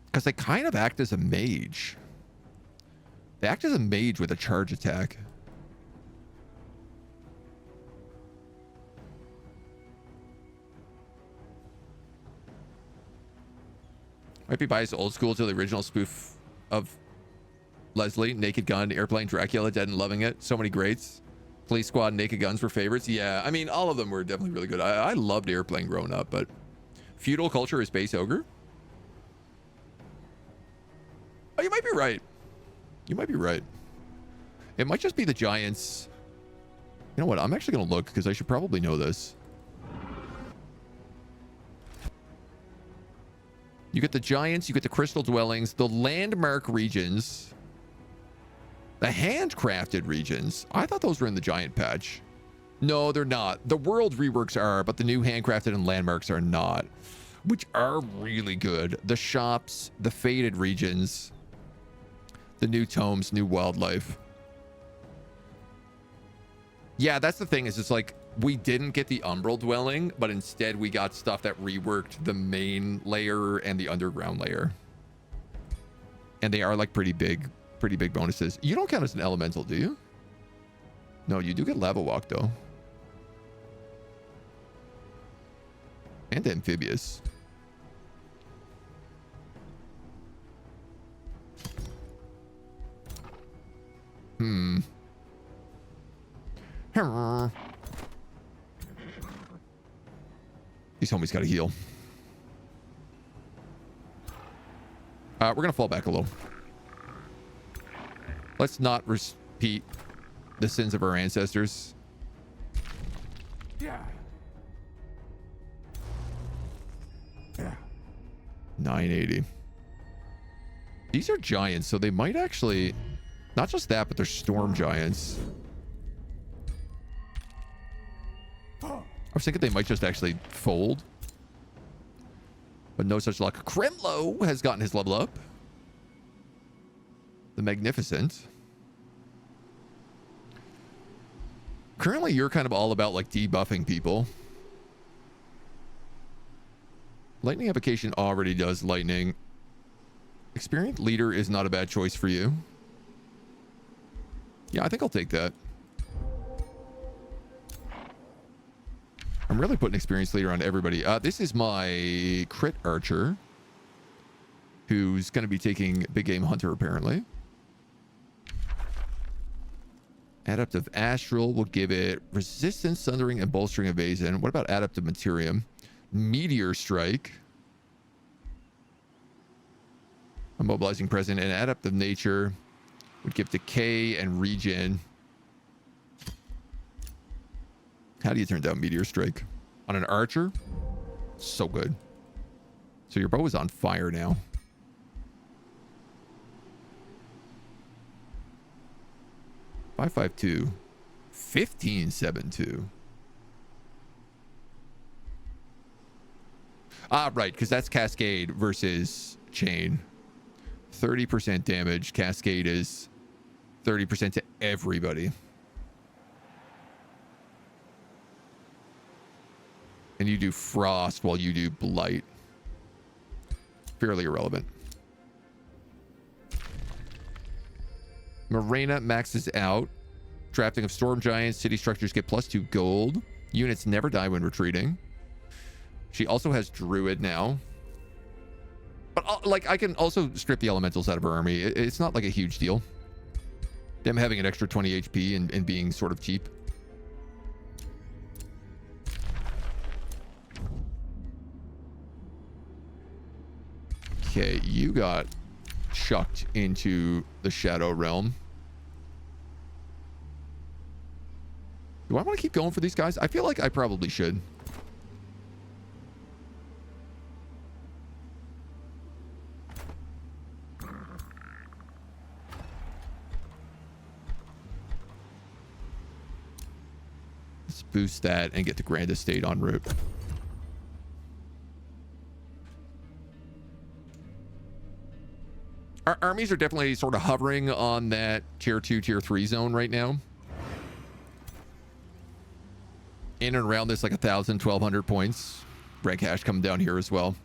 [SPEAKER 1] Because they kind of act as a mage. They act as a mage with a charge attack. Might be biased old school to the original spoof of Leslie, Naked Gun, Airplane, Dracula, Dead and Loving It. So many greats. Police Squad, Naked Guns were favorites. Yeah, I mean, all of them were definitely really good. I loved Airplane growing up, but feudal culture is Space Ogre. Oh, you might be right. You might be right. It might just be the Giants. You know what? I'm actually going to look because I should probably know this. You get the Giants, you get the Crystal Dwellings, the Landmark regions, the handcrafted regions. I thought those were in the Giant patch. No, they're not. The world reworks are, but the new handcrafted and landmarks are not, which are really good. The shops, the faded regions, the new tomes, new wildlife. Yeah, that's the thing is it's like we didn't get the Umbral Dwelling, but instead we got stuff that reworked the main layer and the underground layer. And they are like pretty big bonuses. You don't count as an elemental, do you? No, you do get lava walk though. And amphibious. These homies gotta heal. We're gonna fall back a little. Let's not repeat the sins of our ancestors.
[SPEAKER 3] Yeah.
[SPEAKER 1] 980. These are giants, so they might actually... Not just that, but they're storm giants. I was thinking they might just actually fold. But no such luck. Kremlo has gotten his level up. The Magnificent. Currently, you're kind of all about like debuffing people. Lightning application already does lightning. Experienced leader is not a bad choice for you. Yeah, I think I'll take that. I'm really putting experienced leader on everybody. This is my crit archer, who's going to be taking big game hunter apparently. Adaptive astral will give it resistance, sundering, and bolstering evasion. What about adaptive materium? Meteor strike. Immobilizing present and adaptive nature would give decay and regen. How do you turn down meteor strike on an archer? So good. So your bow is on fire now. Five 5.2 15.7.2. Right, because that's Cascade versus Chain. 30% damage. Cascade is 30% to everybody. And you do Frost while you do Blight. Fairly irrelevant. Morena maxes out. Drafting of Storm Giants. City structures get +2 gold. Units never die when retreating. She also has Druid now. But like I can also strip the elementals out of her army. It's not like a huge deal. Them having an extra 20 HP and being sort of cheap. Okay, you got chucked into the Shadow Realm. Do I want to keep going for these guys? I feel like I probably should. Let's boost that and get the Grand Estate en route. Our armies are definitely sort of hovering on that tier 2, tier 3 zone right now. In and around this like 1,000, 1,200 points. Red cash coming down here as well.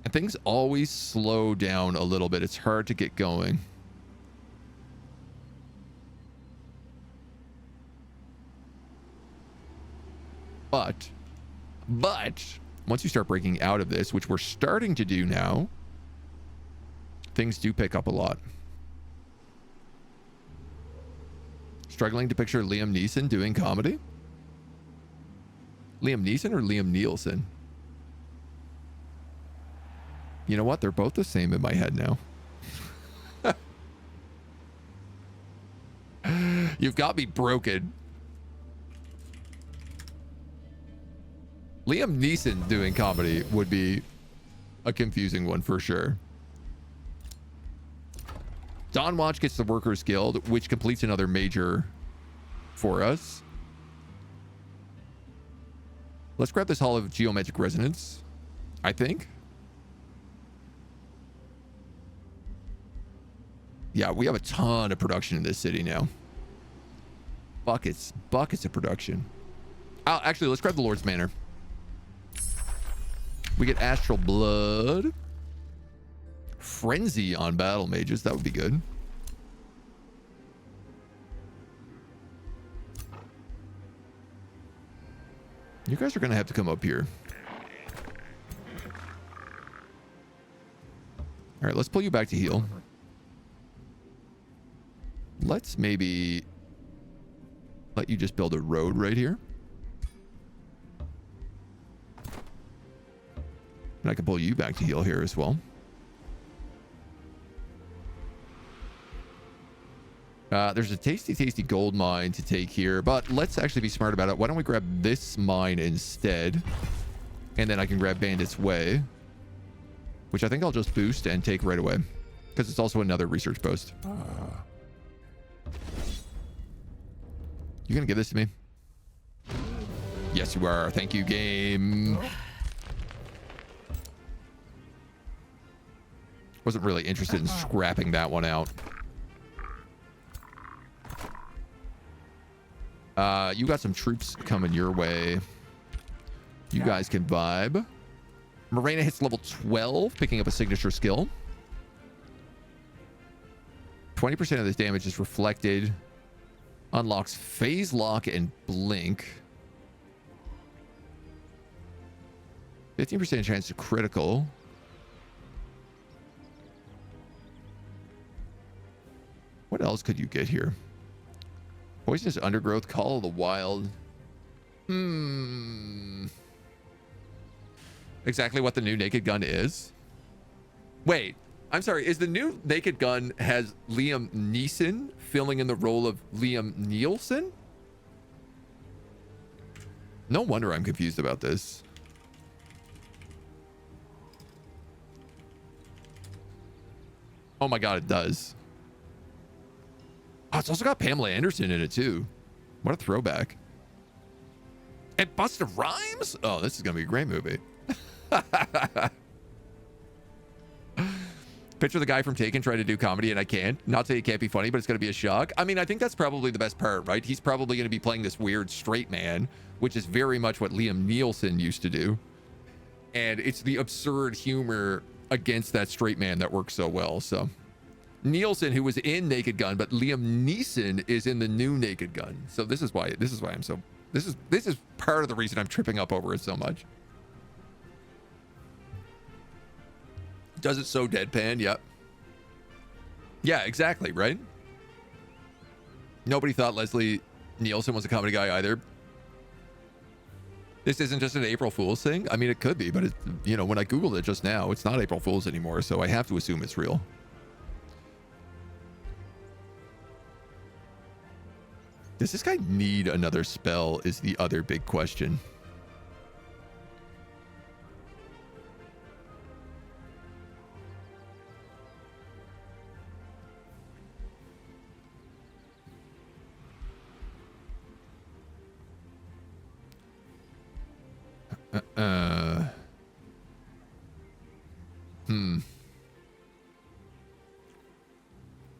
[SPEAKER 1] And things always slow down a little bit. It's hard to get going. But once you start breaking out of this, which we're starting to do now, things do pick up a lot. Struggling to picture Liam Neeson doing comedy? Liam Neeson or Liam Nielsen? You know what? They're both the same in my head now. You've got me broken. Liam Neeson doing comedy would be a confusing one for sure. Dawn Watch gets the Workers Guild, which completes another major for us. Let's grab this Hall of Geometric Resonance, I think. Yeah, we have a ton of production in this city now. Buckets of production. Oh, actually, let's grab the Lord's Manor. We get Astral Blood. Frenzy on Battle Mages. That would be good. You guys are going to have to come up here. All right, let's pull you back to heal. Let's maybe let you just build a road right here. And I can pull you back to heal here as well. There's a tasty gold mine to take here, but let's actually be smart about it. Why don't we grab this mine instead? And then I can grab Bandit's Way, which I think I'll just boost and take right away, because it's also another research post. You gonna give this to me? Yes, you are. Thank you, game. Wasn't really interested in scrapping that one out. You got some troops coming your way. You guys can vibe. Morena hits level 12, picking up a signature skill. 20% of this damage is reflected. Unlocks Phase Lock and Blink. 15% chance to critical. What else could you get here? Poisonous Undergrowth, Call of the Wild. Exactly what the new Naked Gun is. Wait, I'm sorry. Is the new Naked Gun has Liam Neeson filling in the role of Liam Nielsen? No wonder I'm confused about this. Oh my God, it does. Oh, it's also got Pamela Anderson in it too. What a throwback. And Busta Rhymes? Oh, this is going to be a great movie. Picture the guy from Taken trying to do comedy and I can't. Not say it can't be funny, but it's going to be a shock. I mean, I think that's probably the best part, right? He's probably going to be playing this weird straight man, which is very much what Liam Nielsen used to do. And it's the absurd humor against that straight man that works so well. So Nielsen, who was in Naked Gun, but Liam Neeson is in the new Naked Gun. So this is why I'm so, this is part of the reason I'm tripping up over it so much. Does it so deadpan? Yep. Yeah, exactly, right? Nobody thought Leslie Nielsen was a comedy guy either. This isn't just an April Fool's thing. I mean, it could be, but it's, you know, when I Googled it just now, it's not April Fool's anymore, so I have to assume it's real. Does this guy need another spell is the other big question.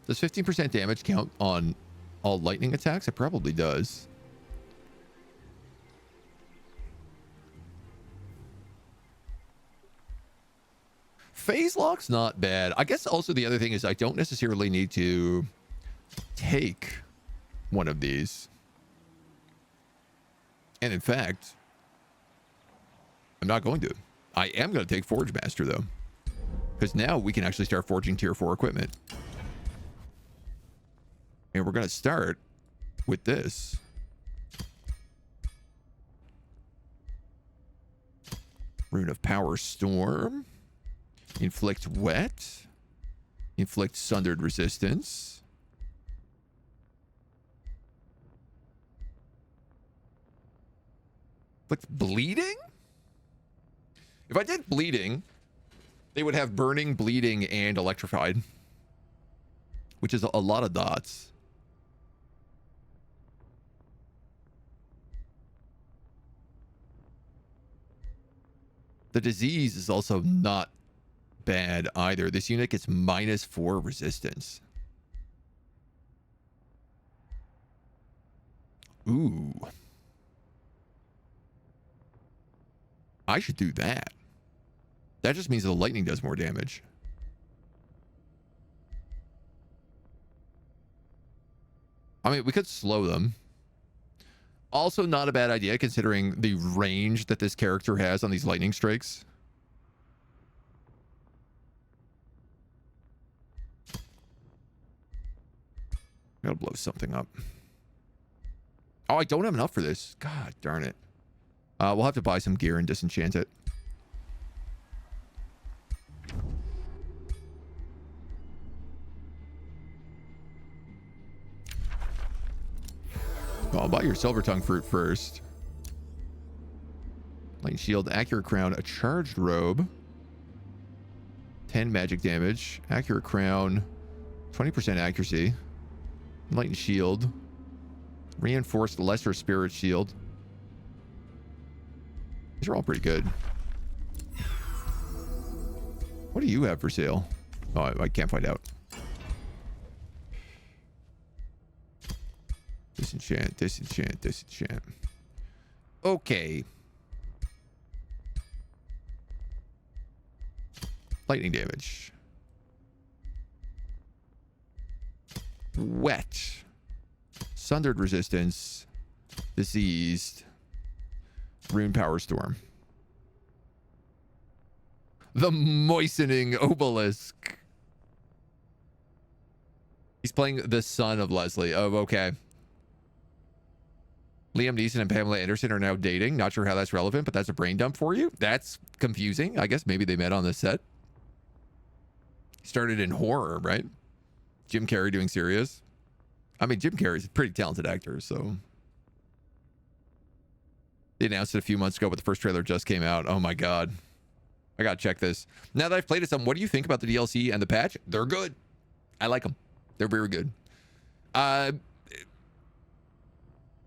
[SPEAKER 1] Does 15% damage count on all lightning attacks? It probably does. Phase Lock's not bad. I guess also the other thing is I don't necessarily need to take one of these. And in fact, I'm not going to. I am going to take Forge Master though. Because now we can actually start forging tier 4 equipment. And we're going to start with this. Rune of Power Storm. Inflict Wet. Inflict Sundered Resistance. Inflict Bleeding? If I did Bleeding, they would have Burning, Bleeding, and Electrified. Which is a lot of dots. The disease is also not bad either. This unit gets -4 resistance. Ooh. I should do that. That just means the lightning does more damage. I mean, we could slow them. Also not a bad idea considering the range that this character has on these lightning strikes. Gotta blow something up. Oh, I don't have enough for this. God darn it. We'll have to buy some gear and disenchant it. I'll buy your silver tongue fruit first. Lightning shield, accurate crown, a charged robe, 10 magic damage, accurate crown, 20% accuracy, lightning shield, reinforced lesser spirit shield. These are all pretty good. What do you have for sale? Oh, I can't find out. Disenchant, disenchant, disenchant. Okay. Lightning damage. Wet. Sundered resistance. Diseased. Rune Power Storm. The Moistening Obelisk. He's playing the son of Leslie. Oh, okay. Liam Neeson and Pamela Anderson are now dating. Not sure how that's relevant, but that's a brain dump for you. That's confusing. I guess maybe they met on the set. Started in horror, right? Jim Carrey doing serious. I mean, Jim Carrey's a pretty talented actor, so. They announced it a few months ago, but the first trailer just came out. Oh my God. I gotta check this. Now that I've played it some, what do you think about the DLC and the patch? They're good. I like them. They're very good.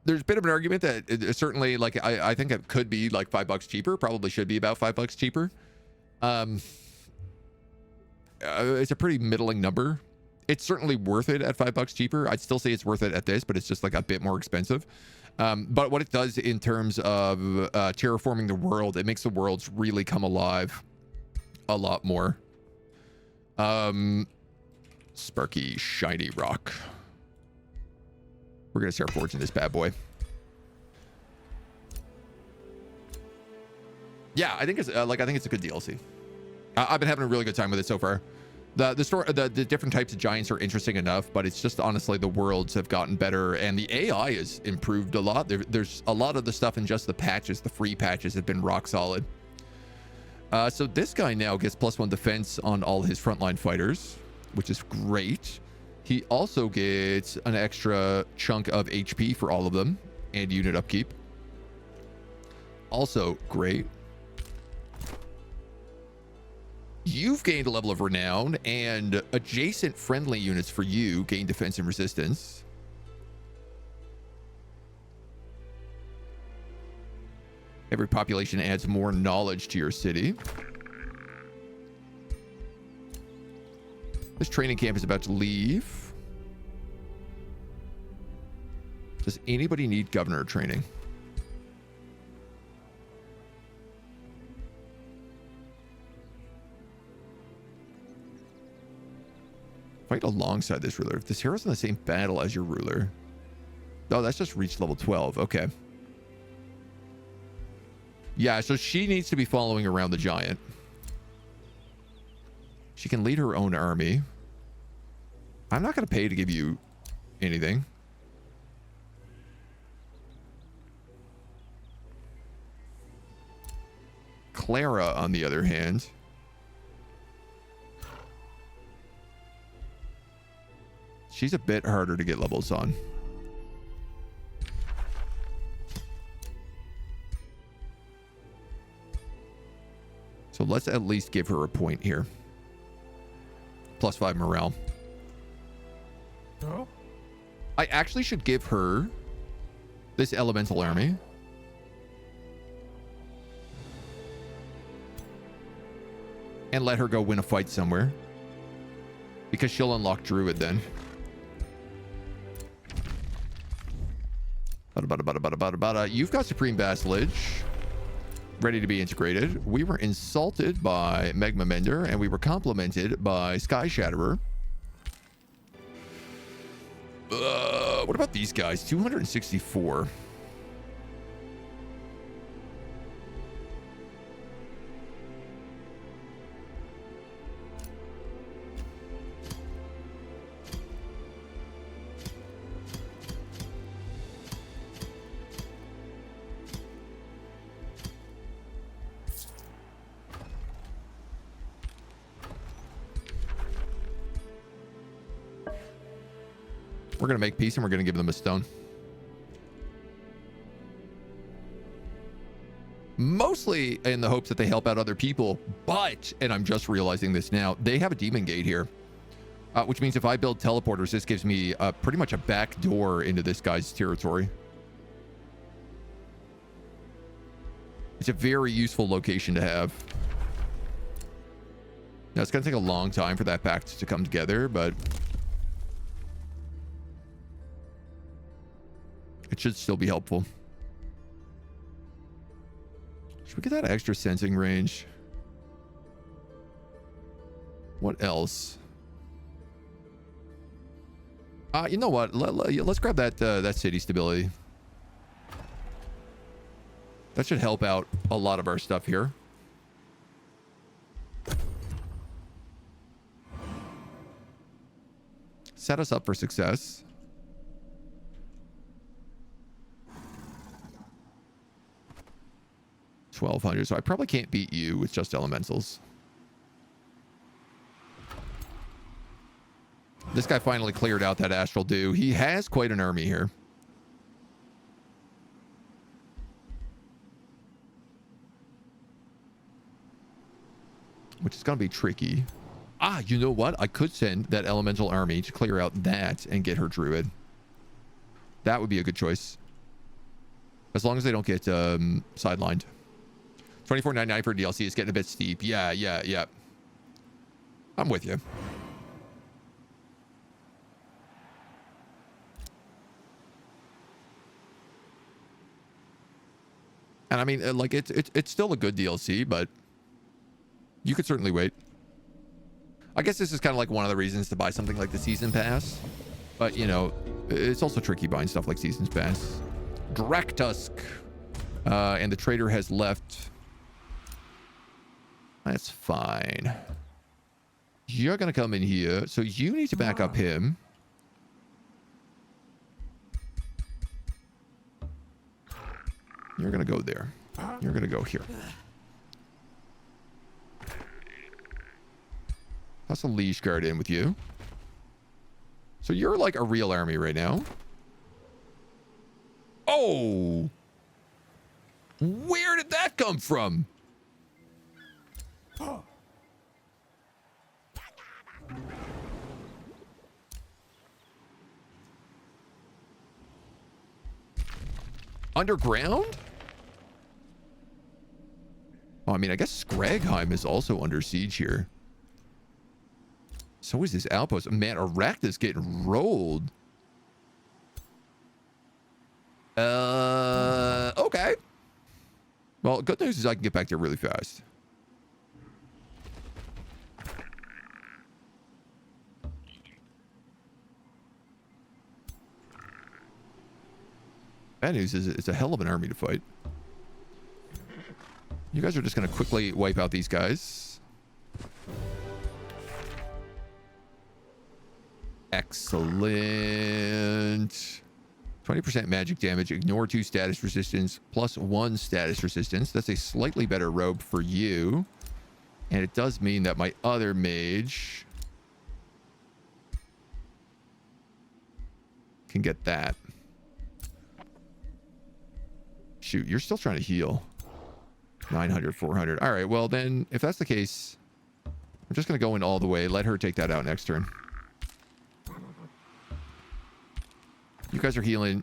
[SPEAKER 1] There's a bit of an argument that it certainly, like, I think it could be like $5 cheaper. Probably should be about $5 cheaper. It's a pretty middling number. It's certainly worth it at $5 cheaper. I'd still say it's worth it at this, but it's just like a bit more expensive. But what it does in terms of terraforming the world, it makes the worlds really come alive a lot more. Sparky, shiny rock. We're gonna start forging this bad boy. Yeah, I think it's I think it's a good DLC. I've been having a really good time with it so far. The story, the different types of giants are interesting enough, but it's just honestly the worlds have gotten better and the AI has improved a lot. There's a lot of the stuff in just the patches, the free patches have been rock solid. So this guy now gets +1 defense on all his frontline fighters, which is great. He also gets an extra chunk of HP for all of them and unit upkeep. Also great. You've gained a level of renown and adjacent friendly units for you gain defense and resistance. Every population adds more knowledge to your city. This training camp is about to leave. Does anybody need governor training? Fight alongside this ruler. If this hero's in the same battle as your ruler. Oh, that's just reached level 12. Okay. Yeah, so she needs to be following around the giant. She can lead her own army. I'm not going to pay to give you anything. Clara, on the other hand, she's a bit harder to get levels on. So let's at least give her a point here. +5 morale.
[SPEAKER 3] Oh?
[SPEAKER 1] I actually should give her this elemental army. And let her go win a fight somewhere. Because she'll unlock Druid then. You've got Supreme Vassalage. Ready to be integrated. We were insulted by Megma Mender, and we were complimented by Sky Shatterer. What about these guys? 264. We're going to make peace and we're going to give them a stone. Mostly in the hopes that they help out other people. But, and I'm just realizing this now, they have a demon gate here. Which means if I build teleporters, this gives me pretty much a back door into this guy's territory. It's a very useful location to have. Now, it's going to take a long time for that pact to come together, but it should still be helpful. Should we get that extra sensing range? What else? You know what? Let's grab that that city stability. That should help out a lot of our stuff here. Set us up for success. $1,200, so I probably can't beat you with just elementals. This guy finally cleared out that Astral Dew. He has quite an army here. Which is going to be tricky. Ah, you know what? I could send that elemental army to clear out that and get her druid. That would be a good choice. As long as they don't get sidelined. $24.99 for DLC is getting a bit steep. Yeah. I'm with you. And I mean, like, it's still a good DLC, but you could certainly wait. I guess this is kind of like one of the reasons to buy something like the Season Pass. But, you know, it's also tricky buying stuff like Seasons Pass. Draktusk. And the trader has left. That's fine. You're going to come in here. So you need to back up him. You're going to go there. You're going to go here. That's a leash guard in with you. So you're like a real army right now. Oh! Where did that come from? Underground? Oh, I mean, I guess Scragheim is also under siege here. So is this outpost. Man, Arachna's getting rolled. Okay. Well, good news is I can get back there really fast. Bad news is it's a hell of an army to fight. You guys are just going to quickly wipe out these guys. Excellent. 20% magic damage, ignore 2 status resistance, plus 1 status resistance. That's a slightly better robe for you. And it does mean that my other mage can get that. Shoot, you're still trying to heal. 900, 400. All right, well then, if that's the case, I'm just going to go in all the way. Let her take that out next turn. You guys are healing.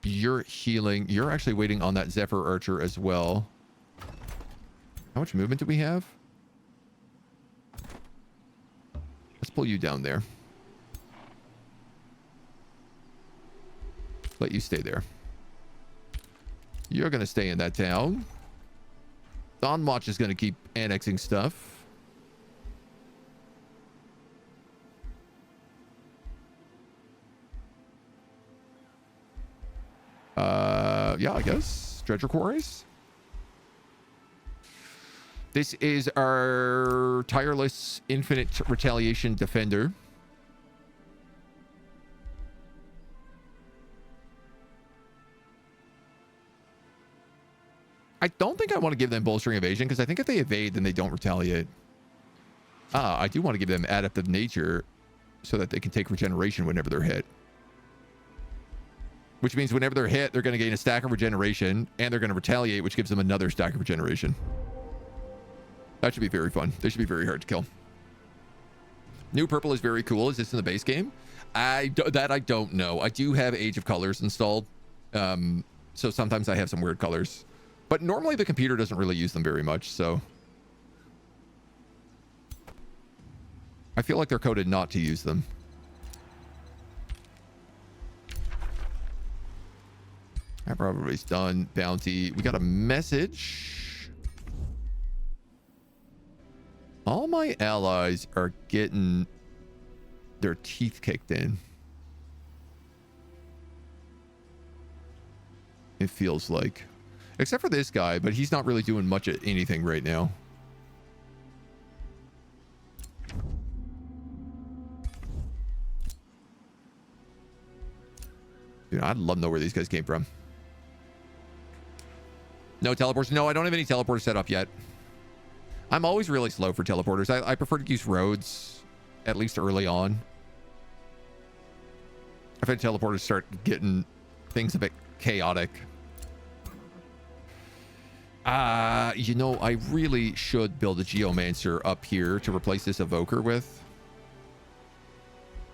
[SPEAKER 1] You're healing. You're actually waiting on that Zephyr Archer as well. How much movement do we have? Let's pull you down there. Let you stay there. You're going to stay in that town. Dawnwatch is going to keep annexing stuff. Yeah, I guess. Dredger Quarries. This is our tireless infinite retaliation defender. I don't think I want to give them bolstering evasion, because I think if they evade, then they don't retaliate. I do want to give them adaptive nature so that they can take regeneration whenever they're hit. Which means whenever they're hit, they're going to gain a stack of regeneration, and they're going to retaliate, which gives them another stack of regeneration. That should be very fun. They should be very hard to kill. New purple is very cool. Is this in the base game? I don't know. I do have Age of Colors installed. So sometimes I have some weird colors. But normally the computer doesn't really use them very much, so... I feel like they're coded not to use them. That probably's done. Bounty. We got a message. All my allies are getting their teeth kicked in. It feels like. Except for this guy, but he's not really doing much of anything right now. Dude, I'd love to know where these guys came from. No teleporters. No, I don't have any teleporters set up yet. I'm always really slow for teleporters. I prefer to use roads, at least early on. I've had teleporters start getting things a bit chaotic. You know, I really should build a Geomancer up here to replace this Evoker with.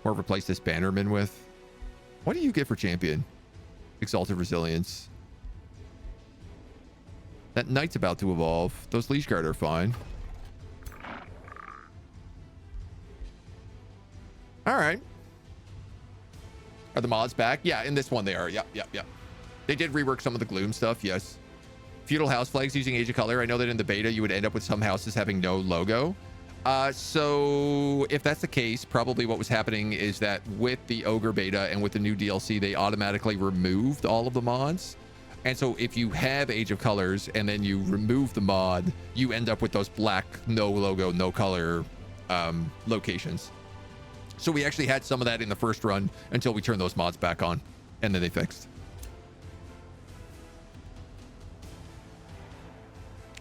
[SPEAKER 1] Or replace this Bannerman with. What do you get for champion? Exalted Resilience. That Knight's about to evolve. Those Liege Guard are fine. All right. Are the mods back? Yeah, in this one they are. Yep. They did rework some of the Gloom stuff, yes. Feudal house flags using Age of Color. I know that in the beta you would end up with some houses having no logo. So if that's the case, probably what was happening is that with the Ogre beta and with the new DLC, they automatically removed all of the mods. And so if you have Age of Colors and then you remove the mod, you end up with those black, no logo, no color locations. So we actually had some of that in the first run until we turned those mods back on, and then they fixed.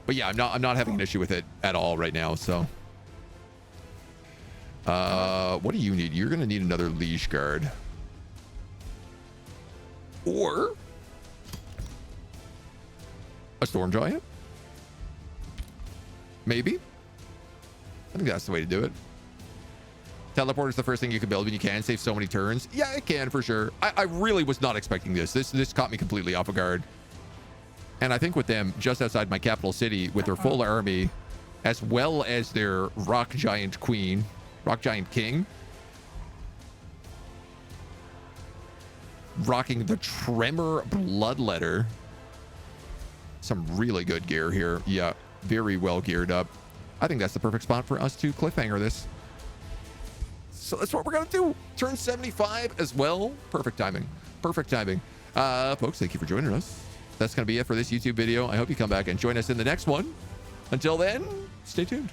[SPEAKER 1] But yeah, I'm not having an issue with it at all right now, so. What do you need? You're going to need another Liege Guard. Or a Storm Giant? Maybe. I think that's the way to do it. Teleport is the first thing you can build when you can. Save so many turns. Yeah, it can for sure. I really was not expecting this. This caught me completely off guard. And I think with them just outside my capital city with their full army, as well as their Rock Giant Queen, Rock Giant King, rocking the Tremor Bloodletter. Some really good gear here. Yeah, very well geared up. I think that's the perfect spot for us to cliffhanger this. So that's what we're going to do. Turn 75 as well. Perfect timing. Perfect timing. Folks, thank you for joining us. That's going to be it for this YouTube video. I hope you come back and join us in the next one. Until then, stay tuned.